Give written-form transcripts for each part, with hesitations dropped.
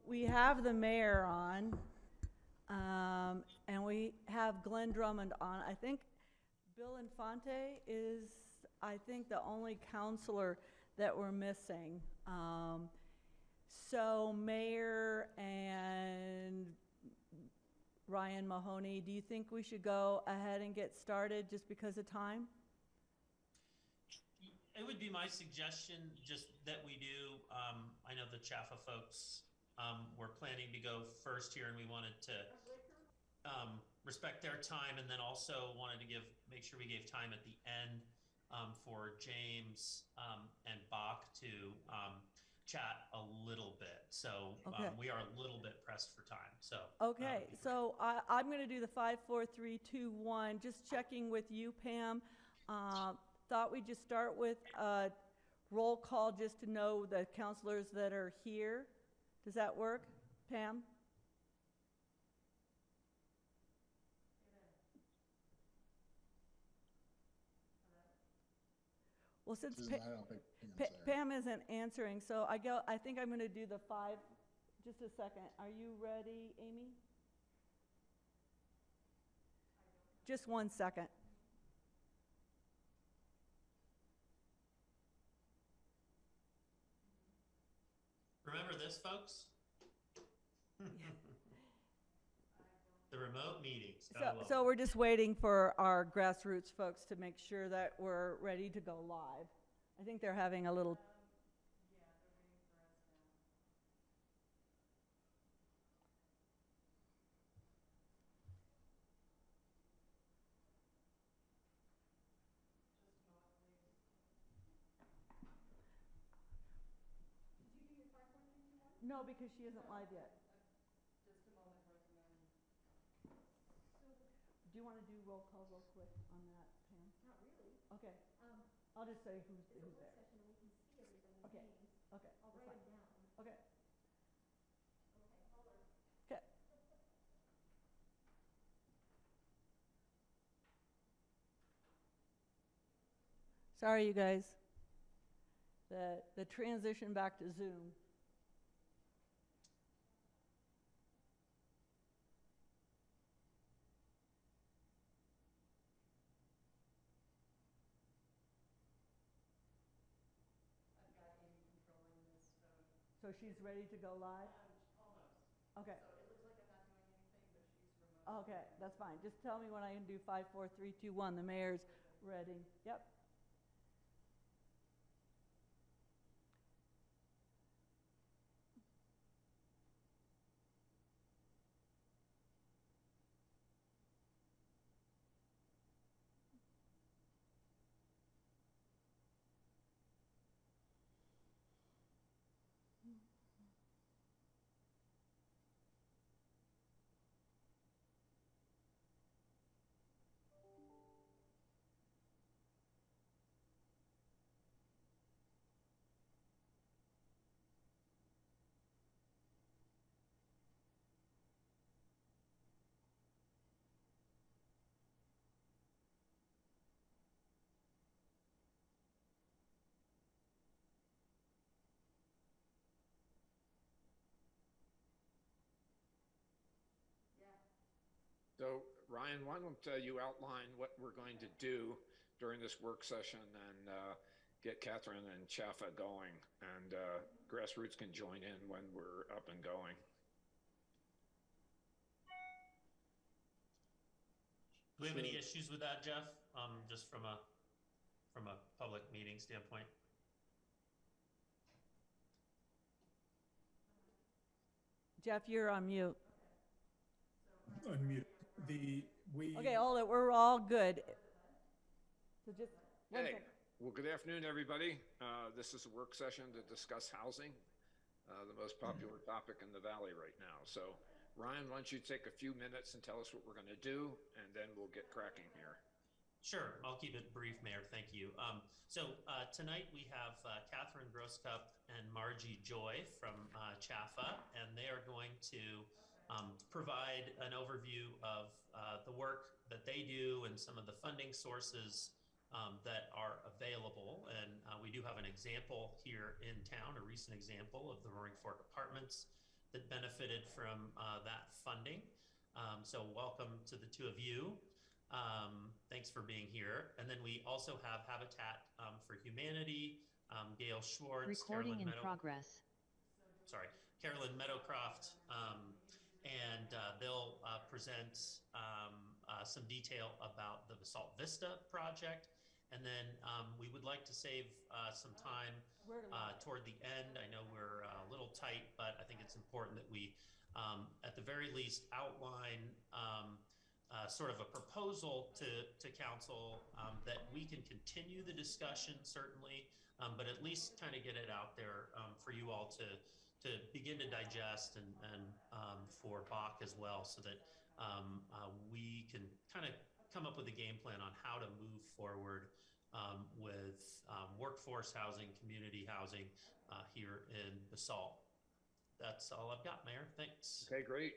we have the mayor on, and we have Glenn Drummond on. I think Bill Infante is, I think, the only counselor that we're missing. So Mayor and Ryan Mahoney, do you think we should go ahead and get started just because of time? It would be my suggestion just that we do, I know the Chaffa folks were planning to go first here, and we wanted to respect their time, and then also wanted to make sure we gave time at the end for James and Bach to chat a little bit. So Okay. we are a little bit pressed for time. So Okay, so I'm going to do the 5, 4, 3, 2, 1. Just checking with you, Pam. Thought we'd just start with a roll call just to know the counselors that are here. Does that work, Pam? Well, since I don't think Pam's there. Pam isn't answering, so I think I'm going to do the 5. Just a second. Are you ready, Amy? Just 1 second. remember this, folks? The remote meetings. So we're just waiting for our grassroots folks to make sure that we're ready to go live. I think they're having a little. No, because she isn't live yet. Just a moment, Rosamund. Do you want to do roll call real quick on that, Pam? Not really. Okay. I'll just say who's It's a there. work session and we can see everybody's Okay. names. Okay. I'll that's write fine. them down. Okay. Okay, hold on. Okay. Sorry, you guys. The transition back to Zoom. I've got Amy controlling this phone. So she's ready to go live? Almost. Okay. So it looks like I'm not doing anything, but she's remote. Okay, that's fine. Just tell me when I can do 5, 4, 3, 2, 1. The mayor's ready. Yep. So Ryan, why don't you outline what we're going to do during this work session and get Catherine and Chaffa going, and grassroots can join in when we're up and going. Do we have any issues with that, Jeff? Just from a public meeting standpoint? Jeff, you're on mute. Unmute. Okay, hold it. We're all good. So just one Hey, second. well, good afternoon, everybody. This is a work session to discuss housing, the most popular topic in the Valley right now. So Ryan, why don't you take a few minutes and tell us what we're going to do, and then we'll get cracking here. Sure, I'll keep it brief, Mayor. Thank you. Tonight we have Catherine Grosscup and Margie Joy from Chaffa, and they are going to provide an overview of the work that they do and some of the funding sources that are available. And we do have an example here in town, a recent example of the Roaring Fork Apartments that benefited from that funding. So welcome to the two of you. Thanks for being here. And then we also have Habitat for Humanity, Gail Schwartz, Recording in progress. Carolyn Meadowcroft, and they'll present some detail about the Basalt Vista project. And then we would like to save some time toward the end. I know we're a little tight, but I think it's important that we, at the very least, outline sort of a proposal to council that we can continue the discussion, certainly, but at least kind of get it out there for you all to begin to digest, and for Bach as well, so that we can kind of come up with a game plan on how to move forward with workforce housing, community housing here in Basalt. That's all I've got, Mayor. Thanks. Okay, great.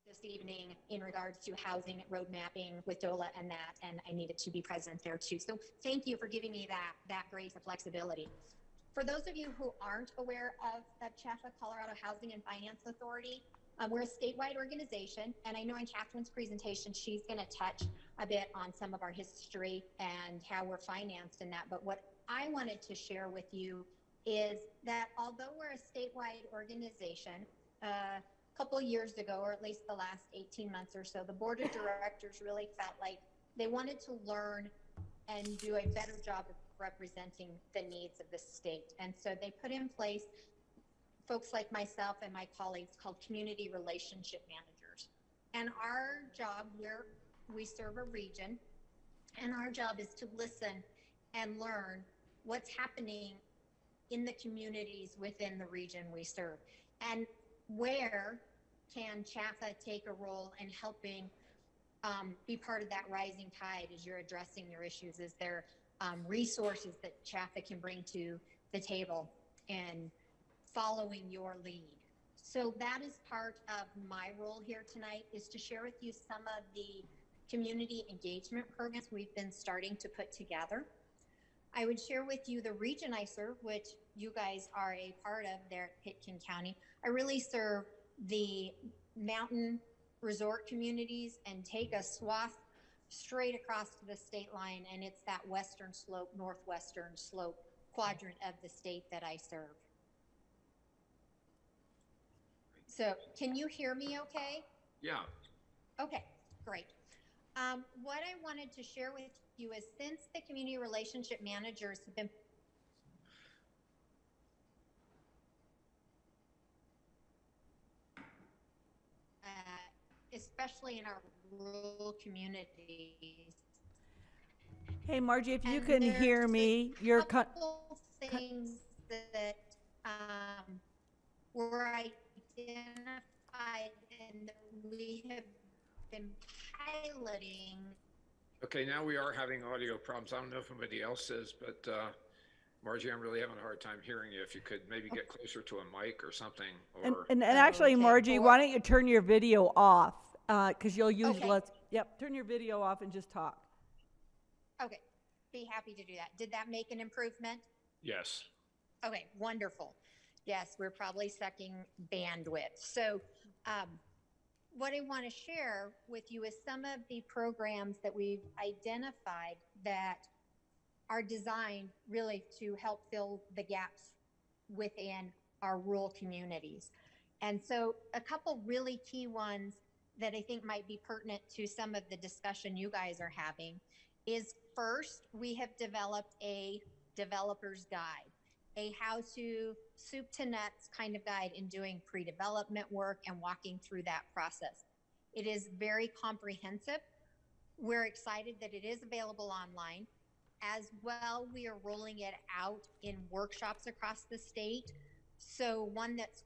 This evening in regards to housing road mapping with DOLA and that, and I needed to be present there too. So thank you for giving me that grace of flexibility. For those of you who aren't aware of CHFA, Colorado Housing and Finance Authority, we're a statewide organization, and I know in Catherine's presentation, she's going to touch a bit on some of our history and how we're financed in that. But what I wanted to share with you is that although we're a statewide organization, couple of years ago, or at least the last 18 months or so, the board of directors really felt like they wanted to learn and do a better job of representing the needs of the state. And so they put in place folks like myself and my colleagues called community relationship managers. And our job, we serve a region, and our job is to listen and learn what's happening in the communities within the region we serve. And where can CHFA take a role in helping be part of that rising tide as you're addressing your issues? Is there resources that CHFA can bring to the table in following your lead? So that is part of my role here tonight, is to share with you some of the community engagement programs we've been starting to put together. I would share with you the region I serve, which you guys are a part of there at Pitkin County. I really serve the mountain resort communities and take a swath straight across to the state line, and it's that western slope, northwestern slope quadrant of the state that I serve. So can you hear me okay? Yeah. Okay, great. What I wanted to share with you is, since the community relationship managers have been especially in our rural communities. Hey, Margie, if you And can there's hear me, you're a couple things that were identified and that we have been piloting. Okay, now we are having audio problems. I don't know if anybody else is, but Margie, I'm really having a hard time hearing you. If you could maybe get closer to a mic or something. Or and actually, okay, Margie, why don't you turn your video off? Because you'll use Okay. turn your video off and just talk. Okay, be happy to do that. Did that make an improvement? yes. Okay, wonderful. Yes, we're probably sucking bandwidth. So what I want to share with you is some of the programs that we've identified that are designed really to help fill the gaps within our rural communities. And so a couple really key ones that I think might be pertinent to some of the discussion you guys are having is, first, we have developed a developer's guide, a how-to soup to nuts kind of guide in doing pre-development work and walking through that process. It is very comprehensive. We're excited that it is available online. As well, we are rolling it out in workshops across the state. So one that's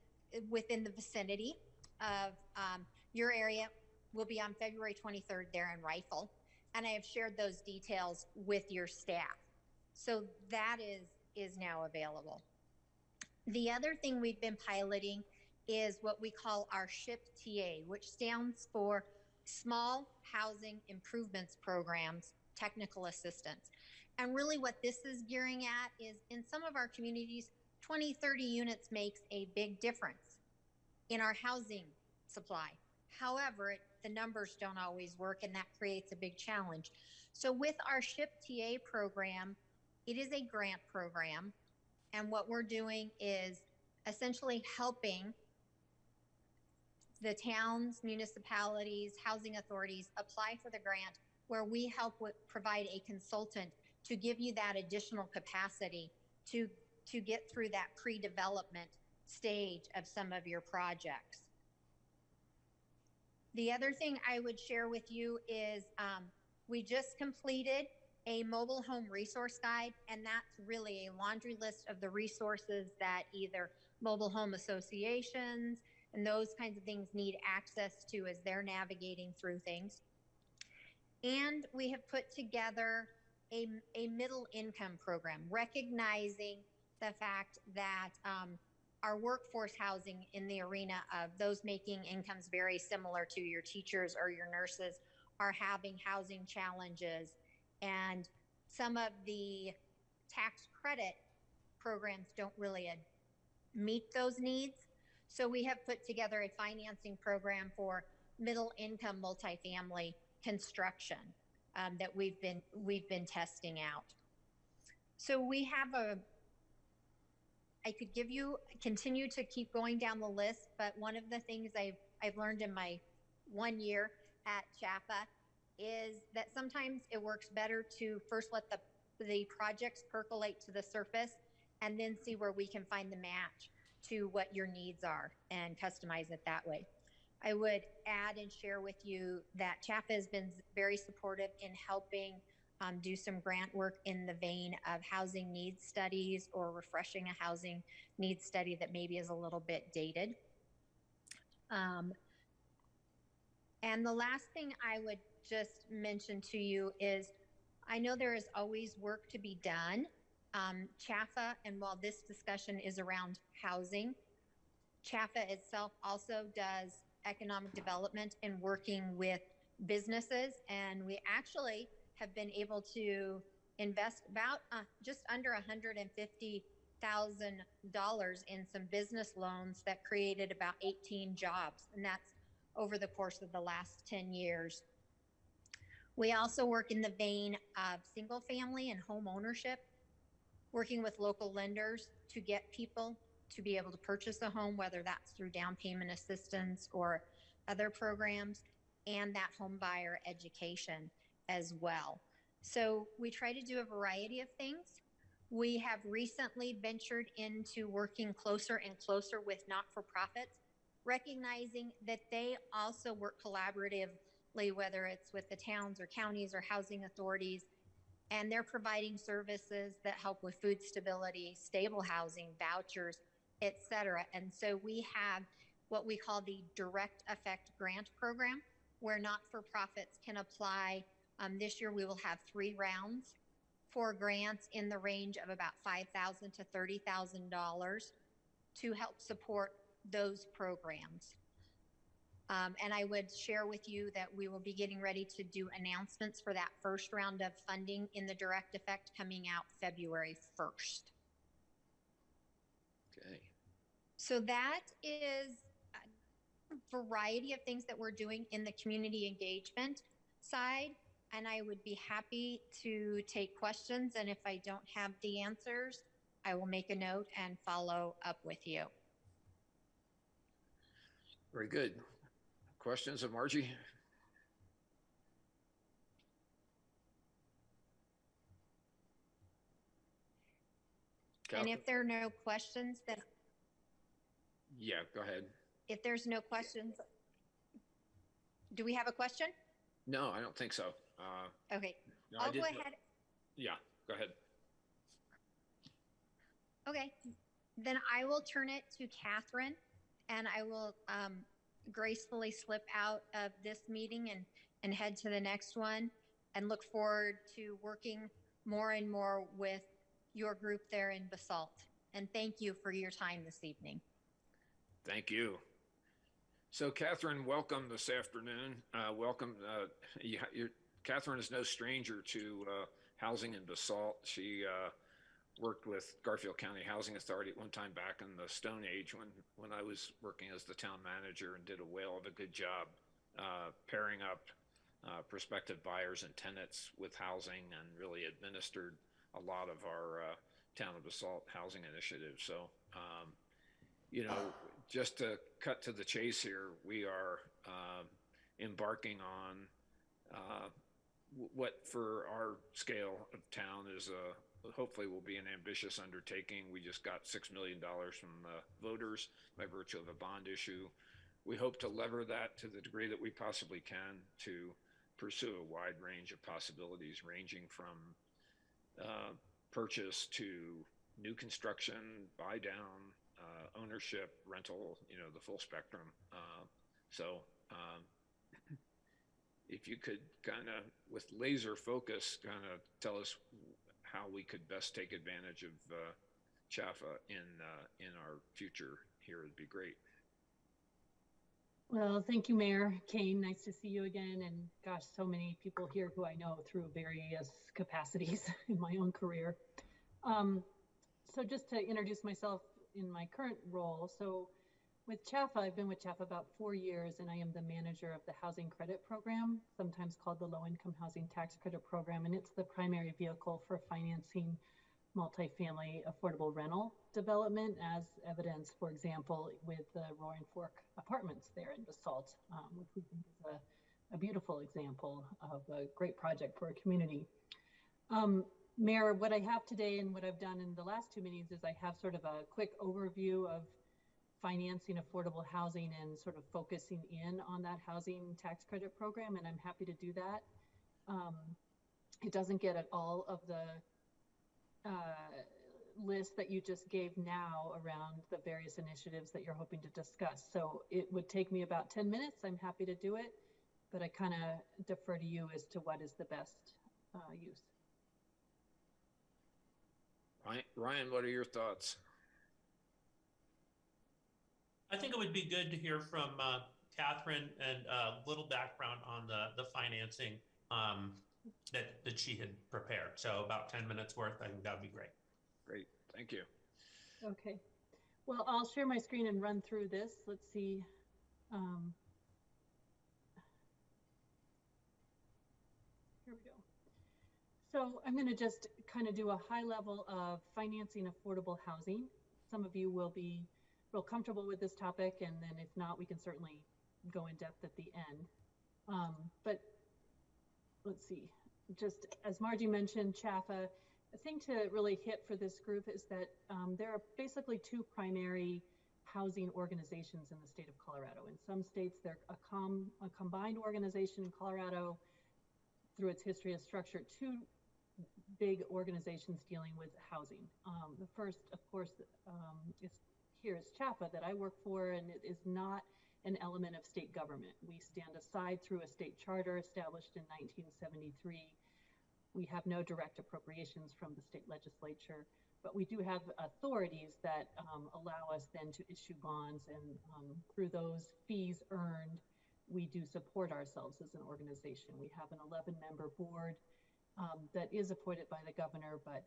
within the vicinity of your area will be on February 23rd there in Rifle. And I have shared those details with your staff. So that is now available. The other thing we've been piloting is what we call our SHIP TA, which stands for Small Housing Improvements Programs, Technical Assistance. And really what this is gearing at is, in some of our communities, 20, 30 units makes a big difference in our housing supply. However, the numbers don't always work, and that creates a big challenge. So with our SHIP TA program, it is a grant program, and what we're doing is essentially helping the towns, municipalities, housing authorities apply for the grant, where we help provide a consultant to give you that additional capacity to get through that pre-development stage of some of your projects. The other thing I would share with you is we just completed a mobile home resource guide, and that's really a laundry list of the resources that either mobile home associations and those kinds of things need access to as they're navigating through things. And we have put together a middle income program, recognizing the fact that our workforce housing in the arena of those making incomes very similar to your teachers or your nurses are having housing challenges, and some of the tax credit programs don't really meet those needs. So we have put together a financing program for middle income multifamily construction that we've been testing out. So we have I could continue to keep going down the list, but one of the things I've learned in my 1 year at CHAFA is that sometimes it works better to first let the projects percolate to the surface and then see where we can find the match to what your needs are and customize it that way. I would add and share with you that CHAFA has been very supportive in helping do some grant work in the vein of housing needs studies or refreshing a housing needs study that maybe is a little bit dated. And the last thing I would just mention to you is, I know there is always work to be done. CHAFA, and while this discussion is around housing, CHAFA itself also does economic development and working with businesses, and we actually have been able to invest about just under $150,000 in some business loans that created about 18 jobs, and that's over the course of the last 10 years. We also work in the vein of single family and home ownership, working with local lenders to get people to be able to purchase a home, whether that's through down payment assistance or other programs, and that home buyer education as well. So we try to do a variety of things. We have recently ventured into working closer and closer with not-for-profits, recognizing that they also work collaboratively, whether it's with the towns or counties or housing authorities, and they're providing services that help with food stability, stable housing, vouchers, et cetera. And so we have what we call the Direct Effect Grant Program, where not-for-profits can apply. This year we will have 3 rounds for grants in the range of about $5,000 to $30,000 to help support those programs. And I would share with you that we will be getting ready to do announcements for that first round of funding in the Direct Effect coming out February 1st. Okay. So that is a variety of things that we're doing in the community engagement side, and I would be happy to take questions, and if I don't have the answers, I will make a note and follow up with you. Very good. Questions of Margie? And if there are no questions, then Yeah, go ahead. if there's no questions, do we have a question? No, I don't think so. Okay, No, I I'll go didn't- ahead. Yeah, go ahead. Okay, then I will turn it to Catherine, and I will gracefully slip out of this meeting and head to the next one, and look forward to working more and more with your group there in Basalt. And thank you for your time this evening. Thank you. So Catherine, welcome this afternoon. Welcome. Catherine is no stranger to housing in Basalt. She worked with Garfield County Housing Authority at one time back in the Stone Age when I was working as the town manager, and did a whale of a good job pairing up prospective buyers and tenants with housing, and really administered a lot of our town of Basalt housing initiatives. So, just to cut to the chase here, we are embarking on what for our scale of town is hopefully will be an ambitious undertaking. We just got $6 million from the voters by virtue of a bond issue. We hope to lever that to the degree that we possibly can to pursue a wide range of possibilities, ranging from purchase to new construction, buy down, ownership, rental, the full spectrum. If you could kind of, with laser focus, kind of tell us how we could best take advantage of Chaffa in our future here, it'd be great. Well, thank you, Mayor Kane. Nice to see you again. And gosh, so many people here who I know through various capacities in my own career. So just to introduce myself in my current role. So with Chaffa, I've been with Chaffa about 4 years, and I am the manager of the Housing Credit Program, sometimes called the Low Income Housing Tax Credit Program. And it's the primary vehicle for financing multifamily affordable rental development, as evidenced, for example, with the Roaring Fork Apartments there in Basalt, which we think is a beautiful example of a great project for a community. Mayor, what I have today and what I've done in the last 2 meetings is I have sort of a quick overview of financing affordable housing and sort of focusing in on that housing tax credit program, and I'm happy to do that. It doesn't get at all of the list that you just gave now around the various initiatives that you're hoping to discuss. So it would take me about 10 minutes. I'm happy to do it, but I kind of defer to you as to what is the best use. Ryan, what are your thoughts? I think it would be good to hear from Catherine and a little background on the financing that she had prepared. So about 10 minutes worth, I think that would be great. Great, thank you. Okay. Well, I'll share my screen and run through this. Let's see. Here we go. So I'm going to just kind of do a high level of financing affordable housing. Some of you will be real comfortable with this topic, and then if not, we can certainly go in depth at the end. But let's see, just as Margie mentioned, Chaffa, the thing to really hit for this group is that there are basically 2 primary housing organizations in the state of Colorado. In some states, they're a combined organization. In Colorado, through its history, has structured 2 big organizations dealing with housing. The first, of course, is Chaffa that I work for, and it is not an element of state government. We stand aside through a state charter established in 1973. We have no direct appropriations from the state legislature, but we do have authorities that allow us then to issue bonds, and through those fees earned, we do support ourselves as an organization. We have an 11-member board that is appointed by the governor, but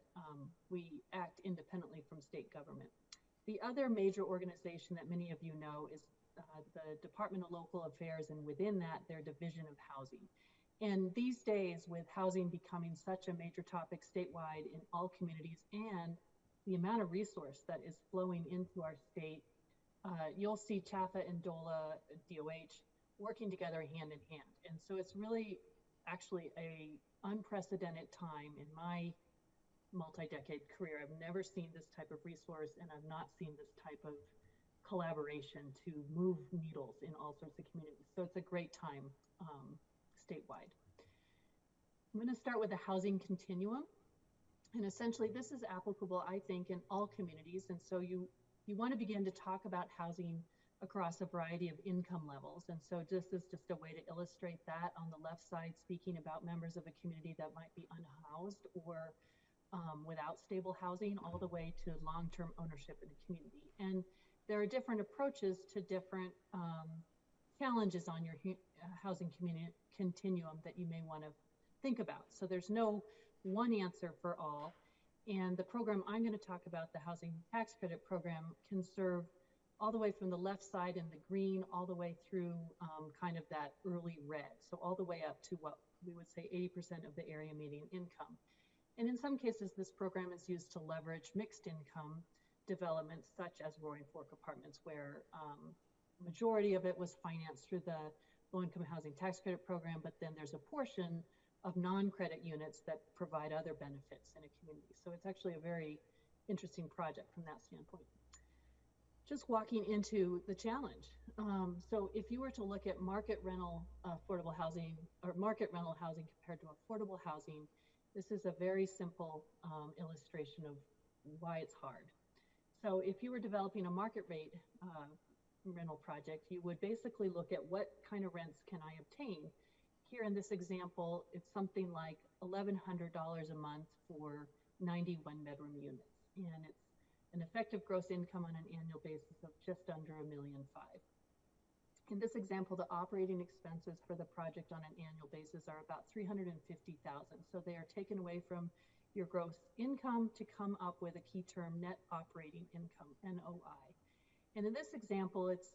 we act independently from state government. The other major organization that many of you know is the Department of Local Affairs, and within that, their Division of Housing. And these days, with housing becoming such a major topic statewide in all communities, and the amount of resource that is flowing into our state you'll see CHAFA and DOLA, DOH working together hand in hand. And so it's really actually a unprecedented time in my multi-decade career. I've never seen this type of resource, and I've not seen this type of collaboration to move needles in all sorts of communities. So it's a great time statewide. I'm going to start with the housing continuum. And essentially this is applicable, I think, in all communities. And so you want to begin to talk about housing across a variety of income levels. And so this is just a way to illustrate that. On the left side, speaking about members of a community that might be unhoused or without stable housing, all the way to long-term ownership in a community. And there are different approaches to different challenges on your housing continuum that you may want to think about. So there's no one answer for all. And the program I'm going to talk about, the Housing Tax Credit Program, can serve all the way from the left side in the green, all the way through kind of that early red. So all the way up to what we would say 80% of the area median income. And in some cases, this program is used to leverage mixed income developments such as Roaring Fork Apartments, where majority of it was financed through the Low-Income Housing Tax Credit Program, but then there's a portion of non-credit units that provide other benefits in a community. So it's actually a very interesting project from that standpoint. Just walking into the challenge. So if you were to look at market rental affordable housing, or market rental housing compared to affordable housing, this is a very simple illustration of why it's hard. So if you were developing a market rate rental project, you would basically look at what kind of rents can I obtain. Here in this example, it's something like $1,100 a month for 91 bedroom units. And it's an effective gross income on an annual basis of just under $1.5 million. In this example, the operating expenses for the project on an annual basis are about $350,000. So they are taken away from your gross income to come up with a key term, net operating income, NOI. And in this example, it's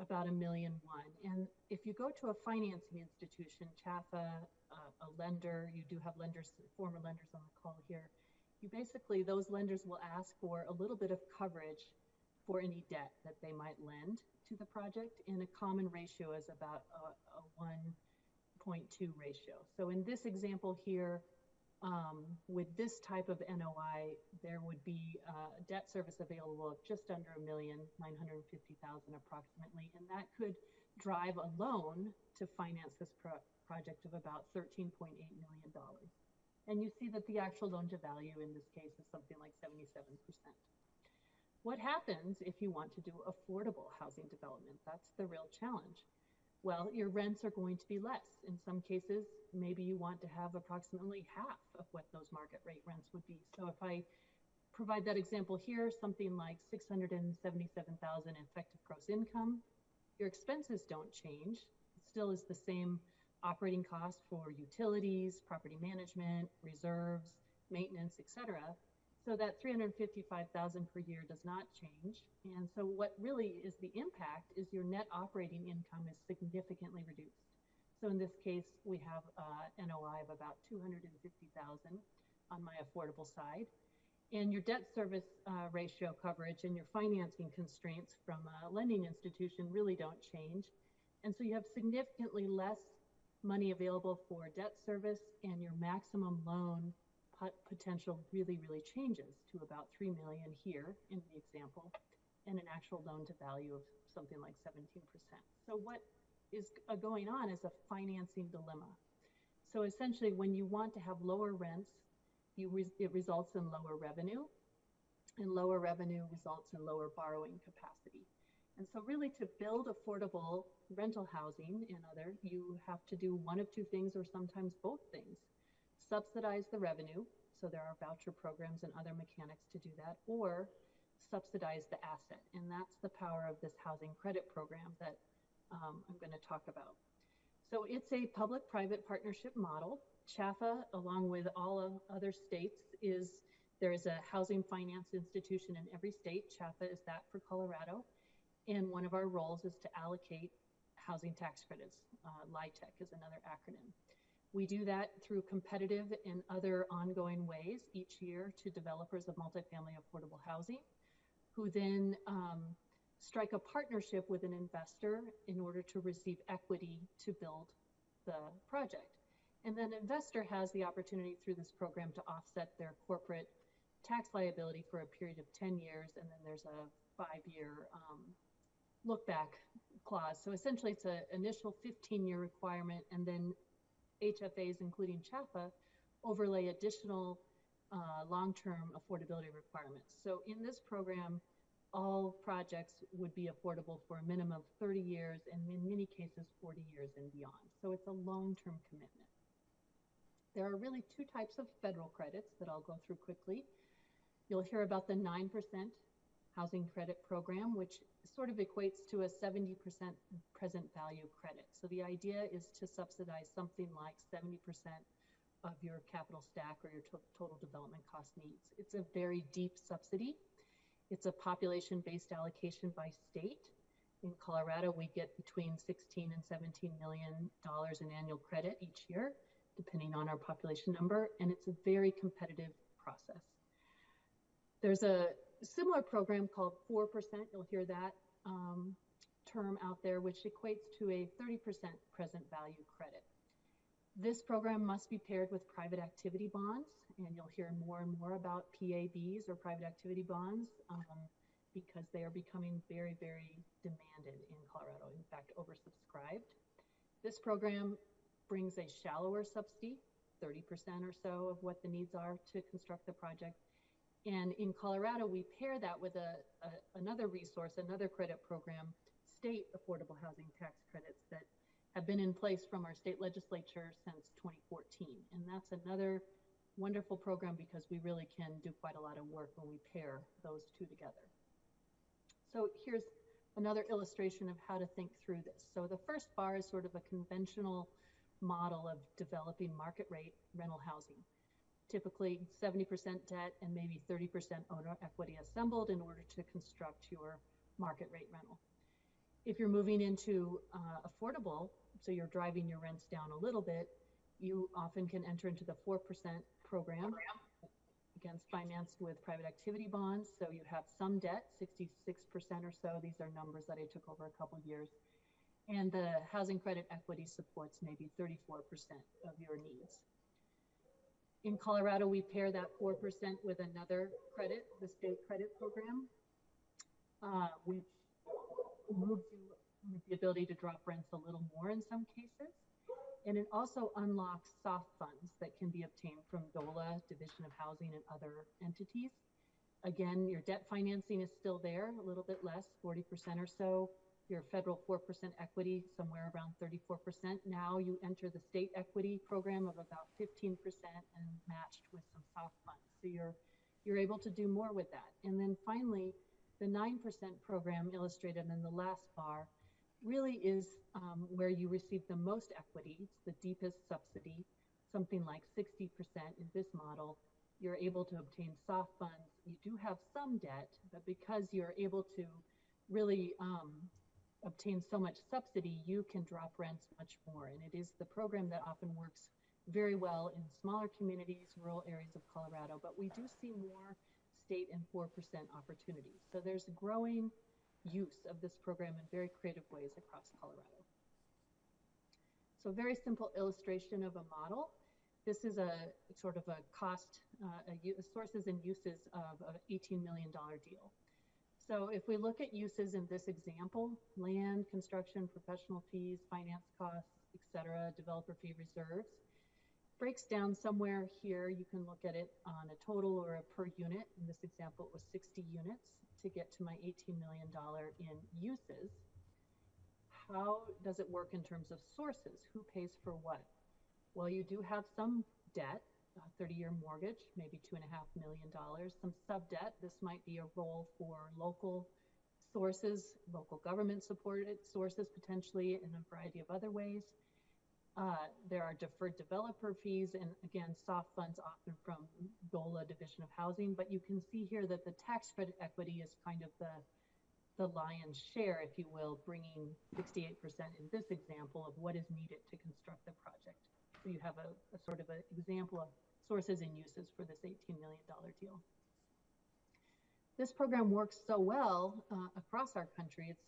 about $1.1 million. And if you go to a financing institution, CHAFA, a lender, you do have lenders, former lenders on the call here, you basically, those lenders will ask for a little bit of coverage for any debt that they might lend to the project, and a common ratio is about a 1.2 ratio. So in this example here, with this type of NOI, there would be debt service available of just under $1,950,000 approximately, and that could drive a loan to finance this project of about $13.8 million. And you see that the actual loan to value in this case is something like 77%. What happens if you want to do affordable housing development? That's the real challenge. Well, your rents are going to be less. In some cases, maybe you want to have approximately half of what those market rate rents would be. So if I provide that example here, something like $677,000 effective gross income, your expenses don't change. It still is the same operating costs for utilities, property management, reserves, maintenance, etc. So that $355,000 per year does not change. And so what really is the impact is your net operating income is significantly reduced. So in this case, we have NOI of about $250,000 on my affordable side. And your debt service ratio coverage and your financing constraints from a lending institution really don't change. And so you have significantly less money available for debt service, and your maximum loan potential really changes to about $3 million here in the example, and an actual loan to value of something like 17%. So what is going on is a financing dilemma. So essentially, when you want to have lower rents, it results in lower revenue, and lower revenue results in lower borrowing capacity. And so really, to build affordable rental housing and other, you have to do one of two things, or sometimes both things. Subsidize the revenue, so there are voucher programs and other mechanics to do that, or subsidize the asset. And that's the power of this housing credit program that I'm going to talk about. So it's a public-private partnership model. CHAFA, along with all of other states, there is a housing finance institution in every state. CHAFA is that for Colorado. And one of our roles is to allocate housing tax credits. LIHTC is another acronym. We do that through competitive and other ongoing ways each year to developers of multifamily affordable housing, who then strike a partnership with an investor in order to receive equity to build the project. And then investor has the opportunity through this program to offset their corporate tax liability for a period of 10 years, and then there's a 5-year look back clause. So essentially it's an initial 15-year requirement, and then HFAs, including CHAFA, overlay additional long-term affordability requirements. So in this program, all projects would be affordable for a minimum of 30 years, and in many cases 40 years and beyond. So it's a long-term commitment. There are really two types of federal credits that I'll go through quickly. You'll hear about the 9% housing credit program, which sort of equates to a 70% present value credit. So the idea is to subsidize something like 70% of your capital stack or your total development cost needs. It's a very deep subsidy. It's a population-based allocation by state. In Colorado, we get between $16 and $17 million in annual credit each year, depending on our population number, and it's a very competitive process. There's a similar program called 4%, you'll hear that term out there, which equates to a 30% present value credit. This program must be paired with private activity bonds, and you'll hear more and more about PABs or private activity bonds because they are becoming very, very demanded in Colorado, in fact, oversubscribed. This program brings a shallower subsidy, 30% or so of what the needs are to construct the project. And in Colorado, we pair that with another resource, another credit program, state affordable housing tax credits that have been in place from our state legislature since 2014. And that's another wonderful program because we really can do quite a lot of work when we pair those two together. So here's another illustration of how to think through this. So the first bar is sort of a conventional model of developing market rate rental housing. Typically 70% debt and maybe 30% owner equity assembled in order to construct your market rate rental. If you're moving into affordable, so you're driving your rents down a little bit, you often can enter into the 4% program, again, financed with private activity bonds. So you have some debt, 66% or so. These are numbers that I took over a couple of years. And the housing credit equity supports maybe 34% of your needs. In Colorado, we pair that 4% with another credit, the state credit program, which moves you with the ability to drop rents a little more in some cases. And it also unlocks soft funds that can be obtained from DOLA, Division of Housing, and other entities. Again, your debt financing is still there, a little bit less, 40% or so. Your federal 4% equity, somewhere around 34%. Now you enter the state equity program of about 15% and matched with some soft funds. So you're able to do more with that. And then finally, the 9% program illustrated in the last bar really is where you receive the most equity. It's the deepest subsidy, something like 60% in this model. You're able to obtain soft funds. You do have some debt, but because you're able to really obtain so much subsidy, you can drop rents much more. And it is the program that often works very well in smaller communities, rural areas of Colorado, but we do see more state and 4% opportunities. So there's growing use of this program in very creative ways across Colorado. So very simple illustration of a model. This is a sort of a cost, sources and uses of an $18 million deal. So if we look at uses in this example, land, construction, professional fees, finance costs, et cetera, developer fee reserves, breaks down somewhere here. You can look at it on a total or a per unit. In this example, it was 60 units to get to my $18 million in uses. How does it work in terms of sources? Who pays for what? Well, you do have some debt, a 30-year mortgage, maybe $2.5 million, some sub-debt. This might be a role for local sources, local government supported sources potentially in a variety of other ways. There are deferred developer fees and again, soft funds often from DOLA, Division of Housing, but you can see here that the tax credit equity is kind of the lion's share, if you will, bringing 68% in this example of what is needed to construct the project. So you have a sort of an example of sources and uses for this $18 million deal. This program works so well across our country. It's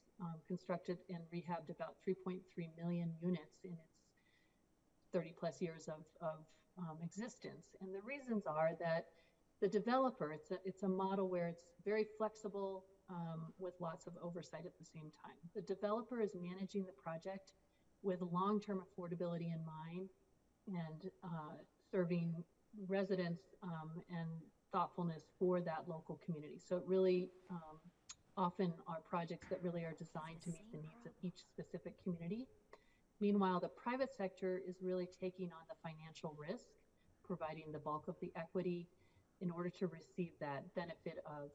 constructed and rehabbed about 3.3 million units in its 30 plus years of existence. And the reasons are that the developer, it's a model where it's very flexible with lots of oversight at the same time. The developer is managing the project with long-term affordability in mind and serving residents and thoughtfulness for that local community. So it really often are projects that really are designed to meet the needs of each specific community. Meanwhile, the private sector is really taking on the financial risk, providing the bulk of the equity in order to receive that benefit of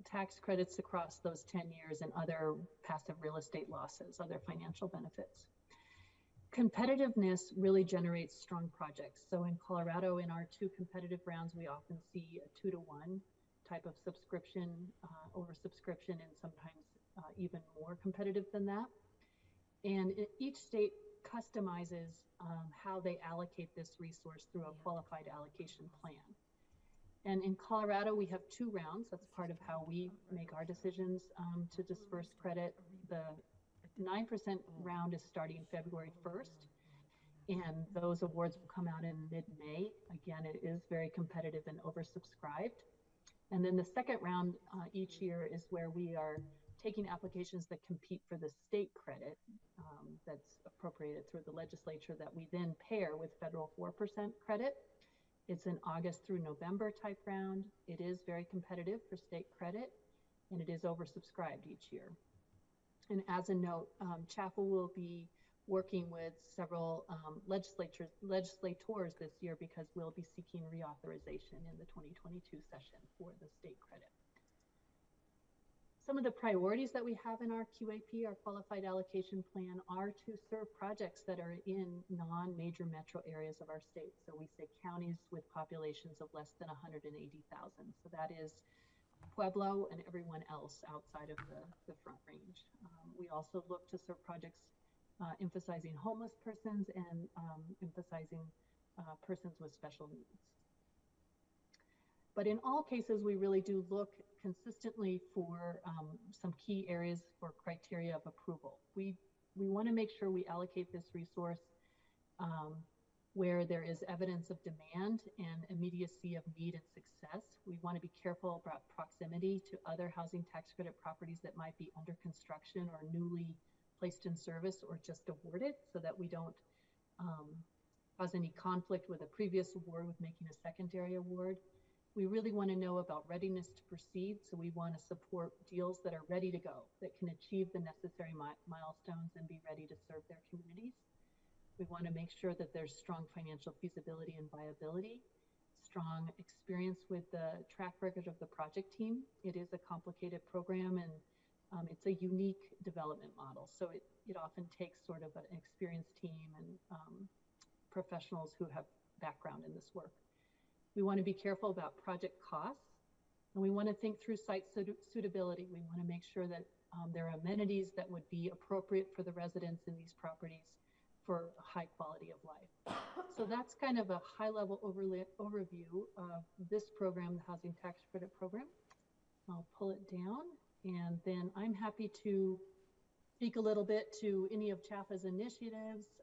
tax credits across those 10 years and other passive real estate losses, other financial benefits. Competitiveness really generates strong projects. So in Colorado, in our 2 competitive rounds, we often see a 2-to-1 type of subscription, oversubscription, and sometimes even more competitive than that. And each state customizes how they allocate this resource through a qualified allocation plan. And in Colorado, we have 2 rounds. That's part of how we make our decisions to disperse credit. The 9% round is starting February 1st, and those awards will come out in mid-May. Again, it is very competitive and oversubscribed. And then the second round each year is where we are taking applications that compete for the state credit that's appropriated through the legislature that we then pair with federal 4% credit. It's an August through November type round. It is very competitive for state credit, and it is oversubscribed each year. And as a note, CHAFA will be working with several legislators this year because we'll be seeking reauthorization in the 2022 session for the state credit. Some of the priorities that we have in our QAP, our Qualified Allocation Plan, are to serve projects that are in non-major metro areas of our state. So we say counties with populations of less than 180,000. So that is Pueblo and everyone else outside of the Front Range. We also look to serve projects emphasizing homeless persons and emphasizing persons with special needs. But in all cases, we really do look consistently for some key areas for criteria of approval. We want to make sure we allocate this resource where there is evidence of demand and immediacy of need and success. We want to be careful about proximity to other housing tax credit properties that might be under construction or newly placed in service or just awarded, so that we don't cause any conflict with a previous award with making a secondary award. We really want to know about readiness to proceed, so we want to support deals that are ready to go, that can achieve the necessary milestones and be ready to serve their communities. We want to make sure that there's strong financial feasibility and viability, strong experience with the track record of the project team. It is a complicated program, and it's a unique development model. So it often takes sort of an experienced team and professionals who have background in this work. We want to be careful about project costs, and we want to think through site suitability. We want to make sure that there are amenities that would be appropriate for the residents in these properties for high quality of life. So that's kind of a high-level overview of this program, the Housing Tax Credit Program. I'll pull it down, and then I'm happy to speak a little bit to any of CHAFA's initiatives,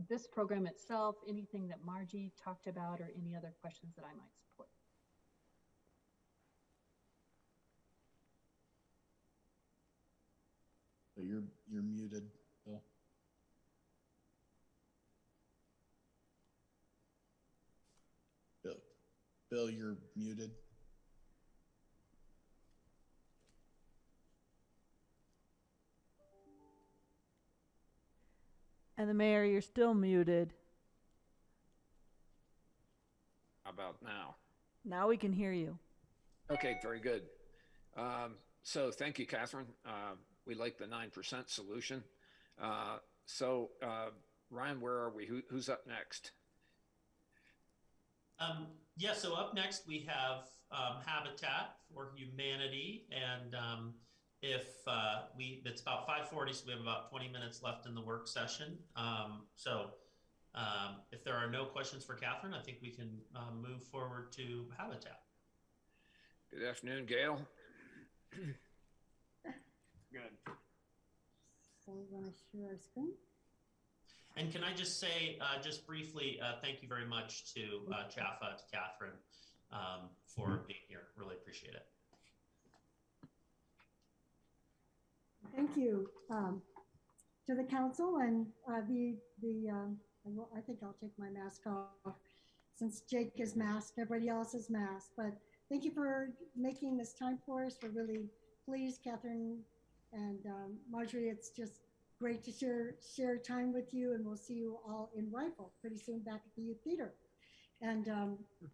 this program itself, anything that Margie talked about, or any other questions that I might support. So you're muted, Bill. Bill, you're muted. And the mayor, you're still muted. How about now? Now we can hear you. Okay, very good. So thank you, Catherine. We like the 9% solution. Ryan, where are we? Who's up next? Yeah, so up next we have Habitat for Humanity, and it's about 5:40, so we have about 20 minutes left in the work session. If there are no questions for Catherine, I think we can move forward to Habitat. Good afternoon, Gail. Good. So we want to share our screen. And can I just say, just briefly, thank you very much to Chaffa, to Catherine, for being here. Really appreciate it. Thank you to the council and I think I'll take my mask off since Jake is masked, everybody else is masked. But thank you for making this time for us. We're really pleased, Catherine and Marjorie. It's just great to share time with you, and we'll see you all in Rifle pretty soon back at the Youth Theater. And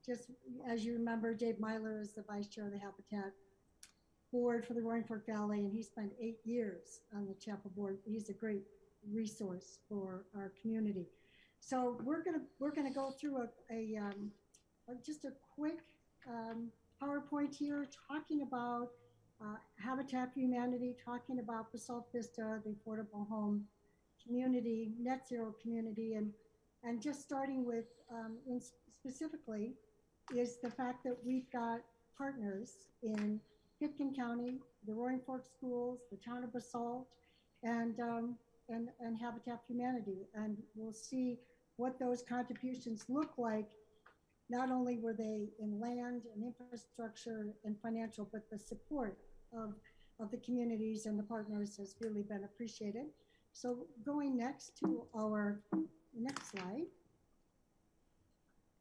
just as you remember, Dave Myler is the vice chair of the Habitat Board for the Roaring Fork Valley, and he spent 8 years on the Chapel board. He's a great resource for our community. So we're gonna go through just a quick PowerPoint here, talking about Habitat for Humanity, talking about Basalt Vista, the affordable home community, net zero community, and just starting with specifically is the fact that we've got partners in Pitkin County, the Roaring Fork Schools, the town of Basalt, and Habitat for Humanity. And we'll see what those contributions look like. Not only were they in land and infrastructure and financial, but the support of the communities and the partners has really been appreciated. So going next to our next slide,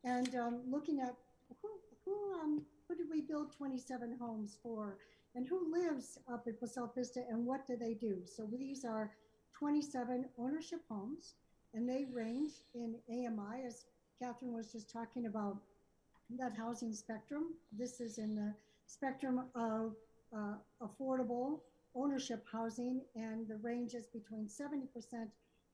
and looking at who did we build 27 homes for, and who lives up at Basalt Vista, and what do they do? So these are 27 ownership homes, and they range in AMI, as Catherine was just talking about, that housing spectrum. This is in the spectrum of affordable ownership housing, and the range is between 70%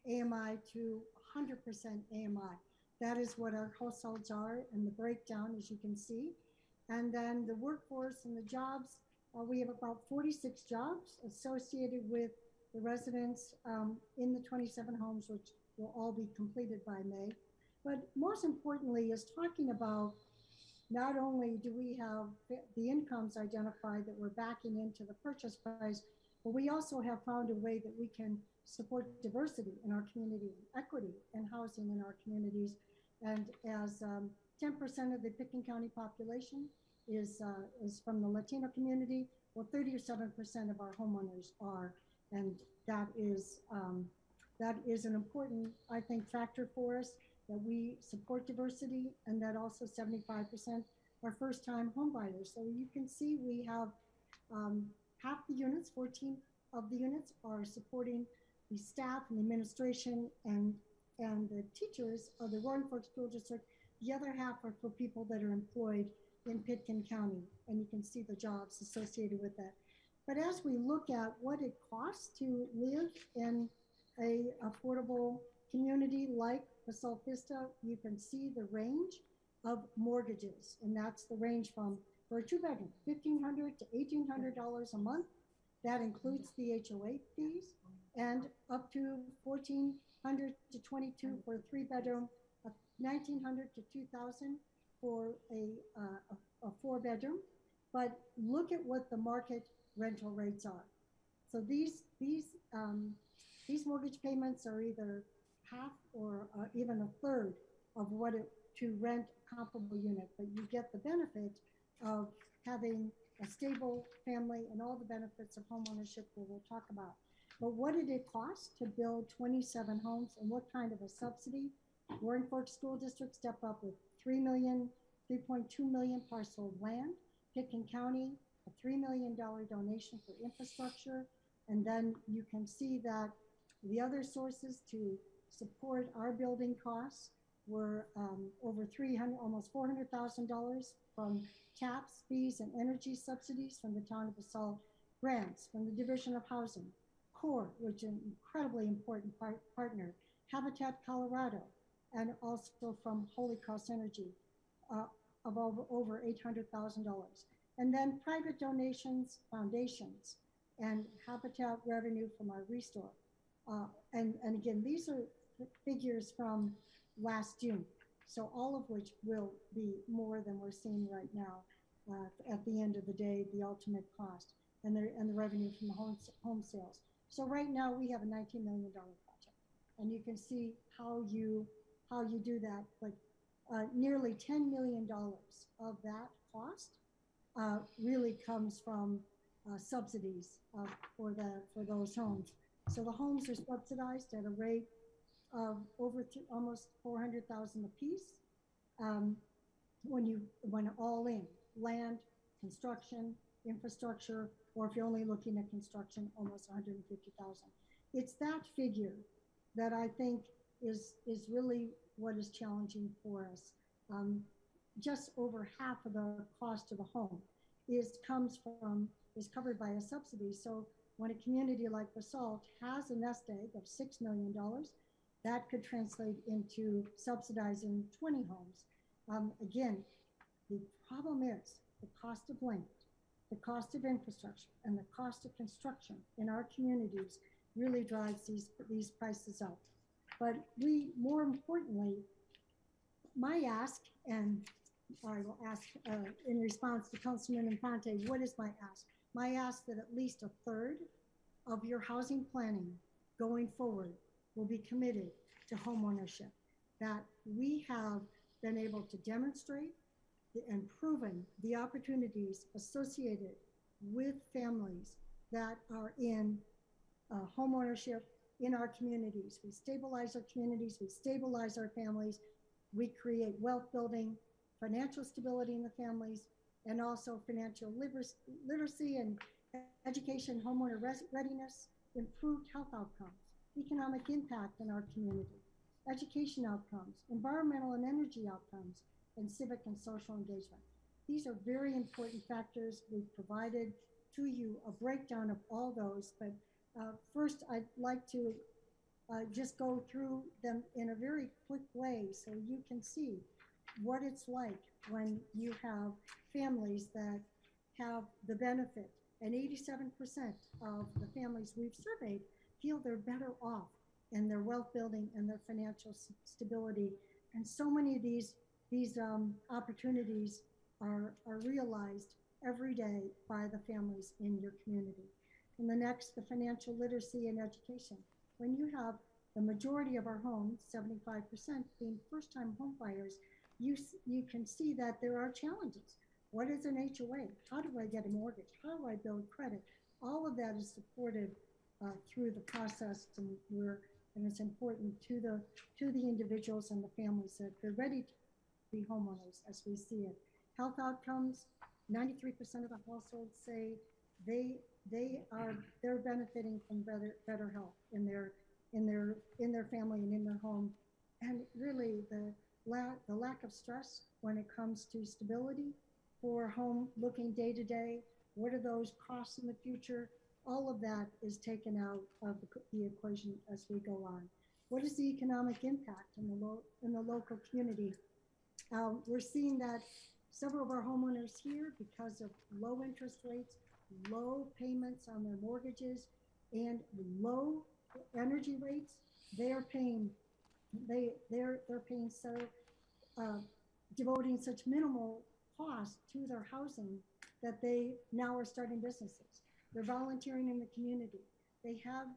AMI to 100% AMI. That is what our households are, and the breakdown, as you can see. And then the workforce and the jobs, we have about 46 jobs associated with the residents in the 27 homes, which will all be completed by May. But most importantly is talking about, not only do we have the incomes identified that we're backing into the purchase price, but we also have found a way that we can support diversity in our community, equity and housing in our communities. And as 10% of the Pitkin County population is from the Latino community, well, 37% of our homeowners are, and that is an important, I think, factor for us, that we support diversity, and that also 75% are first-time home buyers. So you can see we have half the units, 14 of the units are supporting the staff and the administration and the teachers of the Roaring Fork School District. The other half are for people that are employed in Pitkin County, and you can see the jobs associated with that. But as we look at what it costs to live in a affordable community like Basalt Vista, you can see the range of mortgages, and that's the range from, for a two-bedroom, $1,500 to $1,800 a month. That includes the HOA fees, and up to $1,400 to $2,200 for a three-bedroom, $1,900 to $2,000 for a four-bedroom. But look at what the market rental rates are. So these mortgage payments are either half or even a third of what it to rent a comparable unit, but you get the benefit of having a stable family and all the benefits of homeownership that we'll talk about. But what did it cost to build 27 homes, and what kind of a subsidy? Roaring Fork School District stepped up with $3.2 million parcel of land. Pitkin County, a $3 million donation for infrastructure. And then you can see that the other sources to support our building costs were over almost $400,000 from tax fees and energy subsidies from the town of Basalt, grants from the Division of Housing, CORE, which is an incredibly important partner, Habitat Colorado, and also from Holy Cross Energy of over $800,000. And then private donations, foundations, and Habitat revenue from our restore. And again, these are figures from last June, so all of which will be more than we're seeing right now. at the end of the day, the ultimate cost and the revenue from the home sales. So right now we have a $19 million project, and you can see how you do that. But nearly $10 million of that cost really comes from subsidies for those homes. So the homes are subsidized at a rate of almost 400,000 apiece. When all in, land, construction, infrastructure, or if you're only looking at construction, almost 150,000. It's that figure that I think is really what is challenging for us. Just over half of the cost of the home is covered by a subsidy. So when a community like Basalt has a nest egg of $6 million, that could translate into subsidizing 20 homes. Again, the problem is the cost of land, the cost of infrastructure, and the cost of construction in our communities really drives these prices up. But more importantly, my ask, and I will ask in response to Councilman Infante, what is my ask? My ask that at least a third of your housing planning going forward will be committed to homeownership, that we have been able to demonstrate and proven the opportunities associated with families that are in homeownership in our communities. We stabilize our communities, we stabilize our families, we create wealth building, financial stability in the families, and also financial literacy and education, homeowner readiness, improved health outcomes, economic impact in our community, education outcomes, environmental and energy outcomes, and civic and social engagement. These are very important factors. We've provided to you a breakdown of all those, but first I'd like to just go through them in a very quick way so you can see what it's like when you have families that have the benefit. And 87% of the families we've surveyed feel they're better off in their wealth building and their financial stability. And so many of these opportunities are realized every day by the families in your community. And the next, the financial literacy and education. When you have the majority of our homes, 75%, being first-time home buyers, you can see that there are challenges. What is an HOA? How do I get a mortgage? How do I build credit? All of that is supported through the process, and it's important to the individuals and the families that they're ready to be homeowners as we see it. Health outcomes, 93% of the households say they're benefiting from better health in their family and in their home. And really the lack of stress when it comes to stability for home, looking day to day, what are those costs in the future? All of that is taken out of the equation as we go on. What is the economic impact in the local community? We're seeing that several of our homeowners here, because of low interest rates, low payments on their mortgages, and low energy rates, they're paying so devoting such minimal cost to their housing that they now are starting businesses. They're volunteering in the community. They have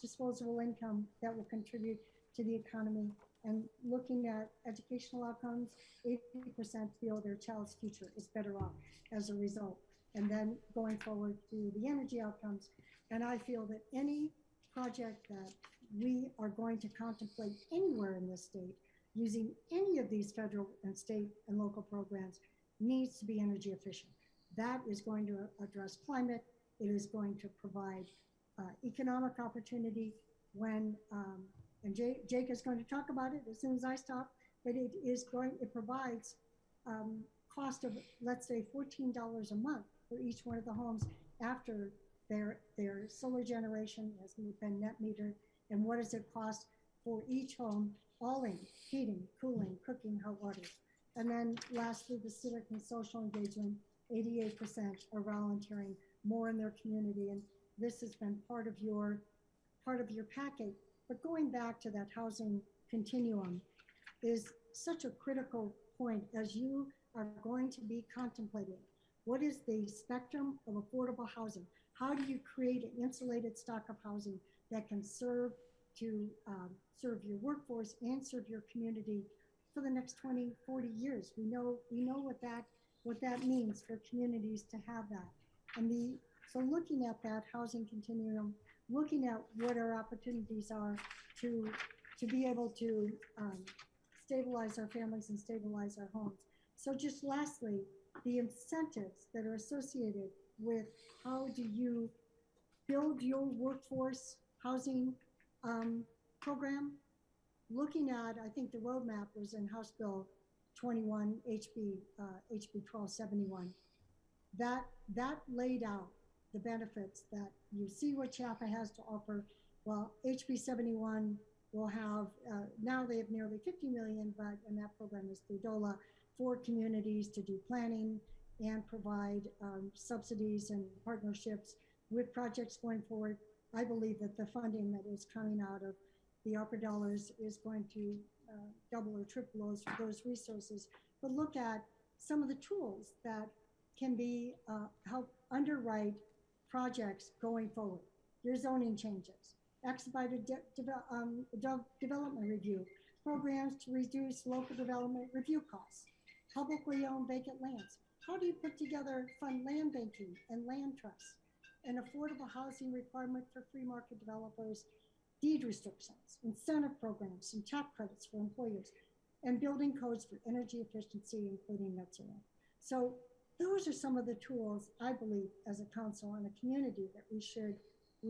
disposable income that will contribute to the economy. And looking at educational outcomes, 80% feel their child's future is better off as a result. And then going forward to the energy outcomes. And I feel that any project that we are going to contemplate anywhere in this state using any of these federal and state and local programs needs to be energy efficient. That is going to address climate. It is going to provide economic opportunity when, and Jake is going to talk about it as soon as I stop, but it provides cost of, let's say, $14 a month for each one of the homes after their solar generation has been net metered, and what does it cost for each home, all in, heating, cooling, cooking, hot water. And then lastly, the civic and social engagement, 88% are volunteering more in their community, and this has been part of your packet. But going back to that housing continuum is such a critical point. As you are going to be contemplating. What is the spectrum of affordable housing? How do you create an insulated stock of housing that can serve serve your workforce and serve your community for the next 20, 40 years? We know what that means for communities to have that. And so looking at that housing continuum, looking at what our opportunities are to be able to stabilize our families and stabilize our homes. So just lastly, the incentives that are associated with how do you build your workforce housing program, looking at, I think the roadmap was in House Bill 21, HB 1271. That laid out the benefits that you see what CHAPA has to offer. Well, HB 71 will have, now they have nearly 50 million, and that program is through DOLA for communities to do planning and provide subsidies and partnerships with projects going forward. I believe that the funding that is coming out of the ARPA dollars is going to double or triple those resources. But look at some of the tools that can be help underwrite projects going forward. Your zoning changes, expedited development review, programs to reduce local development review costs, publicly owned vacant lands. How do you put together fund land banking and land trusts, an affordable housing requirement for free market developers, deed restrictions, incentive programs, and tax credits for employers, and building codes for energy efficiency, including net zero. So those are some of the tools I believe as a council and a community that we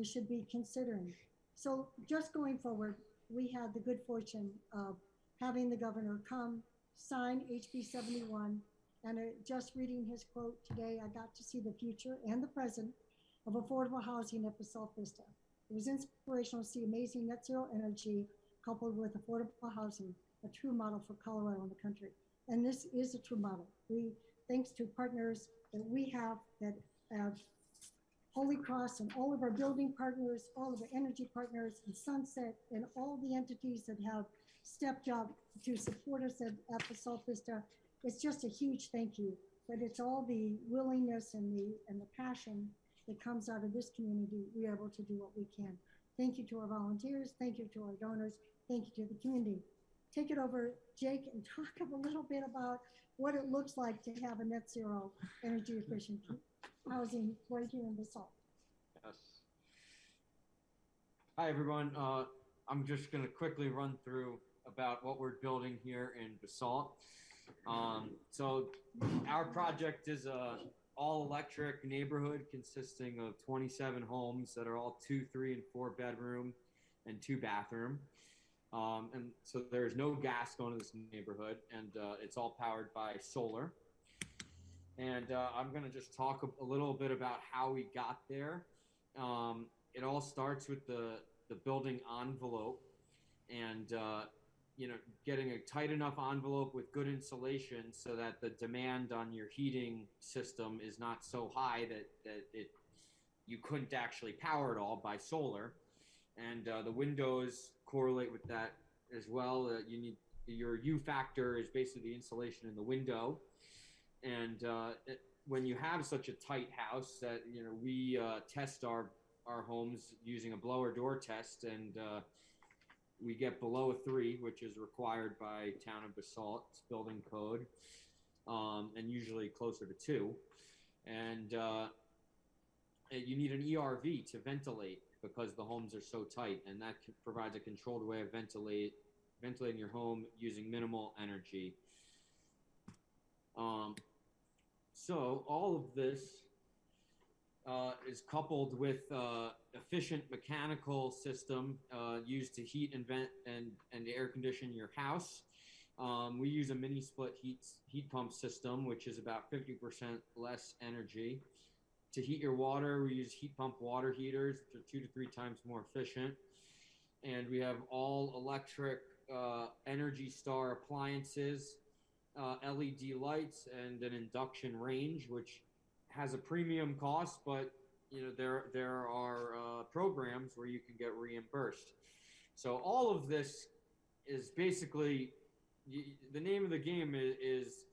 should be considering. So just going forward, we had the good fortune of having the governor come, sign HB 71, and just reading his quote today, I got to see the future and the present of affordable housing at Basalt Vista. It was inspirational to see amazing net zero energy coupled with affordable housing, a true model for Colorado and the country. And this is a true model. Thanks to partners that we have that have Holy Cross and all of our building partners, all of our energy partners and Sunset and all the entities that have stepped up to support us at Basalt Vista. It's just a huge thank you, but it's all the willingness and the passion that comes out of this community. We are able to do what we can. Thank you to our volunteers. Thank you to our donors. Thank you to the community. Take it over, Jake, and talk a little bit about what it looks like to have a net zero energy efficient housing right here in Basalt. Yes. Hi, everyone. I'm just going to quickly run through about what we're building here in Basalt. So our project is a all-electric neighborhood consisting of 27 homes that are all 2, 3, and 4 bedroom and 2 bathroom. And so there's no gas going to this neighborhood, and it's all powered by solar. And I'm going to just talk a little bit about how we got there. It all starts with the building envelope and getting a tight enough envelope with good insulation so that the demand on your heating system is not so high that you couldn't actually power it all by solar. And the windows correlate with that as well. You need your U factor is basically the insulation in the window. And when you have such a tight house that we test our homes using a blower door test, and we get below a 3, which is required by Town of Basalt's building code, and usually closer to 2. And you need an ERV to ventilate because the homes are so tight, and that provides a controlled way of ventilating your home using minimal energy. So all of this is coupled with efficient mechanical system used to heat and vent and air condition your house. We use a mini split heat pump system, which is about 50% less energy. To heat your water, we use heat pump water heaters, which are 2 to 3 times more efficient. And we have all electric Energy Star appliances, LED lights, and an induction range, which has a premium cost, but there are programs where you can get reimbursed. So all of this is basically the name of the game is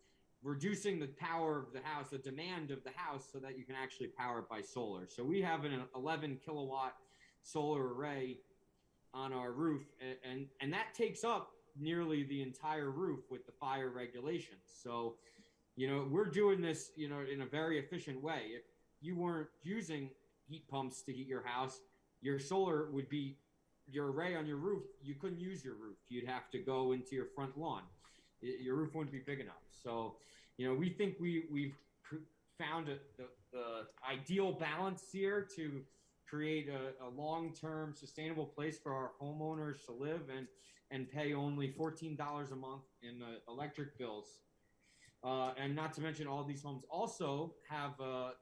reducing the power of the house, the demand of the house, so that you can actually power it by solar. So we have an 11 kilowatt solar array on our roof, and that takes up nearly the entire roof with the fire regulations. So, we're doing this, in a very efficient way. If you weren't using heat pumps to heat your house, your solar would be your array on your roof. You couldn't use your roof. You'd have to go into your front lawn. Your roof wouldn't be big enough. So, we think we've found the ideal balance here to create a long-term sustainable place for our homeowners to live and pay only $14 a month in electric bills. And not to mention, all these homes also have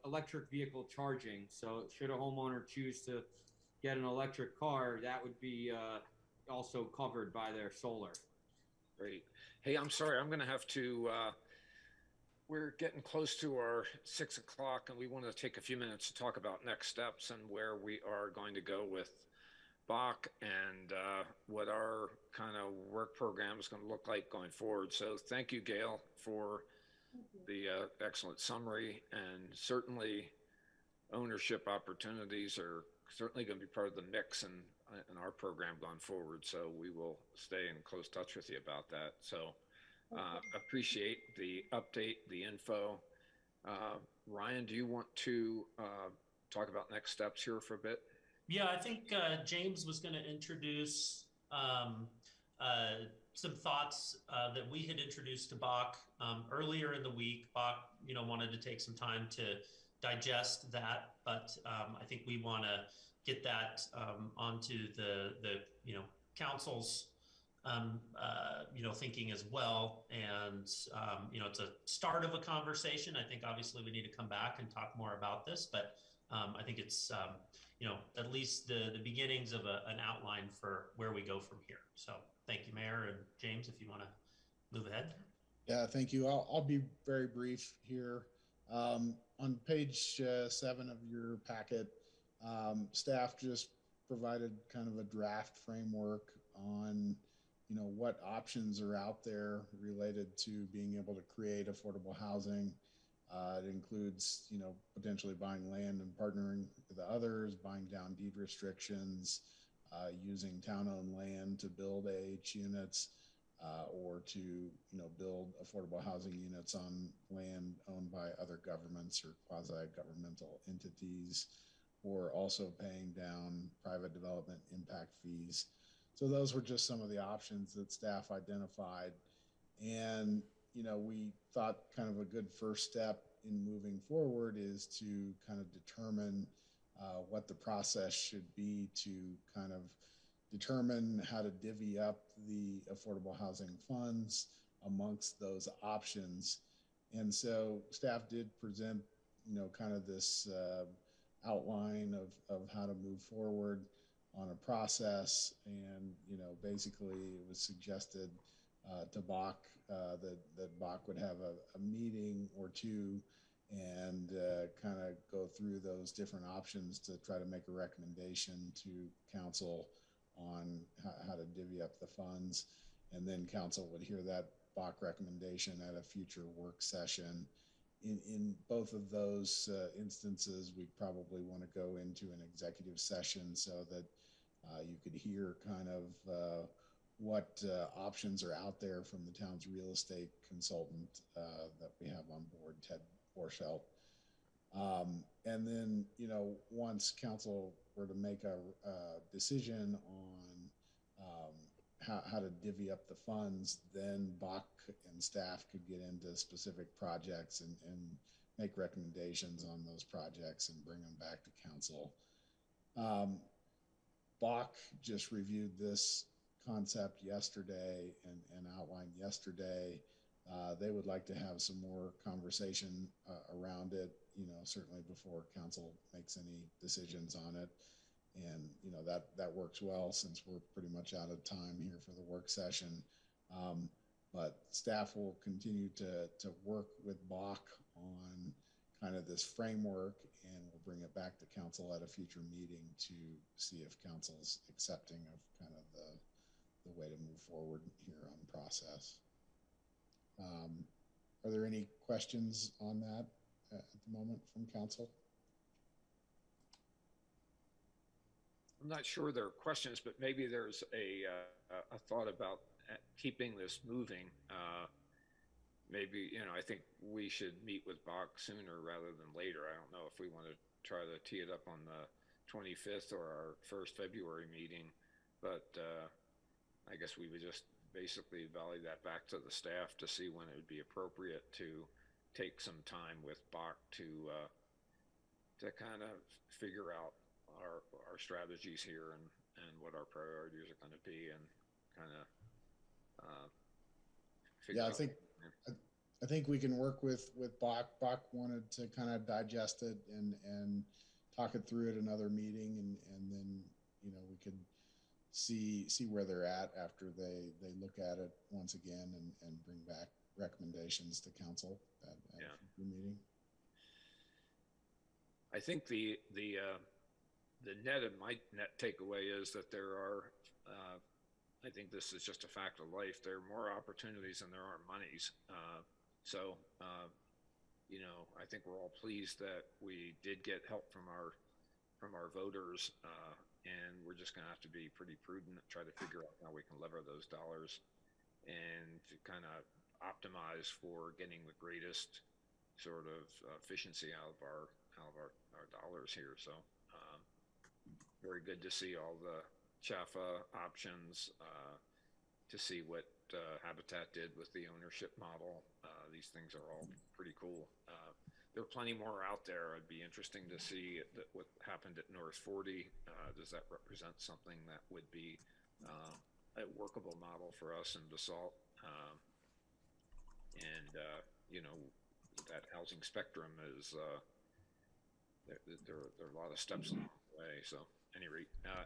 electric vehicle charging. So should a homeowner choose to get an electric car, that would be also covered by their solar. Great. Hey, I'm sorry, I'm going to have to, we're getting close to our 6 o'clock, and we want to take a few minutes to talk about next steps and where we are going to go with Bach and what our kind of work program is going to look like going forward. So thank you, Gail, for the excellent summary. And certainly ownership opportunities are certainly going to be part of the mix in our program going forward. So we will stay in close touch with you about that. So appreciate the update, the info. Ryan, do you want to talk about next steps here for a bit? Yeah, I think James was going to introduce some thoughts that we had introduced to Bach earlier in the week. Bach, wanted to take some time to digest that, but I think we want to get that onto the council's thinking as well. And it's a start of a conversation. I think obviously we need to come back and talk more about this, but I think it's at least the beginnings of an outline for where we go from here. So thank you, Mayor, and James, if you want to move ahead. Yeah, thank you. I'll be very brief here. On page 7 of your packet, staff just provided kind of a draft framework on what options are out there related to being able to create affordable housing. It includes, potentially buying land and partnering with others, buying down deed restrictions, using town-owned land to build AH units, or to, build affordable housing units on land owned by other governments or quasi-governmental entities, or also paying down private development impact fees. So those were just some of the options that staff identified. And, we thought kind of a good first step in moving forward is to kind of determine what the process should be to kind of determine how to divvy up the affordable housing funds amongst those options. And so staff did present, kind of this outline of how to move forward on a process. And, basically it was suggested to Bach that Bach would have a meeting or two and kind of go through those different options to try to make a recommendation to council on how to divvy up the funds. And then council would hear that Bach recommendation at a future work session. In both of those instances, we'd probably want to go into an executive session so that you could hear kind of what options are out there from the town's real estate consultant that we have on board, Ted Borschelt. And then, once council were to make a decision on how to divvy up the funds, then Bach and staff could get into specific projects and make recommendations on those projects and bring them back to council. Bach just reviewed this concept yesterday and outlined yesterday. They would like to have some more conversation around it, certainly before council makes any decisions on it. And, that works well since we're pretty much out of time here for the work session. But staff will continue to work with Bach on kind of this framework, and we'll bring it back to council at a future meeting to see if council's accepting of kind of the way to move forward here on the process. Are there any questions on that at the moment from council? I'm not sure there are questions, but maybe there's a thought about keeping this moving. Maybe, I think we should meet with Bach sooner rather than later. I don't know if we want to try to tee it up on the 25th or our first February meeting, but I guess we would just basically volley that back to the staff to see when it would be appropriate to take some time with Bach to kind of figure out our strategies here and what our priorities are going to be, and kind of figure out. I think we can work with Bach. Bach wanted to kind of digest it and talk it through at another meeting, and then we could see where they're at after they look at it once again and bring back recommendations to council at a future meeting. I think the net of my net takeaway is that there are, I think this is just a fact of life, there are more opportunities than there are monies. So I think we're all pleased that we did get help from our voters, and we're just going to have to be pretty prudent and try to figure out how we can lever those dollars and to kind of optimize for getting the greatest sort of efficiency out of our dollars here. So very good to see all the Chaffa options, to see what Habitat did with the ownership model. These things are all pretty cool. There are plenty more out there. It'd be interesting to see what happened at North 40. Does that represent something that would be a workable model for us in Basalt? That housing spectrum is, there are a lot of steps along the way. So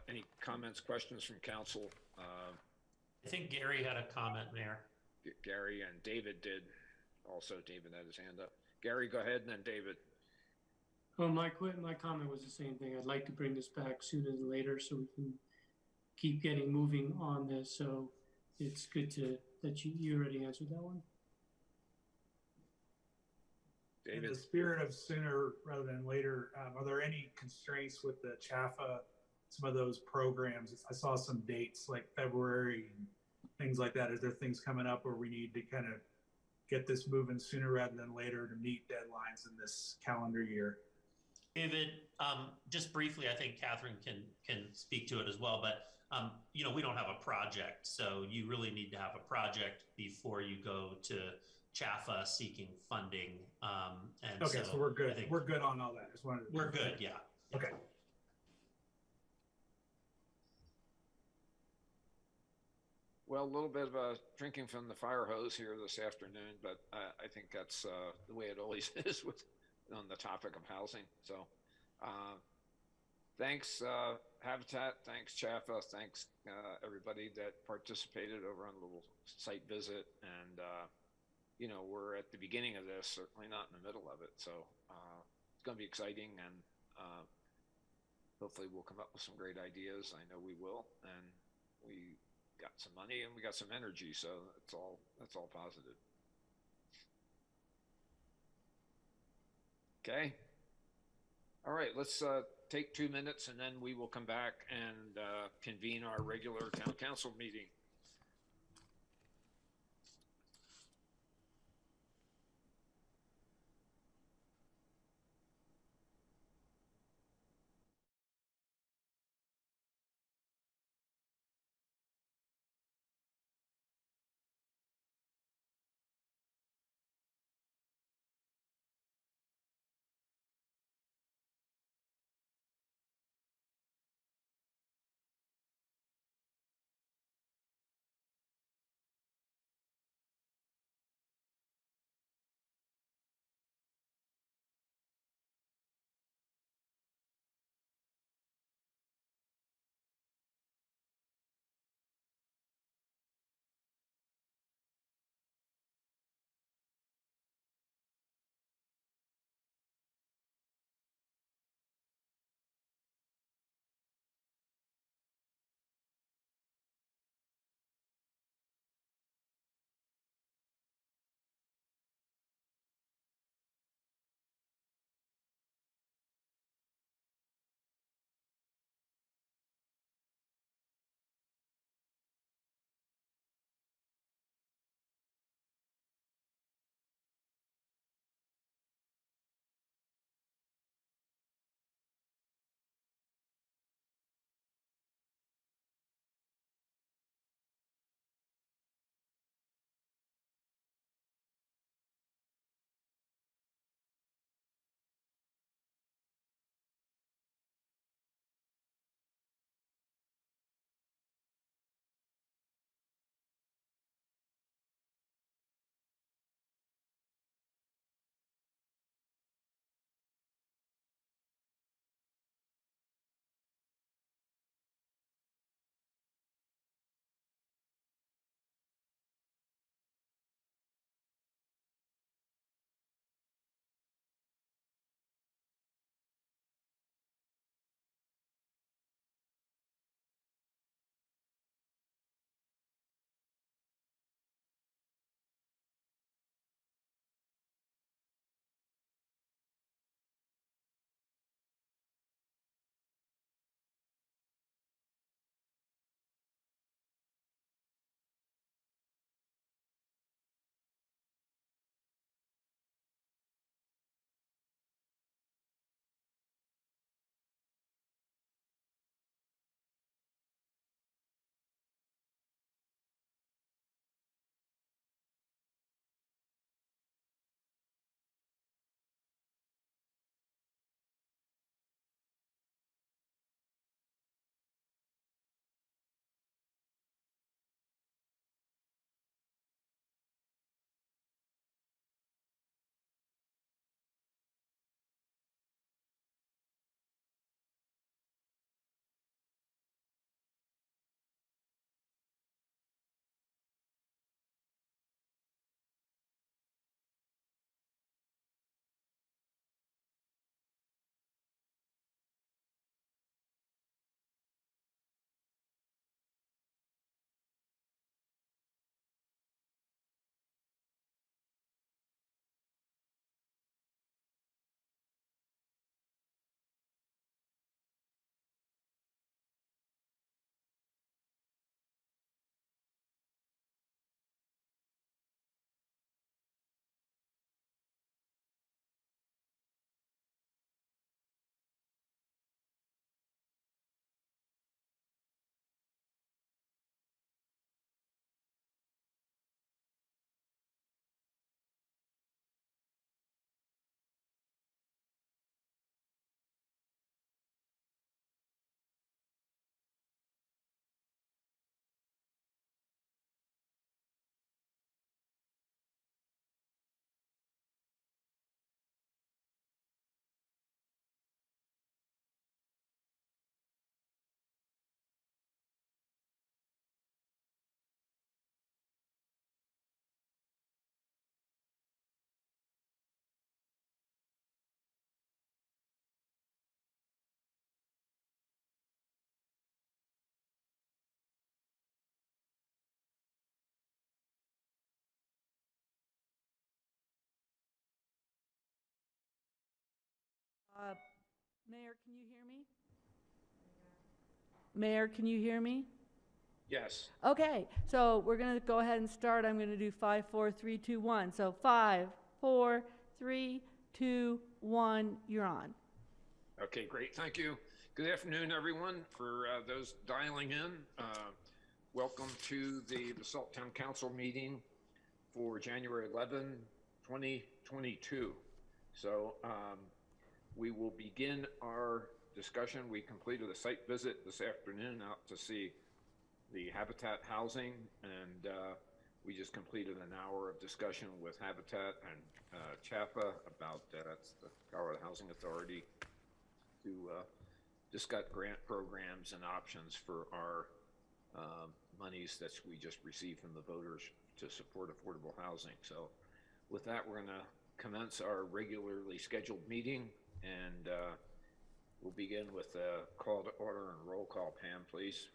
any comments, questions from council? I think Gary had a comment, Mayor. Gary and David did. Also, David had his hand up. Gary, go ahead, and then David. Well, my comment was the same thing. I'd like to bring this back sooner than later so we can keep getting moving on this. So it's good that you already answered that one. David. In the spirit of sooner rather than later, are there any constraints with the Chaffa, some of those programs? I saw some dates like February and things like that. Is there things coming up where we need to kind of get this moving sooner rather than later to meet deadlines in this calendar year? David, just briefly, I think Catherine can speak to it as well, but we don't have a project, so you really need to have a project before you go to Chaffa seeking funding. And okay, so we're good. We're good on all that. We're good, yeah. Okay. Well, a little bit of a drinking from the fire hose here this afternoon, but I think that's the way it always is on the topic of housing. So thanks, Habitat, thanks, Chaffa, thanks everybody that participated over on the little site visit. And, we're at the beginning of this, certainly not in the middle of it. So it's going to be exciting, and hopefully we'll come up with some great ideas. I know we will, and we got some money and we got some energy, so that's all positive. Okay. All right, let's take 2 minutes, and then we will come back and convene our regular town council meeting. Mayor, can you hear me? Mayor, can you hear me? Yes. Okay, so we're gonna go ahead and start. I'm gonna do 5, 4, 3, 2, 1. So 5, 4, 3, 2, 1, you're on. Okay, great. Thank you. Good afternoon, everyone. For those dialing in, welcome to the Basalt Town Council meeting for January 11, 2022. So we will begin our discussion. We completed a site visit this afternoon out to see the Habitat housing, and we just completed an hour of discussion with Habitat and CHAPA about that's the Colorado Housing Authority to discuss grant programs and options for our monies that we just received from the voters to support affordable housing. So with that, we're going to commence our regularly scheduled meeting, and we'll begin with a call to order and roll call. Pam, please.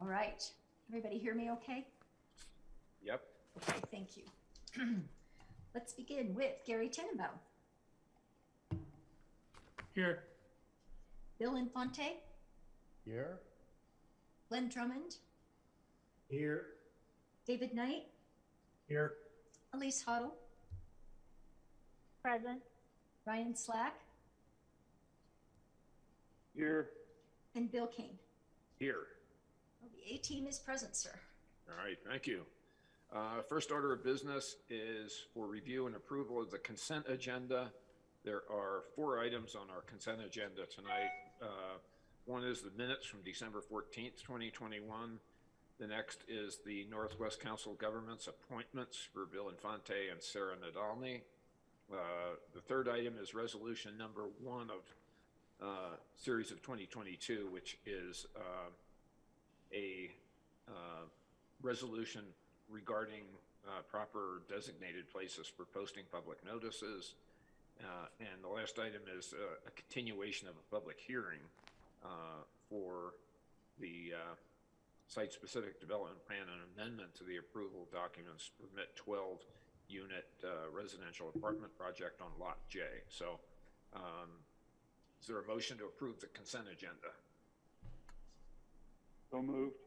All right. Everybody hear me okay? Yep. Okay, thank you. Let's begin with Gary Tenenbaum. Here. Bill Infante. Here. Glenn Drummond. Here. David Knight. Here. Elise Hoddle. Present. Ryan Slack. Here. And Bill Kane. Here. Well, the A team is present, sir. All right, thank you. First order of business is for review and approval of the consent agenda. There are 4 items on our consent agenda tonight. One is the minutes from December 14th, 2021. The next is the Northwest Council of Governments appointments for Bill Infante and Sarah Nadolny. The third item is resolution number 1 of series of 2022, which is a resolution regarding proper designated places for posting public notices. And the last item is a continuation of a public hearing for the site-specific development plan and amendment to the approval documents permit 12-unit residential apartment project on Lot J. So is there a motion to approve the consent agenda? So moved.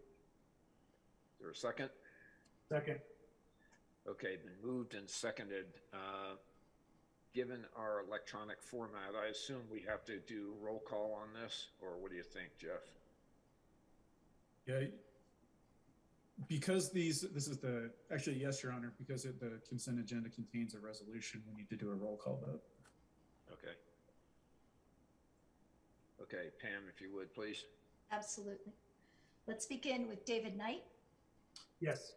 Is there a second? Second. Okay, been moved and seconded. Given our electronic format, I assume we have to do roll call on this, or what do you think, Jeff? Yeah, because this is actually, yes, Your Honor, because the consent agenda contains a resolution, we need to do a roll call vote. Okay. Okay, Pam, if you would, please. Absolutely. Let's begin with David Knight. Yes.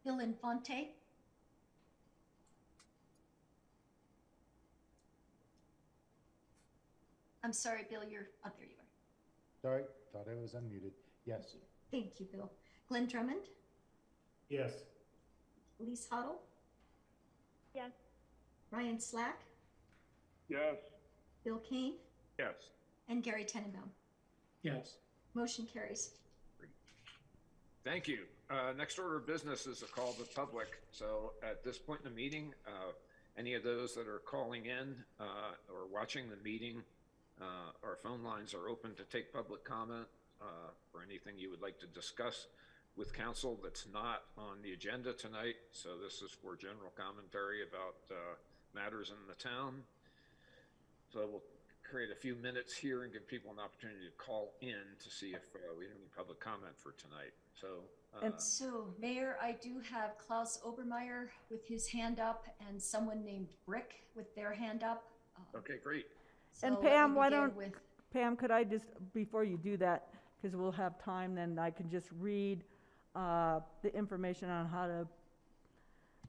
Bill Infante. I'm sorry, Bill, you're, oh, there you are. Sorry, thought I was unmuted. Yes. Thank you, Bill. Glenn Drummond. Yes. Elise Hoddle. Yes. Ryan Slack. Yes. Bill Kane. Yes. And Gary Tenenbaum. Yes. Motion carries. Thank you. Next order of business is a call to the public. So at this point in the meeting, any of those that are calling in or watching the meeting, our phone lines are open to take public comment for anything you would like to discuss with council that's not on the agenda tonight. So this is for general commentary about matters in the town. So we'll create a few minutes here and give people an opportunity to call in to see if we have any public comment for tonight. So, So, Mayor, I do have Klaus Obermeyer with his hand up and someone named Brick with their hand up. okay, great. And So Pam, let me begin with- Pam, could I just, before you do that, because we'll have time, then I can just read the information on how to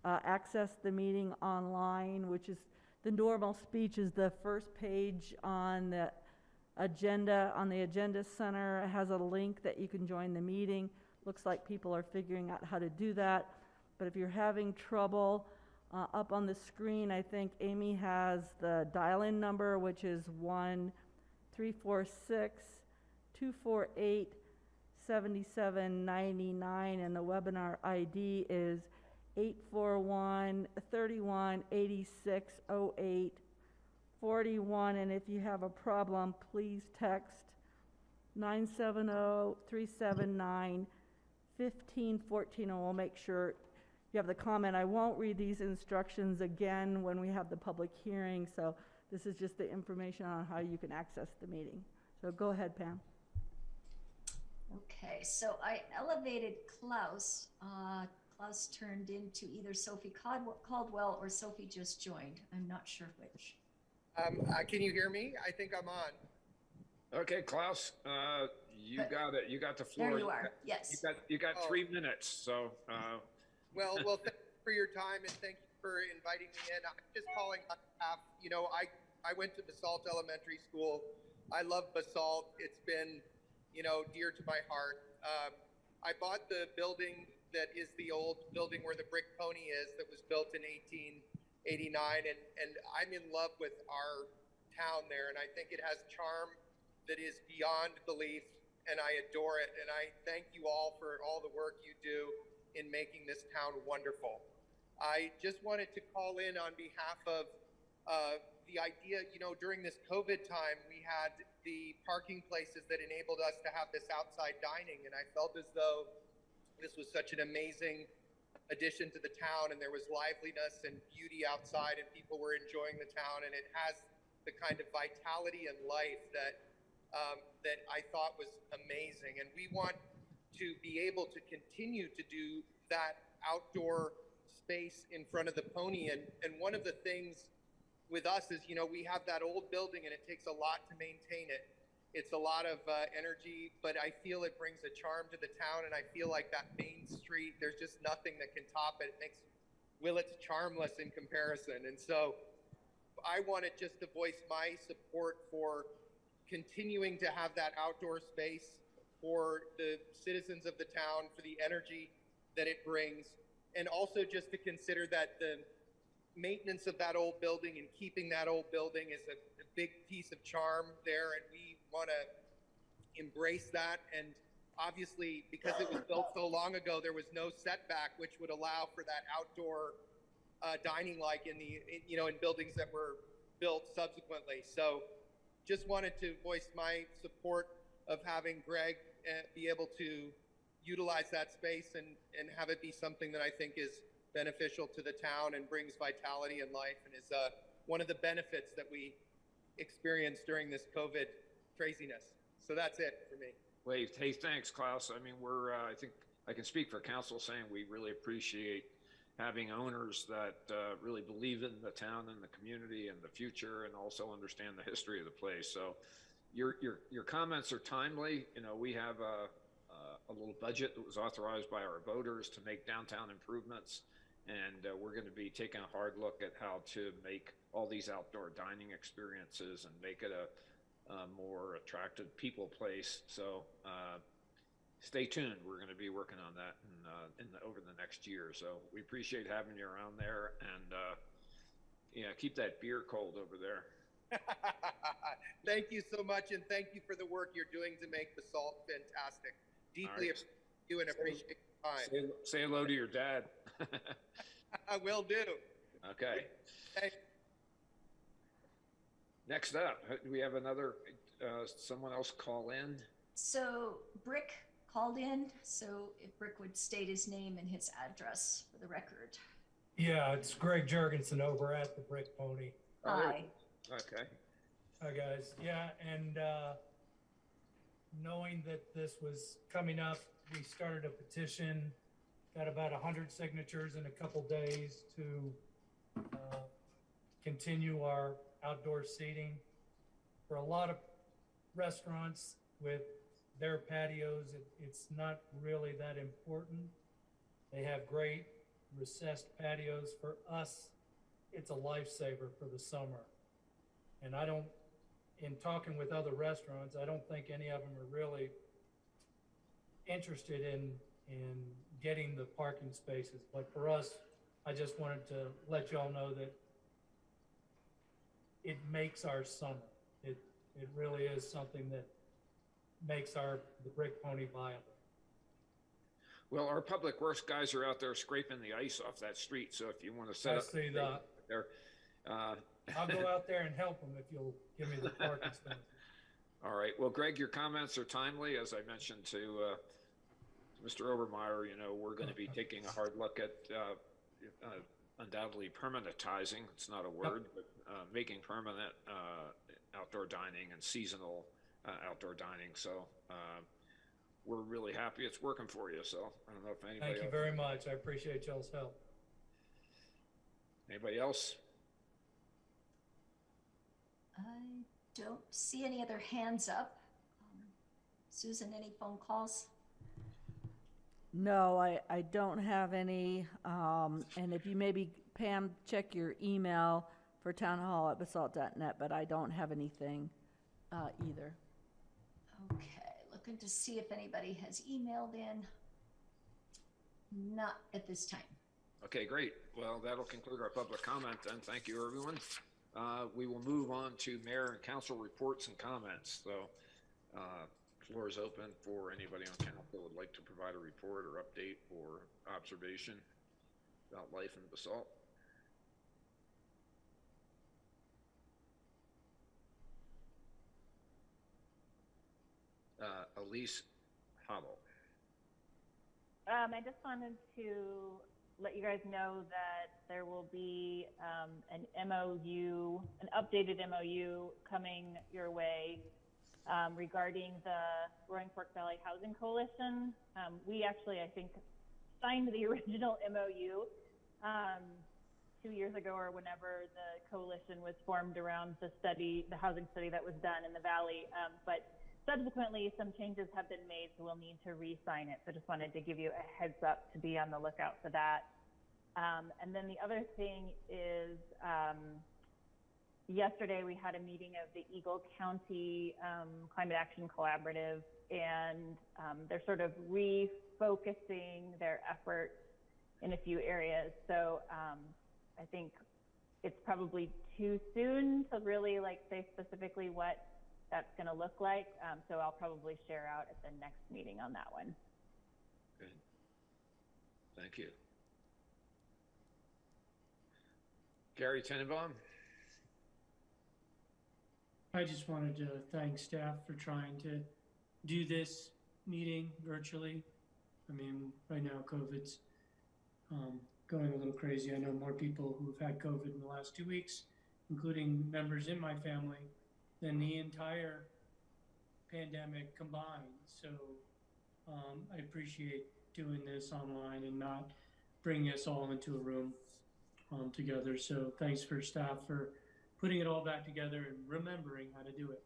access the meeting online, which is the normal speech is the first page on the agenda. On the agenda center, it has a link that you can join the meeting. Looks like people are figuring out how to do that. But if you're having trouble, up on the screen, I think Amy has the dial-in number, which is 1-346-248-7799, and the webinar ID is 841-31-8608 41, and if you have a problem, please text 970-379-1514, and we'll make sure you have the comment. I won't read these instructions again when we have the public hearing, so this is just the information on how you can access the meeting. So go ahead, Pam. Okay, so I elevated Klaus. Klaus turned into either Sophie Caldwell or Sophie just joined. I'm not sure which. Can you hear me? I think I'm on. Okay, Klaus, you got it. You got the floor. There you are. Yes. You got 3 minutes. So. Well, thank you for your time and thank you for inviting me in. I'm just calling on behalf. You know, I went to Basalt Elementary School. I love Basalt. It's been, you know, dear to my heart. I bought the building that is the old building where the Brick Pony is, that was built in 1889, and I'm in love with our town there, and I think it has charm that is beyond belief, and I adore it, and I thank you all for all the work you do in making this town wonderful. I just wanted to call in on behalf of the idea, you know, during this COVID time, we had the parking places that enabled us to have this outside dining, and I felt as though this was such an amazing addition to the town, and there was liveliness and beauty outside, and people were enjoying the town, and it has the kind of vitality and life that that I thought was amazing. And we want to be able to continue to do that outdoor space in front of the pony. And one of the things with us is, you know, we have that old building and it takes a lot to maintain it. It's a lot of energy, but I feel it brings a charm to the town, and I feel like that main street, there's just nothing that can top it. It makes Willits charmless in comparison. And so I wanted just to voice my support for continuing to have that outdoor space for the citizens of the town, for the energy that it brings, and also just to consider that the maintenance of that old building and keeping that old building is a big piece of charm there, and we want to embrace that. And obviously, because it was built so long ago, there was no setback which would allow for that outdoor dining, like in buildings that were built subsequently. So just wanted to voice my support of having Greg be able to utilize that space and have it be something that I think is beneficial to the town and brings vitality and life, and is one of the benefits that we experienced during this COVID craziness. So that's it for me. Wait, hey, thanks, Klaus. I mean, I think I can speak for council saying we really appreciate having owners that really believe in the town and the community and the future, and also understand the history of the place. So your comments are timely. You know, we have a little budget that was authorized by our voters to make downtown improvements, and we're going to be taking a hard look at how to make all these outdoor dining experiences and make it a more attractive people place. So stay tuned. We're going to be working on that over the next year. So we appreciate having you around there, and keep that beer cold over there. Thank you so much, and thank you for the work you're doing to make Basalt fantastic. Deeply appreciate you and appreciate your time. Say hello to your dad. I will do. Okay. Next up, do we have another someone else call in? So Brick called in, so if Brick would state his name and his address for the record. Yeah, it's Greg Jurgensen over at the Brick Pony. Hi. Okay. Hi, guys. Yeah, and knowing that this was coming up, we started a petition, got about 100 signatures in a couple days to continue our outdoor seating. For a lot of restaurants with their patios, it's not really that important. They have great recessed patios. For us, it's a lifesaver for the summer. And in talking with other restaurants, I don't think any of them are really interested in getting the parking spaces. But for us, I just wanted to let y'all know that it makes our summer. It really is something that makes the Brick Pony viable. Well, our public works guys are out there scraping the ice off that street. So if you want to set up see that there, I'll go out there and help them if you'll give me the park expenses. All right. Well, Greg, your comments are timely. As I mentioned to Mr. Obermeyer, we're going to be taking a hard look at undoubtedly permanentizing, it's not a word, but making permanent outdoor dining and seasonal outdoor dining. So we're really happy it's working for you. So I don't know if anybody Thank you very much. I appreciate y'all's help. Anybody else? I don't see any other hands up. Susan, any phone calls? No, I don't have any. And if you maybe, Pam, check your email for townhall@basalt.net, but I don't have anything either. Okay, looking to see if anybody has emailed in. Not at this time. Okay, great. Well, that'll conclude our public comment then. Thank you, everyone. We will move on to mayor and council reports and comments. So floor is open for anybody on council who would like to provide a report or update or observation about life in Basalt. Elise Hobble. I just wanted to let you guys know that there will be an MOU, an updated MOU coming your way regarding the Roaring Fork Valley Housing Coalition. We actually, I think, signed the original MOU 2 years ago or whenever the coalition was formed around the study, the housing study that was done in the Valley. But subsequently, some changes have been made, so we'll need to re-sign it. So just wanted to give you a heads up to be on the lookout for that. And then the other thing is, yesterday we had a meeting of the Eagle County Climate Action Collaborative, and they're sort of refocusing their efforts in a few areas. So I think it's probably too soon to really say specifically what that's going to look like. So I'll probably share out at the next meeting on that one. Good. Thank you. Gary Tenenbaum. I just wanted to thank staff for trying to do this meeting virtually. I mean, right now COVID's going a little crazy. I know more people who've had COVID in the last 2 weeks, including members in my family, than the entire pandemic combined. So I appreciate doing this online and not bringing us all into a room together. So thanks for staff for putting it all back together and remembering how to do it.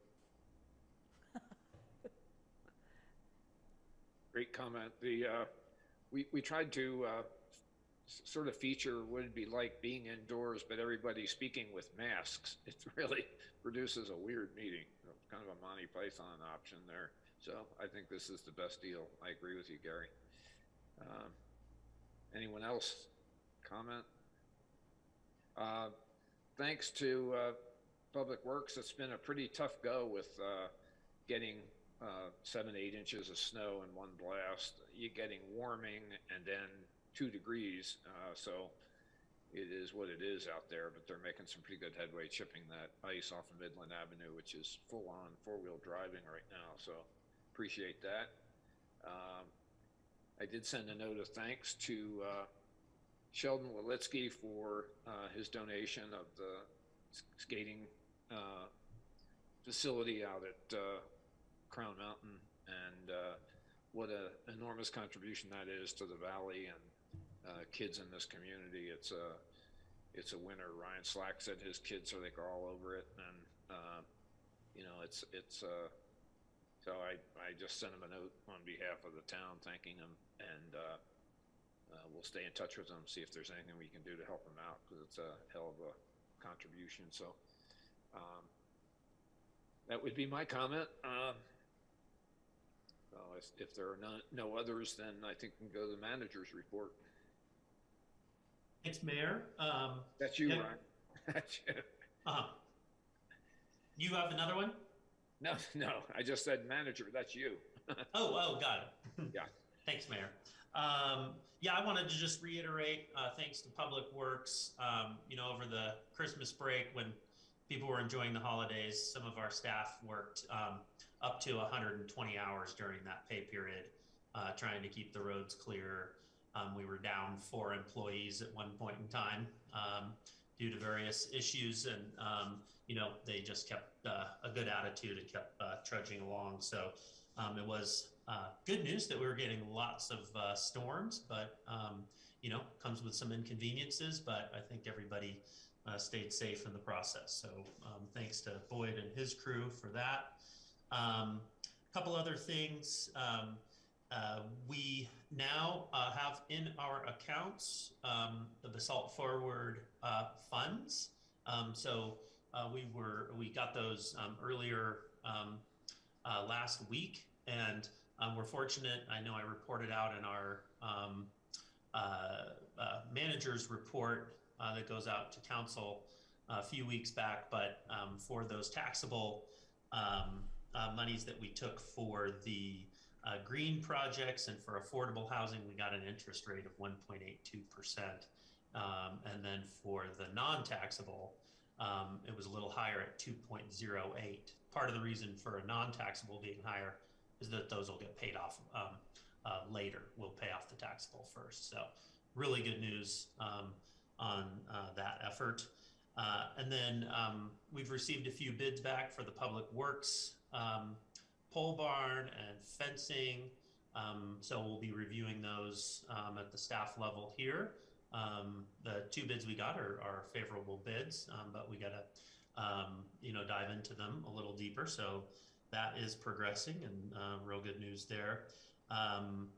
Great comment. We tried to sort of feature what it'd be like being indoors, but everybody speaking with masks. It really produces a weird meeting, kind of a Monty Python option there. So I think this is the best deal. I agree with you, Gary. Anyone else comment? Thanks to Public Works, it's been a pretty tough go with getting 7, 8 inches of snow in one blast. You're getting warming and then 2 degrees. So it is what it is out there, but they're making some pretty good headway chipping that ice off of Midland Avenue, which is full on 4-wheel driving right now. So appreciate that. I did send a note of thanks to Sheldon Walitsky for his donation of the skating facility out at Crown Mountain, and what an enormous contribution that is to the Valley and kids in this community. It's a winner. Ryan Slack said his kids are all over it, and so I just sent him a note on behalf of the town thanking him, and we'll stay in touch with them, see if there's anything we can do to help them out, because it's a hell of a contribution. So that would be my comment. So if there are no others, then I think we can go to the manager's report. Thanks, Mayor. That's you, yeah. Ryan. That's you. You have another one? No, I just said manager. That's you. Oh, got it. Yeah. Thanks, Mayor. Yeah, I wanted to just reiterate thanks to Public Works. Over the Christmas break when people were enjoying the holidays. Some of our staff worked up to 120 hours during that pay period, trying to keep the roads clear. We were down 4 employees at one point in time due to various issues, and they just kept a good attitude and kept trudging along. So it was good news that we were getting lots of storms, but comes with some inconveniences. But I think everybody stayed safe in the process. So thanks to Boyd and his crew for that. A couple other things. We now have in our accounts the Basalt Forward funds. So we got those earlier last week, and we're fortunate. I know I reported out in our manager's report that goes out to council a few weeks back, but for those taxable monies that we took for the green projects and for affordable housing, we got an interest rate of 1.82%. And then for the non-taxable, it was a little higher at 2.08. Part of the reason for a non-taxable being higher is that those will get paid off later. We'll pay off the taxable first. So really good news on that effort. And then we've received a few bids back for the public works, pole barn and fencing. So we'll be reviewing those at the staff level here. The 2 bids we got are favorable bids, but we got to dive into them a little deeper. So that is progressing, and real good news there. And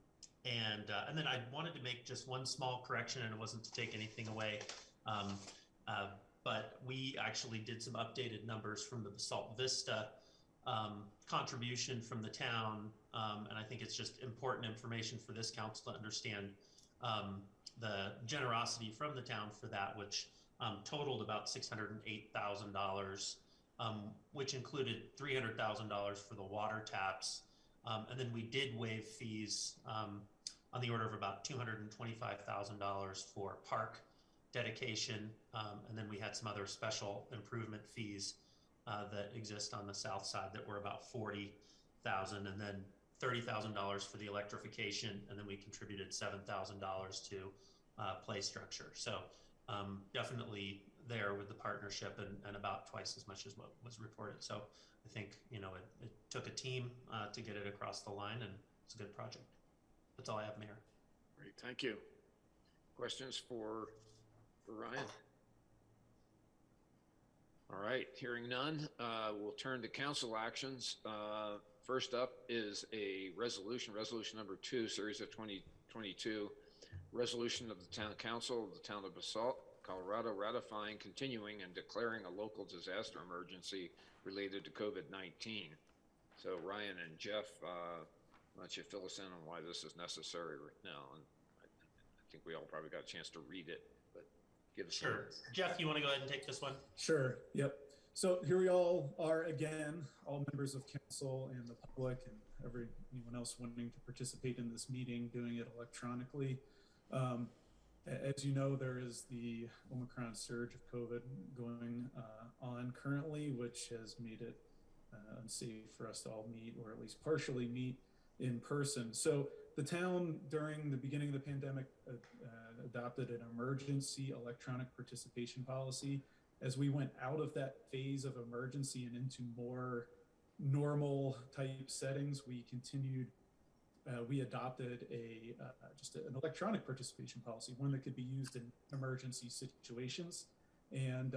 then I wanted to make just one small correction, and it wasn't to take anything away. But we actually did some updated numbers from the Basalt Vista contribution from the town, and I think it's just important information for this council to understand the generosity from the town for that, which totaled about $608,000, which included $300,000 for the water taps, and then we did waive fees on the order of about $225,000 for park dedication, and then we had some other special improvement fees that exist on the south side that were about $40,000, and then $30,000 for the electrification, and then we contributed $7,000 to play structure. So definitely there with the partnership, and about twice as much as what was reported. So I think it took a team to get it across the line, and it's a good project. That's all I have, Mayor. Great, thank you. Questions for Ryan? All right, hearing none, we'll turn to council actions. First up is a resolution number 2, series of 2022, resolution of the Town Council of the Town of Basalt, Colorado, ratifying, continuing, and declaring a local disaster emergency related to COVID-19. So Ryan and Jeff, why don't you fill us in on why this is necessary right now? And I think we all probably got a chance to read it, but give us Sure. Jeff, you want to go ahead and take this one? Sure. Yep. So here we all are again, all members of council and the public and anyone else wanting to participate in this meeting, doing it electronically. As you know, there is the Omicron surge of COVID going on currently, which has made it unsafe for us to all meet, or at least partially meet in person. So the town, during the beginning of the pandemic, adopted an emergency electronic participation policy. As we went out of that phase of emergency and into more normal type settings, we continued, we adopted just an electronic participation policy, one that could be used in emergency situations. And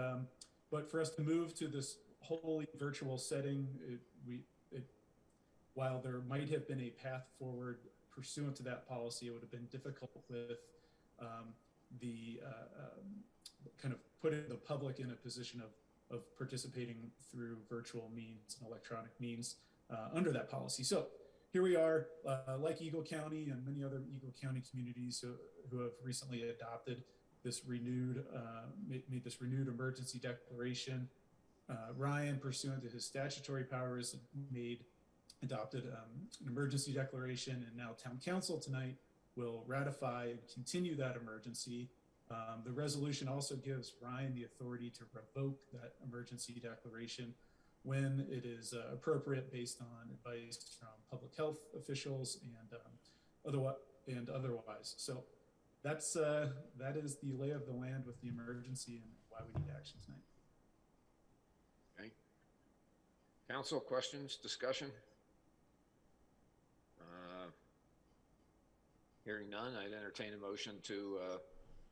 but for us to move to this wholly virtual setting, while there might have been a path forward pursuant to that policy, it would have been difficult with the kind of putting the public in a position of participating through virtual means and electronic means under that policy. So here we are, like Eagle County and many other Eagle County communities who have recently adopted this renewed, made this renewed emergency declaration. Ryan, pursuant to his statutory powers, adopted an emergency declaration, and now Town Council tonight will ratify and continue that emergency. The resolution also gives Ryan the authority to revoke that emergency declaration when it is appropriate based on advice from public health officials and otherwise. So that is the lay of the land with the emergency and why we need action tonight. Okay. Council, questions, discussion? Hearing none, I'd entertain a motion to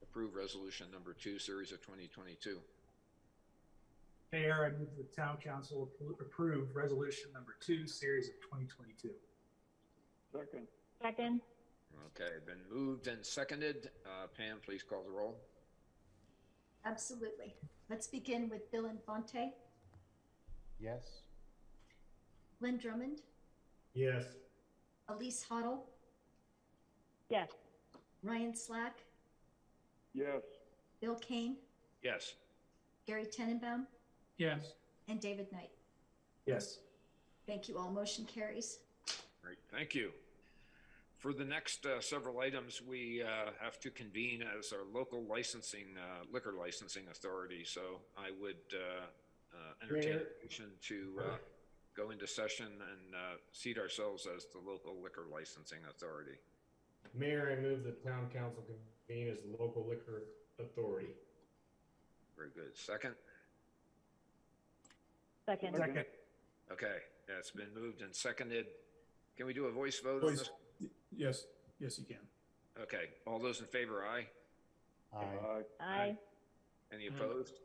approve resolution number 2, series of 2022. Mayor, I move the town council approve resolution number 2, series of 2022. Second. Okay, been moved and seconded. Pam, please call the roll. Absolutely. Let's begin with Bill Infante, Yes. Lynn Drummond, Yes. Elise Hoddle, Yes. Ryan Slack, Yes. Bill Kane, Yes. Gary Tenenbaum, Yes. and David Knight. Yes. Thank you all. Motion carries. Great, thank you. For the next several items, we have to convene as our local licensing, liquor licensing authority. So I would entertain a motion to go into session and seat ourselves as the local liquor licensing authority. Mayor, I move the town council convene as the local liquor authority. Very good. Second? Second. Okay, that's been moved and seconded. Can we do a voice vote on this? Yes, you can. Okay, all those in favor, aye? Aye. Any opposed?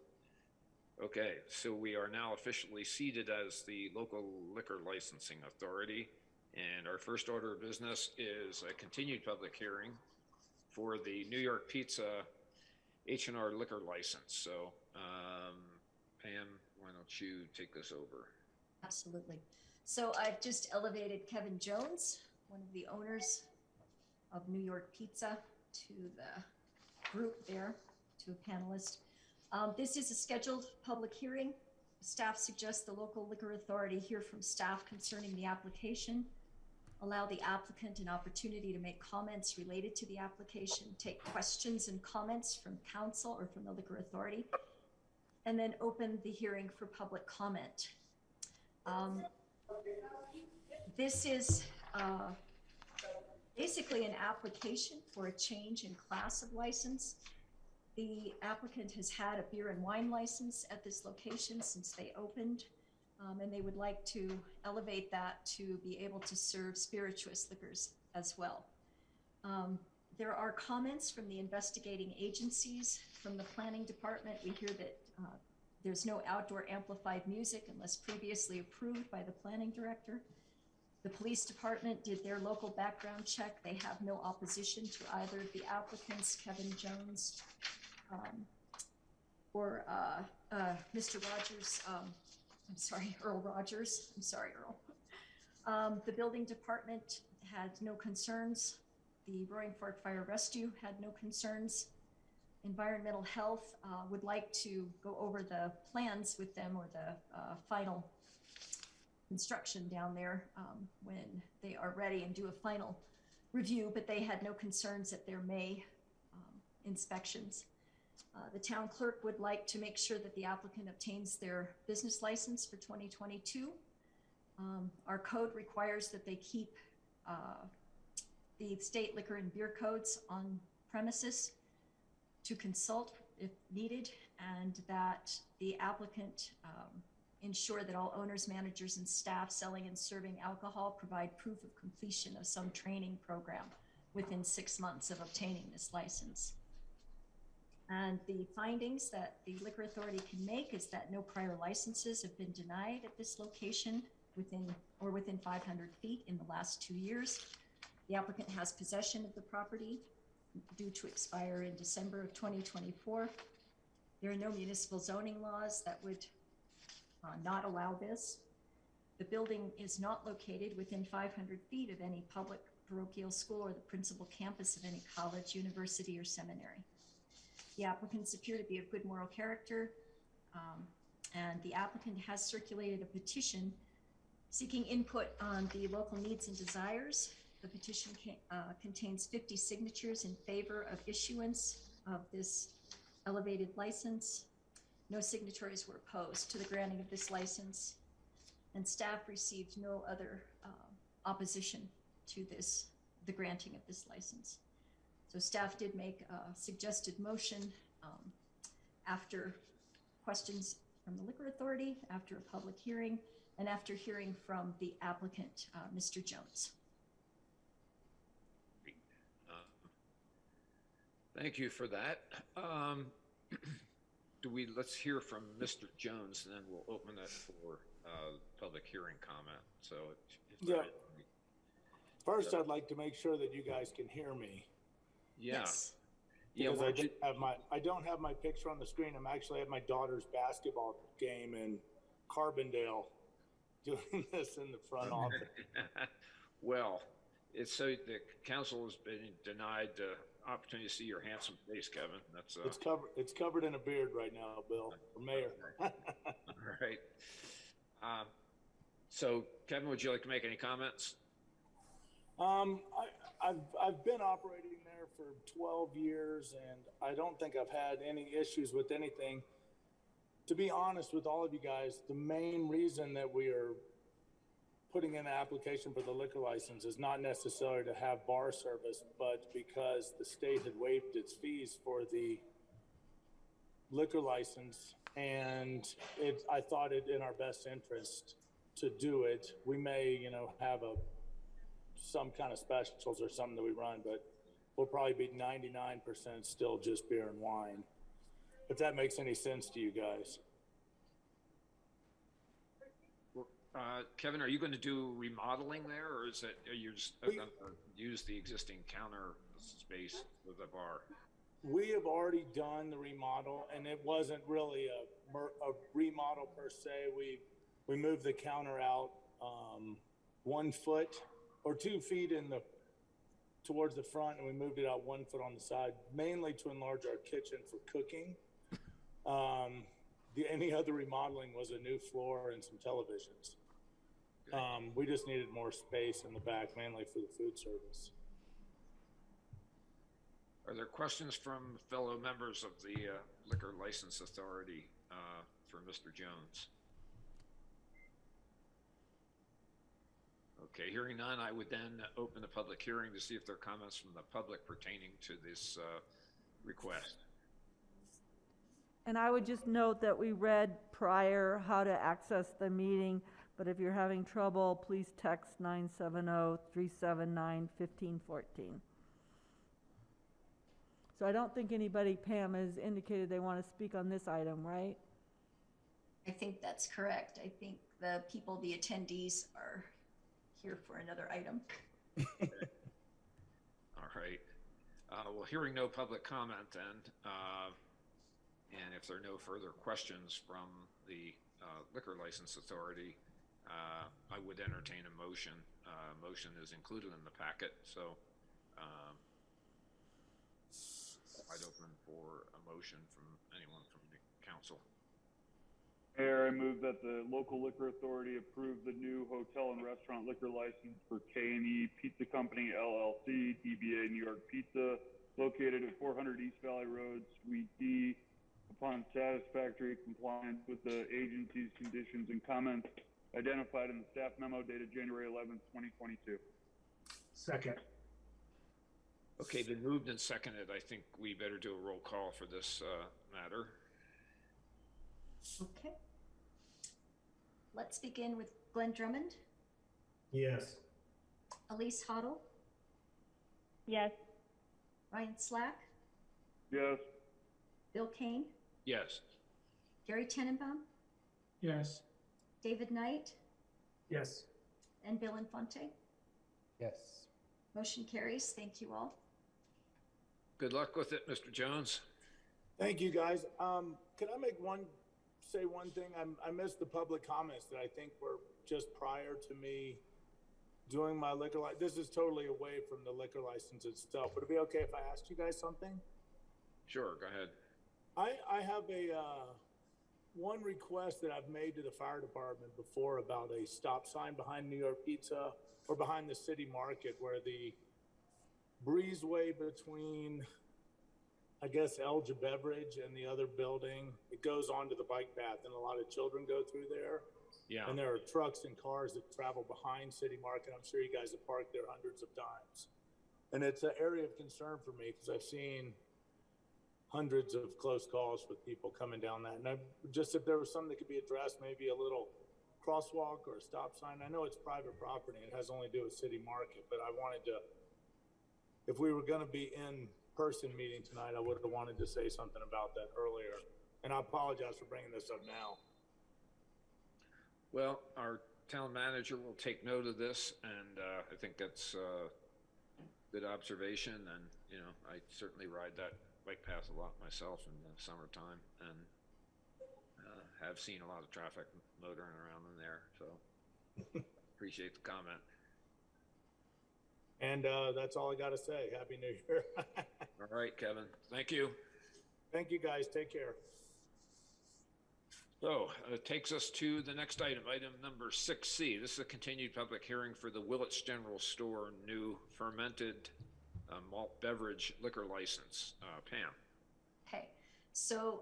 Okay, so we are now officially seated as the local liquor licensing authority. And our first order of business is a continued public hearing for the New York Pizza H&R liquor license. So, Pam, why don't you take this over? Absolutely. So I've just elevated Kevin Jones, one of the owners of New York Pizza, to the group there, to a panelist. This is a scheduled public hearing. Staff suggests the local liquor authority hear from staff concerning the application, allow the applicant an opportunity to make comments related to the application, take questions and comments from council or from the liquor authority, and then open the hearing for public comment. This is basically an application for a change in class of license. The applicant has had a beer and wine license at this location since they opened, and they would like to elevate that to be able to serve spirituous liquors as well. There are comments from the investigating agencies. From the planning department, we hear that there's no outdoor amplified music unless previously approved by the planning director. The police department did their local background check. They have no opposition to either of the applicants, Kevin Jones or Mr. Rogers. I'm sorry, Earl Rogers. I'm sorry, Earl. The building department had no concerns. The Roaring Fork Fire Rescue had no concerns. Environmental Health would like to go over the plans with them, or the final construction down there when they are ready, and do a final review, but they had no concerns at their May inspections. The town clerk would like to make sure that the applicant obtains their business license for 2022. Our code requires that they keep the state liquor and beer codes on premises to consult if needed, and that the applicant ensure that all owners, managers, and staff selling and serving alcohol provide proof of completion of some training program within 6 months of obtaining this license. And the findings that the liquor authority can make is that no prior licenses have been denied at this location within 500 feet in the last 2 years. The applicant has possession of the property due to expire in December of 2024. There are no municipal zoning laws that would not allow this. The building is not located within 500 feet of any public parochial school or the principal campus of any college, university, or seminary. The applicants appear to be of good moral character, and the applicant has circulated a petition seeking input on the local needs and desires. The petition contains 50 signatures in favor of issuance of this elevated license. No signatories were opposed to the granting of this license, and staff received no other opposition to the granting of this license. So staff did make a suggested motion after questions from the Liquor Authority, after a public hearing, and after hearing from the applicant, Mr. Jones. Thank you for that. Let's hear from Mr. Jones, and then we'll open it for public hearing comment. So, yeah. First, I'd like to make sure that you guys can hear me. Yeah. Yes. Because I don't have my picture on the screen. I'm actually at my daughter's basketball game in Carbondale, doing this in the front office. Well, it's so the council has been denied the opportunity to see your handsome face, Kevin. That's it's covered in a beard right now, Bill, for mayor. All right. So, Kevin, would you like to make any comments? I've been operating there for 12 years, and I don't think I've had any issues with anything. To be honest with all of you guys, the main reason that we are putting in an application for the liquor license is not necessarily to have bar service, but because the state had waived its fees for the liquor license, and I thought it in our best interest to do it. We may, have some kind of specials or something that we run, but we'll probably be 99% still just beer and wine. If that makes any sense to you guys. Kevin, are you going to do remodeling there, or are you just going to use the existing counter space with the bar? We have already done the remodel, and it wasn't really a remodel per se. We moved the counter out 1 foot or 2 feet towards the front, and we moved it out 1 foot on the side, mainly to enlarge our kitchen for cooking. Any other remodeling was a new floor and some televisions. We just needed more space in the back, mainly for the food service. Are there questions from fellow members of the Liquor License Authority for Mr. Jones? Okay, hearing none, I would then open the public hearing to see if there are comments from the public pertaining to this request. And I would just note that we read prior how to access the meeting, but if you're having trouble, please text 970-379-1514. So I don't think anybody, Pam, has indicated they want to speak on this item, right? I think that's correct. I think the attendees are here for another item. All right. Well, hearing no public comment then, and if there are no further questions from the Liquor License Authority, I would entertain a motion. Motion is included in the packet, so I'd open for a motion from anyone from the council. Mayor, I move that the local liquor authority approve the new hotel and restaurant liquor license for K&E Pizza Company LLC, DBA New York Pizza, located at 400 East Valley Road, Suite D, upon satisfactory compliance with the agency's conditions and comments identified in the staff memo dated January 11th, 2022. Second. Okay, been moved and seconded. I think we better do a roll call for this matter. Okay. Let's begin with Glenn Drummond. Yes. Elise Hoddle. Yes. Ryan Slack. Yes. Bill Kane. Yes. Gary Tenenbaum. Yes. David Knight. Yes. And Bill Infante. Yes. Motion carries. Thank you all. Good luck with it, Mr. Jones. Thank you, guys. Can I say one thing? I missed the public comments that I think were just prior to me doing my liquor license. This is totally away from the liquor license itself. Would it be okay if I asked you guys something? Sure, go ahead. I have one request that I've made to the fire department before about a stop sign behind New York Pizza or behind the city market, where the breezeway between I guess Elja Beverage and the other building, it goes onto the bike path, and a lot of children go through there. Yeah. And there are trucks and cars that travel behind City Market. I'm sure you guys have parked there hundreds of times. And it's an area of concern for me because I've seen hundreds of close calls with people coming down that. And just if there was something that could be addressed, maybe a little crosswalk or a stop sign. I know it's private property. It has only to do with City Market, but I wanted to, if we were going to be in person meeting tonight, I would have wanted to say something about that earlier. And I apologize for bringing this up now. Well, our town manager will take note of this, and I think that's a good observation. And, you know, I certainly ride that bike path a lot myself in the summertime, and have seen a lot of traffic motoring around in there. So appreciate the comment. And that's all I got to say. Happy New Year. All right, Kevin. Thank you. Thank you, guys. Take care. So it takes us to the next item, item number 6C. This is a continued public hearing for the Willits General Store new fermented malt beverage liquor license. Pam. Okay, so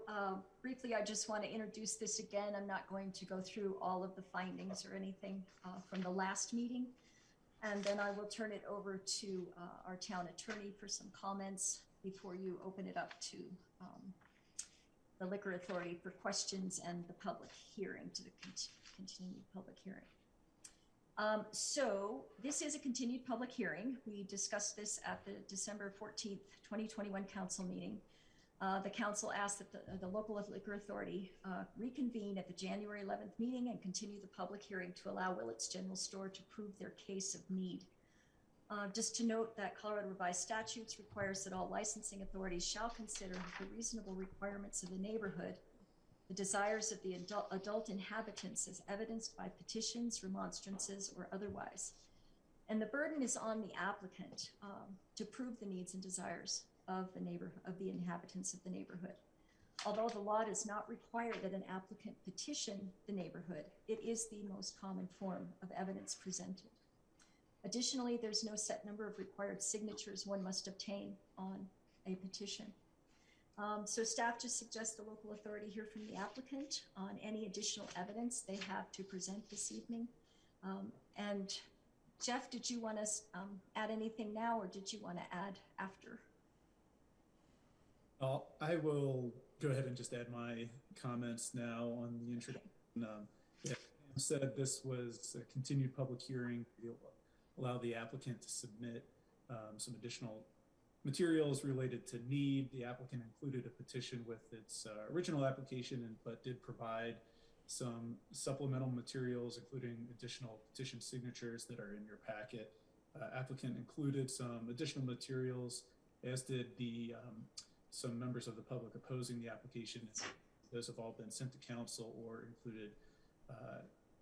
briefly, I just want to introduce this again. I'm not going to go through all of the findings or anything from the last meeting. And then I will turn it over to our town attorney for some comments before you open it up to the Liquor Authority for questions and the public hearing, to the continued public hearing. So this is a continued public hearing. We discussed this at the December 14th, 2021 council meeting. The council asked that the local liquor authority reconvene at the January 11th meeting and continue the public hearing to allow Willits General Store to prove their case of need. Just to note that Colorado Revised Statutes requires that all licensing authorities shall consider the reasonable requirements of the neighborhood, the desires of the adult inhabitants as evidenced by petitions, remonstrances, or otherwise. And the burden is on the applicant to prove the needs and desires of the inhabitants of the neighborhood. Although the law does not require that an applicant petition the neighborhood, it is the most common form of evidence presented. Additionally, there's no set number of required signatures one must obtain on a petition. So staff just suggests the local authority hear from the applicant on any additional evidence they have to present this evening. And Jeff, did you want to add anything now, or did you want to add after? I will go ahead and just add my comments now on the introduction. Yeah, Pam said this was a continued public hearing to allow the applicant to submit some additional materials related to need. The applicant included a petition with its original application, but did provide some supplemental materials, including additional petition signatures that are in your packet. Applicant included some additional materials, as did the some members of the public opposing the application. Those have all been sent to council or included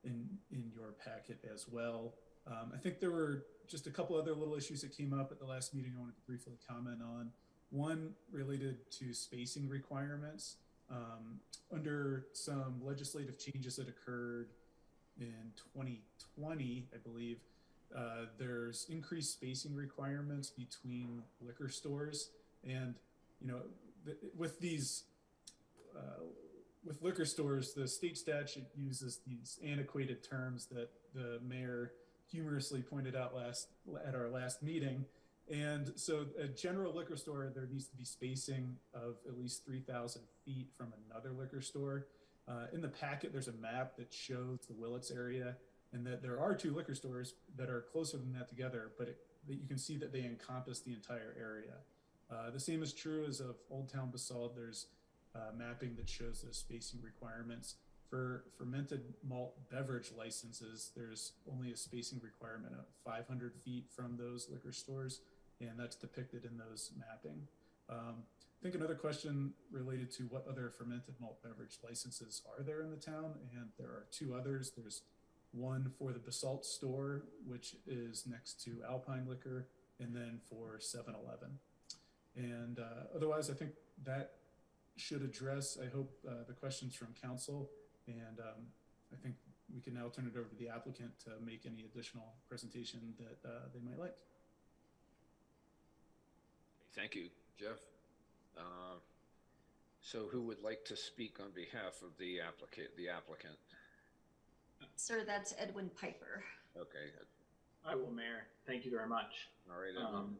in your packet as well. I think there were just a couple other little issues that came up at the last meeting I wanted to briefly comment on. One related to spacing requirements. Under some legislative changes that occurred in 2020, I believe, there's increased spacing requirements between liquor stores. And, you know, with these, with liquor stores, the state statute uses these antiquated terms that the mayor humorously pointed out at our last meeting. And so a general liquor store, there needs to be spacing of at least 3,000 feet from another liquor store. In the packet, there's a map that shows the Willits area, and that there are two liquor stores that are closer than that together, but you can see that they encompass the entire area. The same is true as of Old Town Basalt. There's mapping that shows those spacing requirements. For fermented malt beverage licenses, there's only a spacing requirement of 500 feet from those liquor stores, and that's depicted in those mapping. I think another question related to what other fermented malt beverage licenses are there in the town, and there are two others. There's one for the Basalt store, which is next to Alpine Liquor, and then for 7-Eleven. And otherwise, I think that should address, I hope, the questions from council. And I think we can now turn it over to the applicant to make any additional presentation that they might like. Thank you, Jeff. So who would like to speak on behalf of the applicant? Sir, that's Edwin Piper. Okay. I will, Mayor. Thank you very much. All right, Edwin.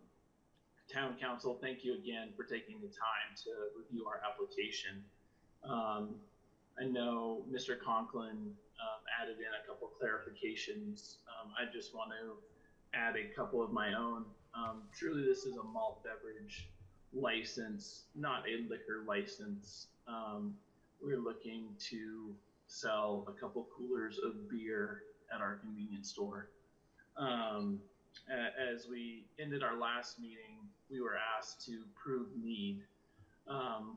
Town Council, thank you again for taking the time to review our application. I know Mr. Conklin added in a couple clarifications. I just want to add a couple of my own. Truly, this is a malt beverage license, not a liquor license. We're looking to sell a couple coolers of beer at our convenience store. As we ended our last meeting, we were asked to prove need.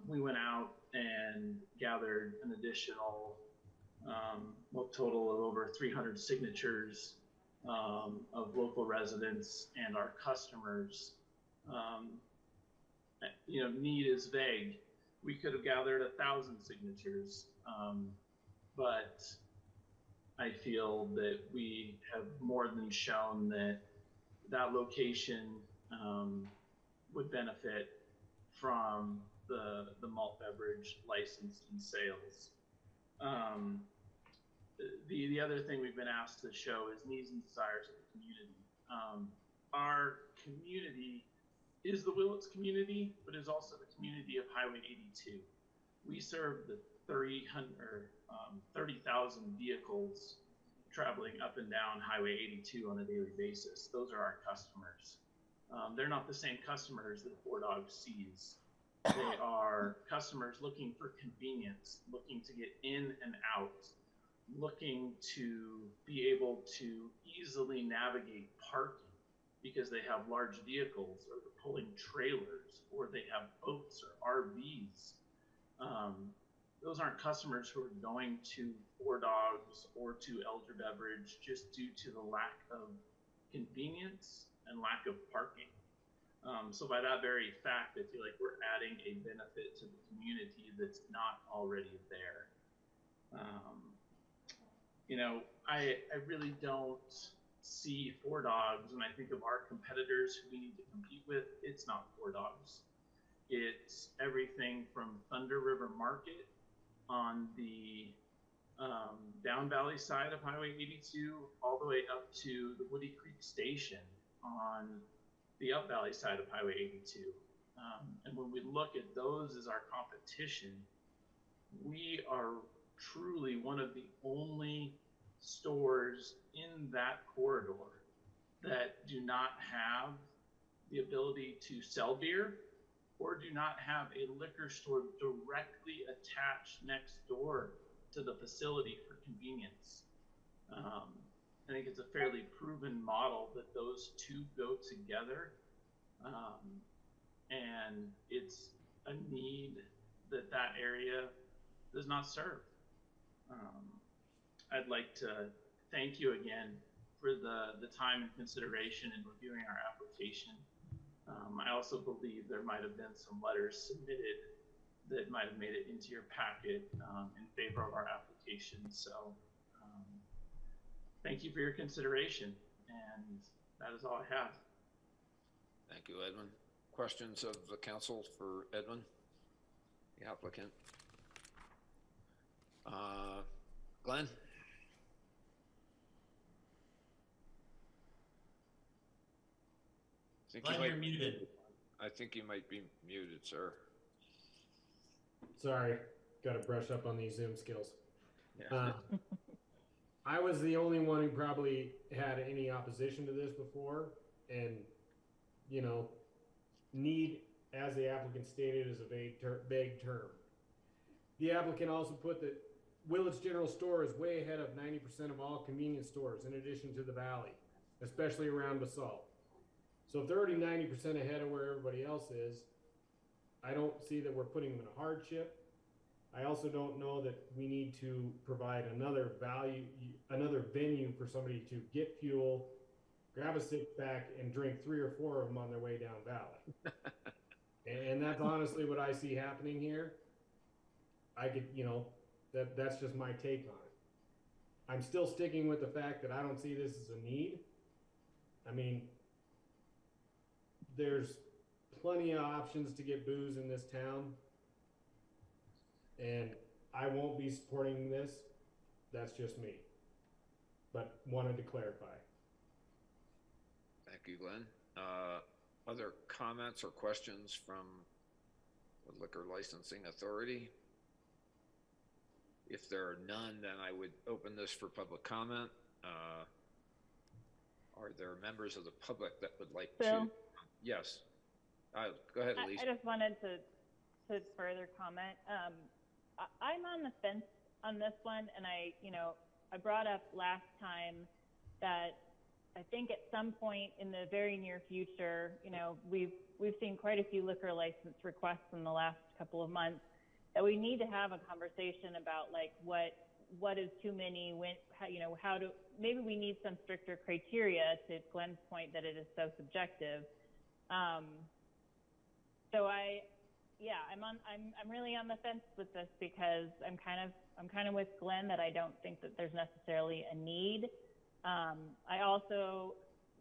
We went out and gathered an additional total of over 300 signatures of local residents and our customers. Need is vague. We could have gathered 1,000 signatures, but I feel that we have more than shown that location would benefit from the malt beverage license and sales. The other thing we've been asked to show is needs and desires of the community. Our community is the Willits community, but is also the community of Highway 82. We serve the 30,000 vehicles traveling up and down Highway 82 on a daily basis. Those are our customers. They're not the same customers that Four Dogs sees. They are customers looking for convenience, looking to get in and out, looking to be able to easily navigate parking because they have large vehicles or they're pulling trailers or they have boats or RVs. Those aren't customers who are going to Four Dogs or to Elder Beverage just due to the lack of convenience and lack of parking. So by that very fact, I feel like we're adding a benefit to the community that's not already there. I really don't see Four Dogs when I think of our competitors who we need to compete with. It's not Four Dogs. It's everything from Thunder River Market on the down valley side of Highway 82 all the way up to the Woody Creek Station on the up valley side of Highway 82. And when we look at those as our competition, we are truly one of the only stores in that corridor that do not have the ability to sell beer or do not have a liquor store directly attached next door to the facility for convenience. I think it's a fairly proven model that those two go together, and it's a need that area does not serve. I'd like to thank you again for the time and consideration in reviewing our application. I also believe there might have been some letters submitted that might have made it into your packet in favor of our application. So thank you for your consideration, and that is all I have. Thank you, Edwin. Questions of the council for Edwin, the applicant? Glenn? Glenn, you're muted. I think you might be muted, sir. Sorry, got to brush up on these Zoom skills. Yeah. I was the only one who probably had any opposition to this before, and need, as the applicant stated, is a vague term. The applicant also put that Willits General Store is way ahead of 90% of all convenience stores in addition to the valley, especially around Basalt. So if they're already 90% ahead of where everybody else is, I don't see that we're putting them in a hardship. I also don't know that we need to provide another venue for somebody to get fuel, grab a six-pack, and drink 3 or 4 of them on their way down valley. And that's honestly what I see happening here. I could, that's just my take on it. I'm still sticking with the fact that I don't see this as a need. I mean, there's plenty of options to get booze in this town. And I won't be supporting this. That's just me. But wanted to clarify. Thank you, Glenn. Other comments or questions from the Liquor Licensing Authority? If there are none, then I would open this for public comment. Are there members of the public that would like Bill? to? Yes. Go ahead, Elise. I just wanted to further comment. I'm on the fence on this one, and I brought up last time that I think at some point in the very near future, we've seen quite a few liquor license requests in the last couple of months, that we need to have a conversation about like what is too many, when, maybe we need some stricter criteria, to Glenn's point that it is so subjective. So I'm really on the fence with this, because I'm kind of with Glenn that I don't think that there's necessarily a need. I also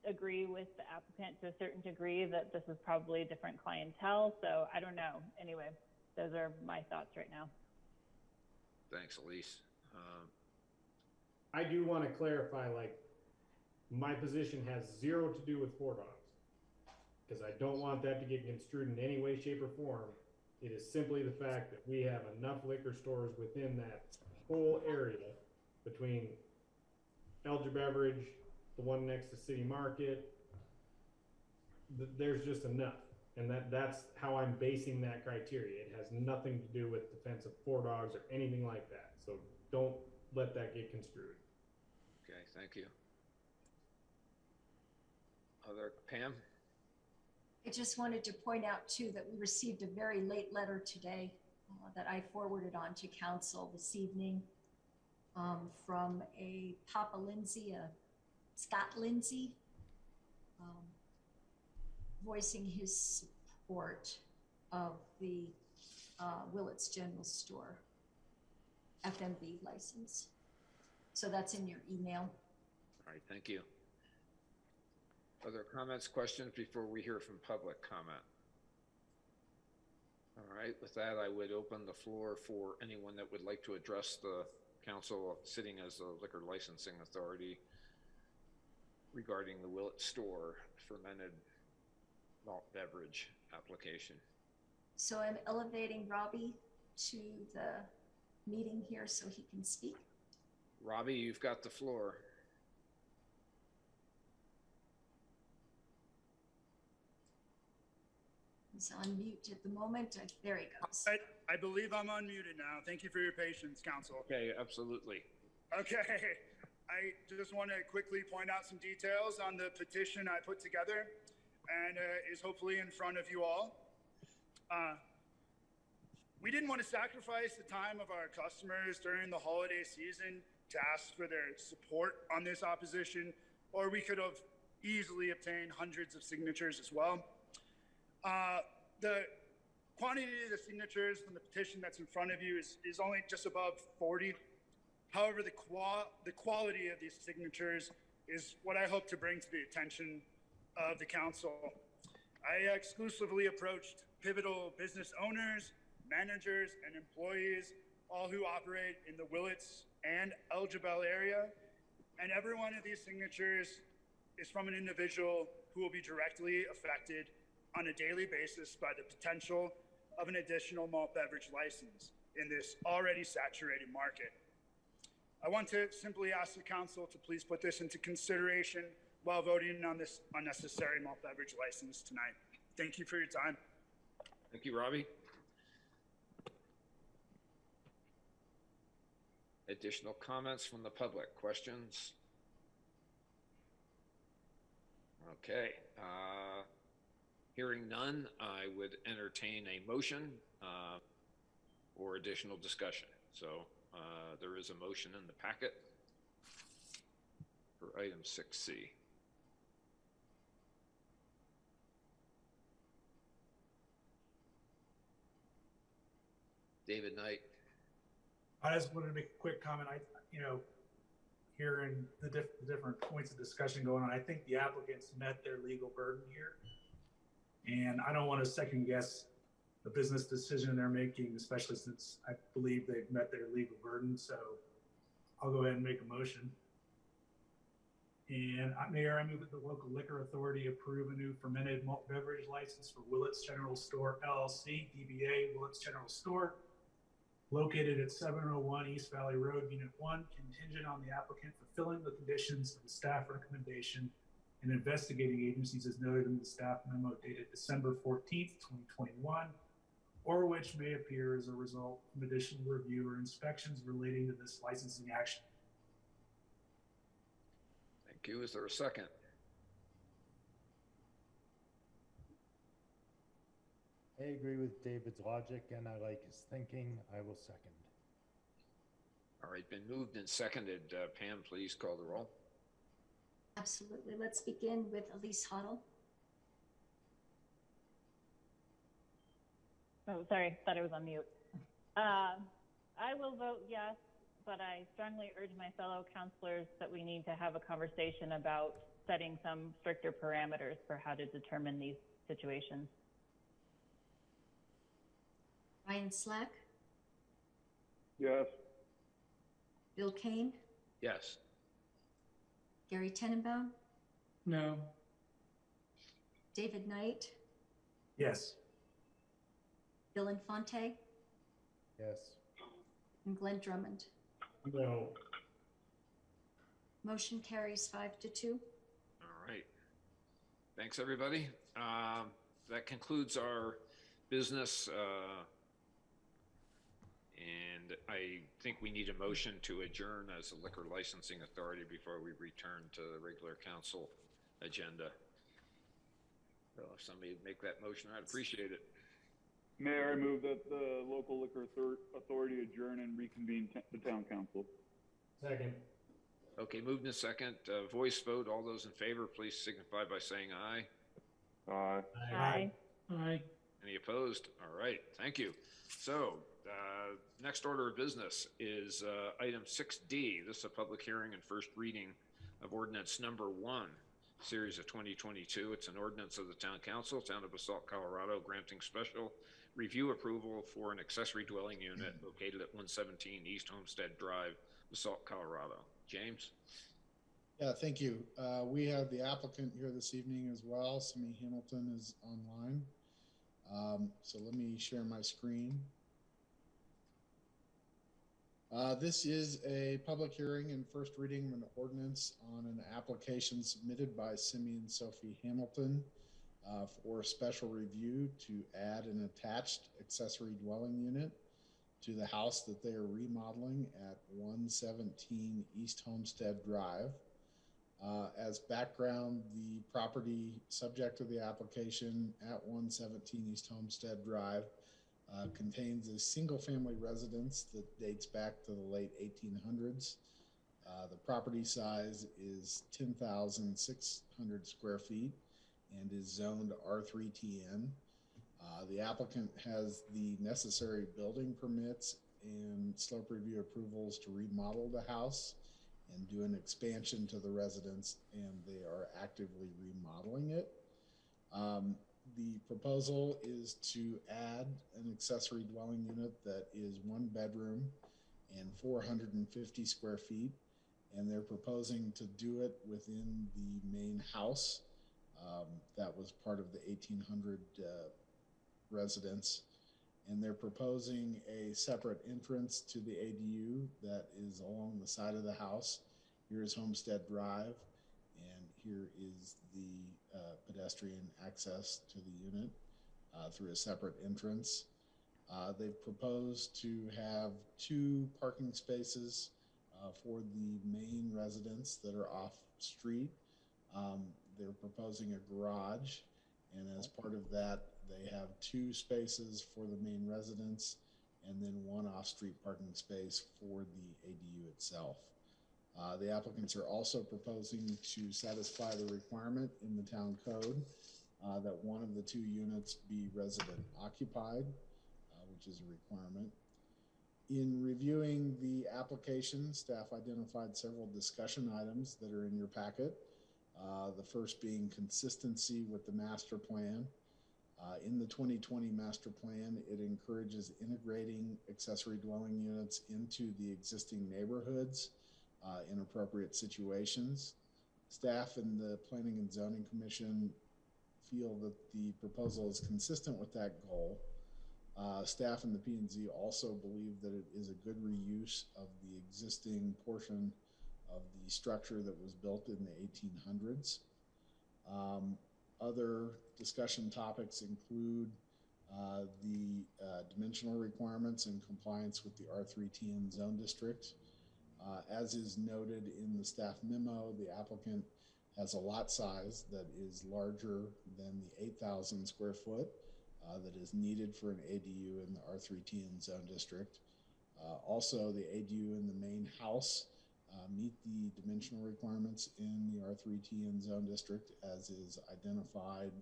agree with the applicant to a certain degree that this is probably a different clientele. So I don't know. Anyway, those are my thoughts right now. Thanks, Elise. I do want to clarify, like, my position has zero to do with 4 Dogs, because I don't want that to get construed in any way, shape, or form. It is simply the fact that we have enough liquor stores within that whole area between Elger Beverage, the one next to City Market. There's just enough. And that's how I'm basing that criteria. It has nothing to do with defense of 4 Dogs or anything like that. So don't let that get construed. Okay, thank you. Pam? I just wanted to point out too that we received a very late letter today that I forwarded on to council this evening from a Papa Lindsay, Scott Lindsay, voicing his support of the Willits General Store FMB license. So that's in your email. All right, thank you. Other comments, questions before we hear from public comment? All right, with that, I would open the floor for anyone that would like to address the council sitting as the Liquor Licensing Authority regarding the Willits Store fermented malt beverage application. So I'm elevating Robbie to the meeting here so he can speak. Robbie, you've got the floor. He's on mute at the moment. There he goes. I believe I'm unmuted now. Thank you for your patience, council. Okay, absolutely. Okay. I just want to quickly point out some details on the petition I put together and is hopefully in front of you all. We didn't want to sacrifice the time of our customers during the holiday season to ask for their support on this opposition, or we could have easily obtained hundreds of signatures as well. The quantity of the signatures from the petition that's in front of you is only just above 40. However, the quality of these signatures is what I hope to bring to the attention of the council. I exclusively approached pivotal business owners, managers, and employees, all who operate in the Willits and Elgibel area. And every one of these signatures is from an individual who will be directly affected on a daily basis by the potential of an additional malt beverage license in this already saturated market. I want to simply ask the council to please put this into consideration while voting on this unnecessary malt beverage license tonight. Thank you for your time. Thank you, Robbie. Additional comments from the public? Questions? Okay. Hearing none, I would entertain a motion or additional discussion. So there is a motion in the packet for item 6C. David Knight. I just wanted to make a quick comment. Hearing the, different points of discussion going on, I think the applicants met their legal burden here. And I don't want to second guess the business decision they're making, especially since I believe they've met their legal burden. So I'll go ahead and make a motion. And Mayor, I move that the local liquor authority approve a new fermented malt beverage license for Willett's General Store LLC, DBA Willett's General Store, located at 701 East Valley Road, Unit 1, contingent on the applicant fulfilling the conditions of the staff recommendation and investigating agencies as noted in the staff memo dated December 14th, 2021, or which may appear as a result of additional review or inspections relating to this licensing action. Thank you. Is there a second? I agree with David's logic and I like his thinking. I will second. All right, been moved and seconded. Pam, please call the roll. Absolutely. Let's begin with Elise Hoddle. Oh, sorry, thought I was on mute. I will vote yes, but I strongly urge my fellow counselors that we need to have a conversation about setting some stricter parameters for how to determine these situations. Ryan Slack, Yes. Bill Kane, Yes. Gary Tenenbaum, No. David Knight, Yes. Bill Infante, Yes. and Glenn Drummond. No. Motion carries 5-2. All right. Thanks, everybody. That concludes our business. And I think we need a motion to adjourn as a liquor licensing authority before we return to the regular council agenda. So if somebody would make that motion, I'd appreciate it. Mayor, I move that the local liquor authority adjourn and reconvene the town council. Second. Okay, moved in second. Voice vote. All those in favor, please signify by saying aye. Aye. Aye. Aye. Any opposed? All right, thank you. So next order of business is item 6D. This is a public hearing and first reading of ordinance number 1, series of 2022. It's an ordinance of the town council, town of Basalt, Colorado, granting special review approval for an accessory dwelling unit located at 117 East Homestead Drive, Basalt, Colorado. James? Yeah, thank you. We have the applicant here this evening as well. Simi Hamilton is online. So let me share my screen. This is a public hearing and first reading of an ordinance on an application submitted by Simi and Sophie Hamilton for a special review to add an attached accessory dwelling unit to the house that they are remodeling at 117 East Homestead Drive. As background, the property subject to the application at 117 East Homestead Drive contains a single-family residence that dates back to the late 1800s. The property size is 10,600 square feet and is zoned R3TN. The applicant has the necessary building permits and slope review approvals to remodel the house and do an expansion to the residence, and they are actively remodeling it. The proposal is to add an accessory dwelling unit that is 1 bedroom and 450 square feet, and they're proposing to do it within the main house that was part of the 1800 residence. And they're proposing a separate entrance to the ADU that is along the side of the house. Here is Homestead Drive, and here is the pedestrian access to the unit through a separate entrance. They've proposed to have 2 parking spaces for the main residence that are off street. They're proposing a garage, and as part of that, they have 2 spaces for the main residence and then 1 off-street parking space for the ADU itself. The applicants are also proposing to satisfy the requirement in the town code that one of the 2 units be resident occupied, which is a requirement. In reviewing the application, staff identified several discussion items that are in your packet. The first being consistency with the master plan. In the 2020 master plan, it encourages integrating accessory dwelling units into the existing neighborhoods in appropriate situations. Staff and the Planning and Zoning Commission feel that the proposal is consistent with that goal. Staff and the P&Z also believe that it is a good reuse of the existing portion of the structure that was built in the 1800s. Other discussion topics include the dimensional requirements in compliance with the R3TN zone district. As is noted in the staff memo, the applicant has a lot size that is larger than the 8,000 square foot that is needed for an ADU in the R3TN zone district. Also, the ADU in the main house meet the dimensional requirements in the R3TN zone district as is identified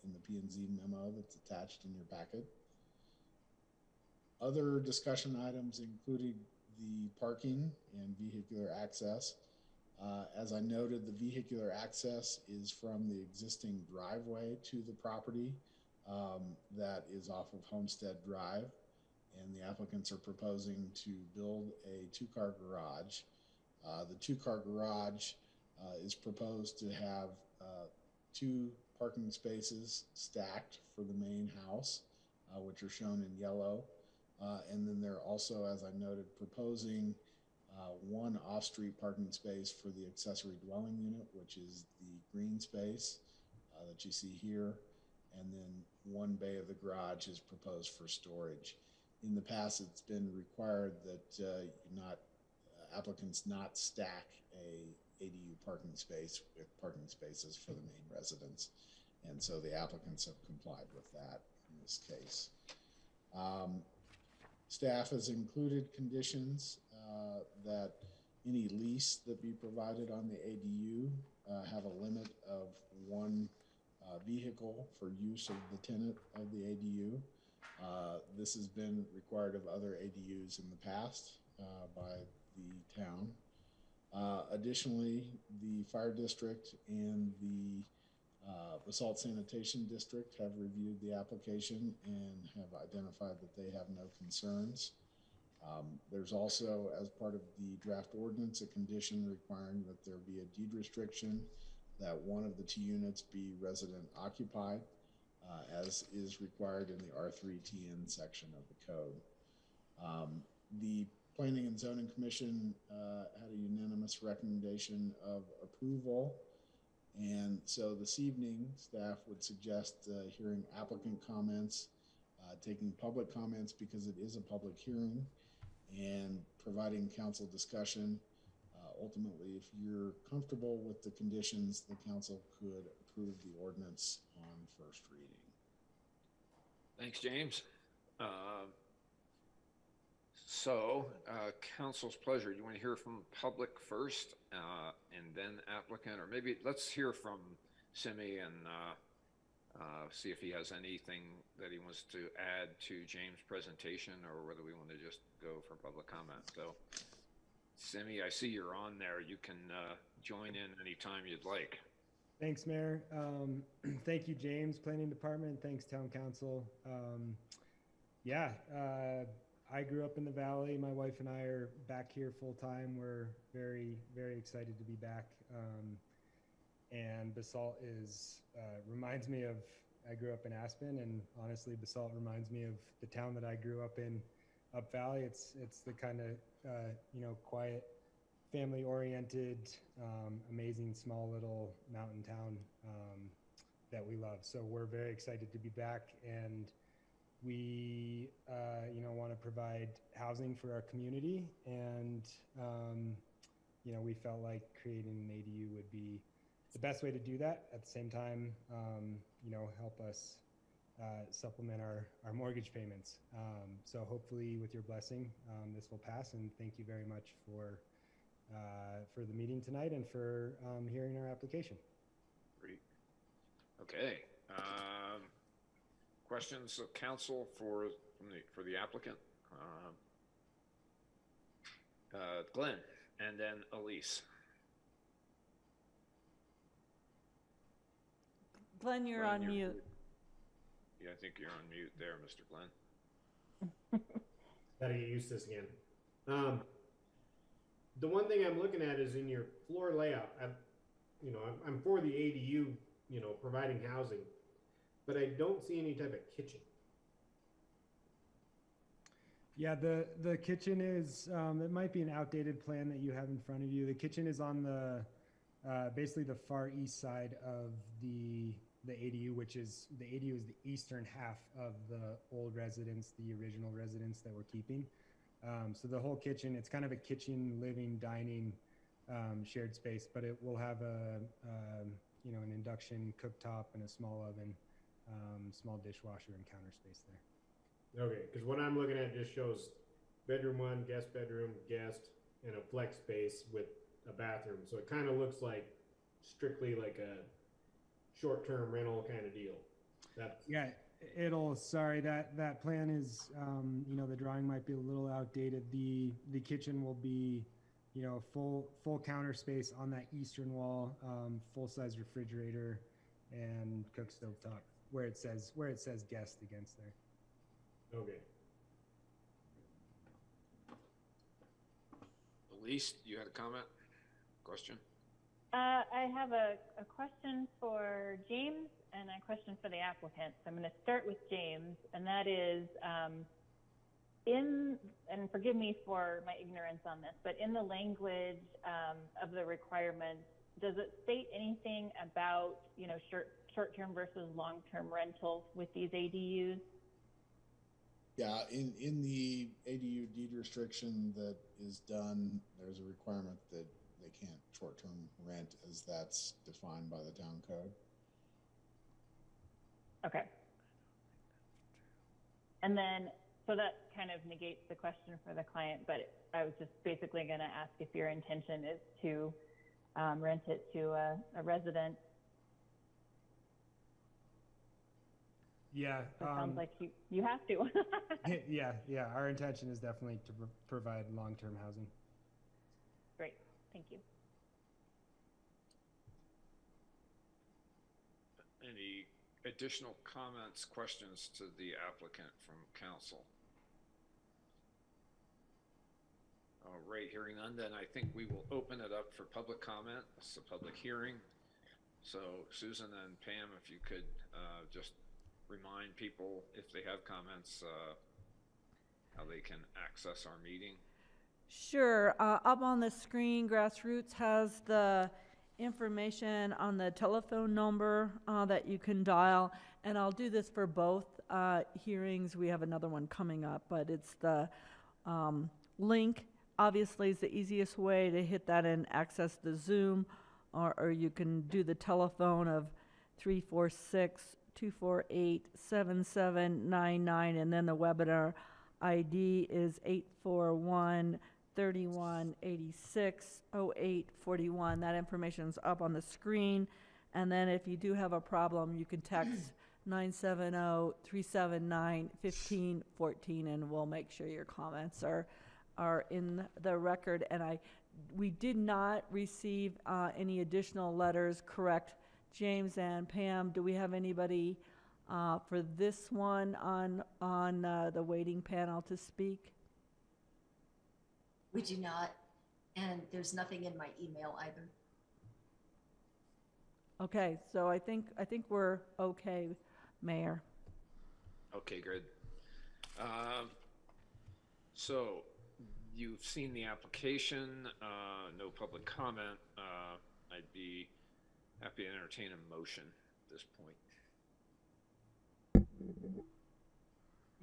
in the P&Z memo that's attached in your packet. Other discussion items included the parking and vehicular access. As I noted, the vehicular access is from the existing driveway to the property that is off of Homestead Drive, and the applicants are proposing to build a two-car garage. The two-car garage is proposed to have 2 parking spaces stacked for the main house, which are shown in yellow. And then they're also, as I noted, proposing 1 off-street parking space for the accessory dwelling unit, which is the green space that you see here. And then 1 bay of the garage is proposed for storage. In the past, it's been required that applicants not stack a ADU parking space with parking spaces for the main residence. And so the applicants have complied with that in this case. Staff has included conditions that any lease that be provided on the ADU have a limit of 1 vehicle for use of the tenant of the ADU. This has been required of other ADUs in the past by the town. Additionally, the fire district and the Basalt Sanitation District have reviewed the application and have identified that they have no concerns. There's also, as part of the draft ordinance, a condition requiring that there be a deed restriction that 1 of the 2 units be resident occupied, as is required in the R3TN section of the code. The Planning and Zoning Commission had a unanimous recommendation of approval. And so this evening, staff would suggest hearing applicant comments, taking public comments because it is a public hearing, and providing council discussion. Ultimately, if you're comfortable with the conditions, the council could approve the ordinance on first reading. Thanks, James. Council's pleasure. You want to hear from public first and then applicant, or maybe let's hear from Simi and see if he has anything that he wants to add to James' presentation, or whether we want to just go for public comment. So, Simi, I see you're on there. You can join in anytime you'd like. Thanks, Mayor. Thank you, James, Planning Department. Thanks, Town Council. I grew up in the Valley. My wife and I are back here full time. We're very, very excited to be back. And Basalt reminds me of, I grew up in Aspen, and honestly, Basalt reminds me of the town that I grew up in, up Valley. It's the kind of, quiet, family-oriented, amazing, small little mountain town that we love. So we're very excited to be back, and we, want to provide housing for our community, and, we felt like creating an ADU would be the best way to do that. At the same time, help us supplement our mortgage payments. So hopefully, with your blessing, this will pass, and thank you very much for the meeting tonight and for hearing our application. Great. Okay. Questions of council for the applicant? Glenn, and then Elise. Glenn, you're on mute. Yeah, I think you're on mute there, Mr. Glenn. Gotta get used to this again. The one thing I'm looking at is in your floor layout. I'm for the ADU, providing housing, but I don't see any type of kitchen. Yeah, the kitchen is, it might be an outdated plan that you have in front of you. The kitchen is on the, basically the far east side of the ADU, which is, the ADU is the eastern half of the old residence, the original residence that we're keeping. So the whole kitchen, it's kind of a kitchen, living, dining, shared space, but it will have an induction cooktop and a small oven, small dishwasher and counter space there. Okay, because what I'm looking at just shows bedroom 1, guest bedroom, guest, and a flex space with a bathroom. So it kind of looks like strictly like a short-term rental kind of deal. Yeah, sorry, that plan is, the drawing might be a little outdated. The kitchen will be, full counter space on that eastern wall, full-size refrigerator and cook stove top where it says guest against there. Okay. Elise, you had a comment? Question? I have a question for James and a question for the applicant. So I'm going to start with James, and that is, and forgive me for my ignorance on this, but in the language of the requirements, does it state anything about, short-term versus long-term rentals with these ADUs? Yeah, in the ADU deed restriction that is done, there's a requirement that they can't short-term rent as that's defined by the town code. Okay. And then, so that kind of negates the question for the client, but I was just basically going to ask if your intention is to rent it to a resident. Yeah. It sounds like you have to. Yeah. Our intention is definitely to provide long-term housing. Great. Thank you. Any additional comments, questions to the applicant from council? All right, hearing none, then I think we will open it up for public comment. It's a public hearing. So Susan and Pam, if you could just remind people if they have comments, how they can access our meeting. Sure. Up on the screen, Grassroots has the information on the telephone number that you can dial. And I'll do this for both hearings. We have another one coming up, but it's the link. Obviously, is the easiest way to hit that and access the Zoom, or you can do the telephone of 346-248-7799, and then the webinar ID is 841-3186-0841. That information is up on the screen. And then if you do have a problem, you can text 970-379-1514, and we'll make sure your comments are in the record. And we did not receive any additional letters, correct? James and Pam, do we have anybody for this one on the waiting panel to speak? We do not, and there's nothing in my email either. Okay, so I think we're okay, Mayor. Okay, good. So you've seen the application, no public comment. I'd be happy to entertain a motion at this point.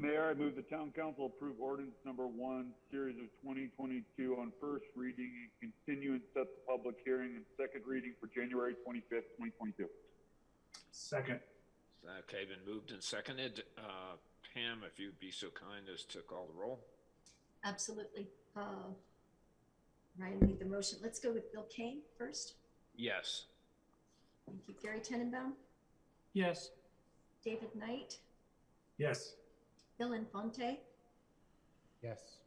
Mayor, I move the town council approve ordinance number 1, series of 2022 on first reading and continue and set the public hearing and second reading for January 25th, 2022. Second. Okay, been moved and seconded. Pam, if you'd be so kind as to call the roll. Absolutely. Ryan made the motion. Let's go with Bill Kane first. Yes. Thank you. Gary Tenenbaum. Yes. David Knight. Yes. Bill Infante. Yes.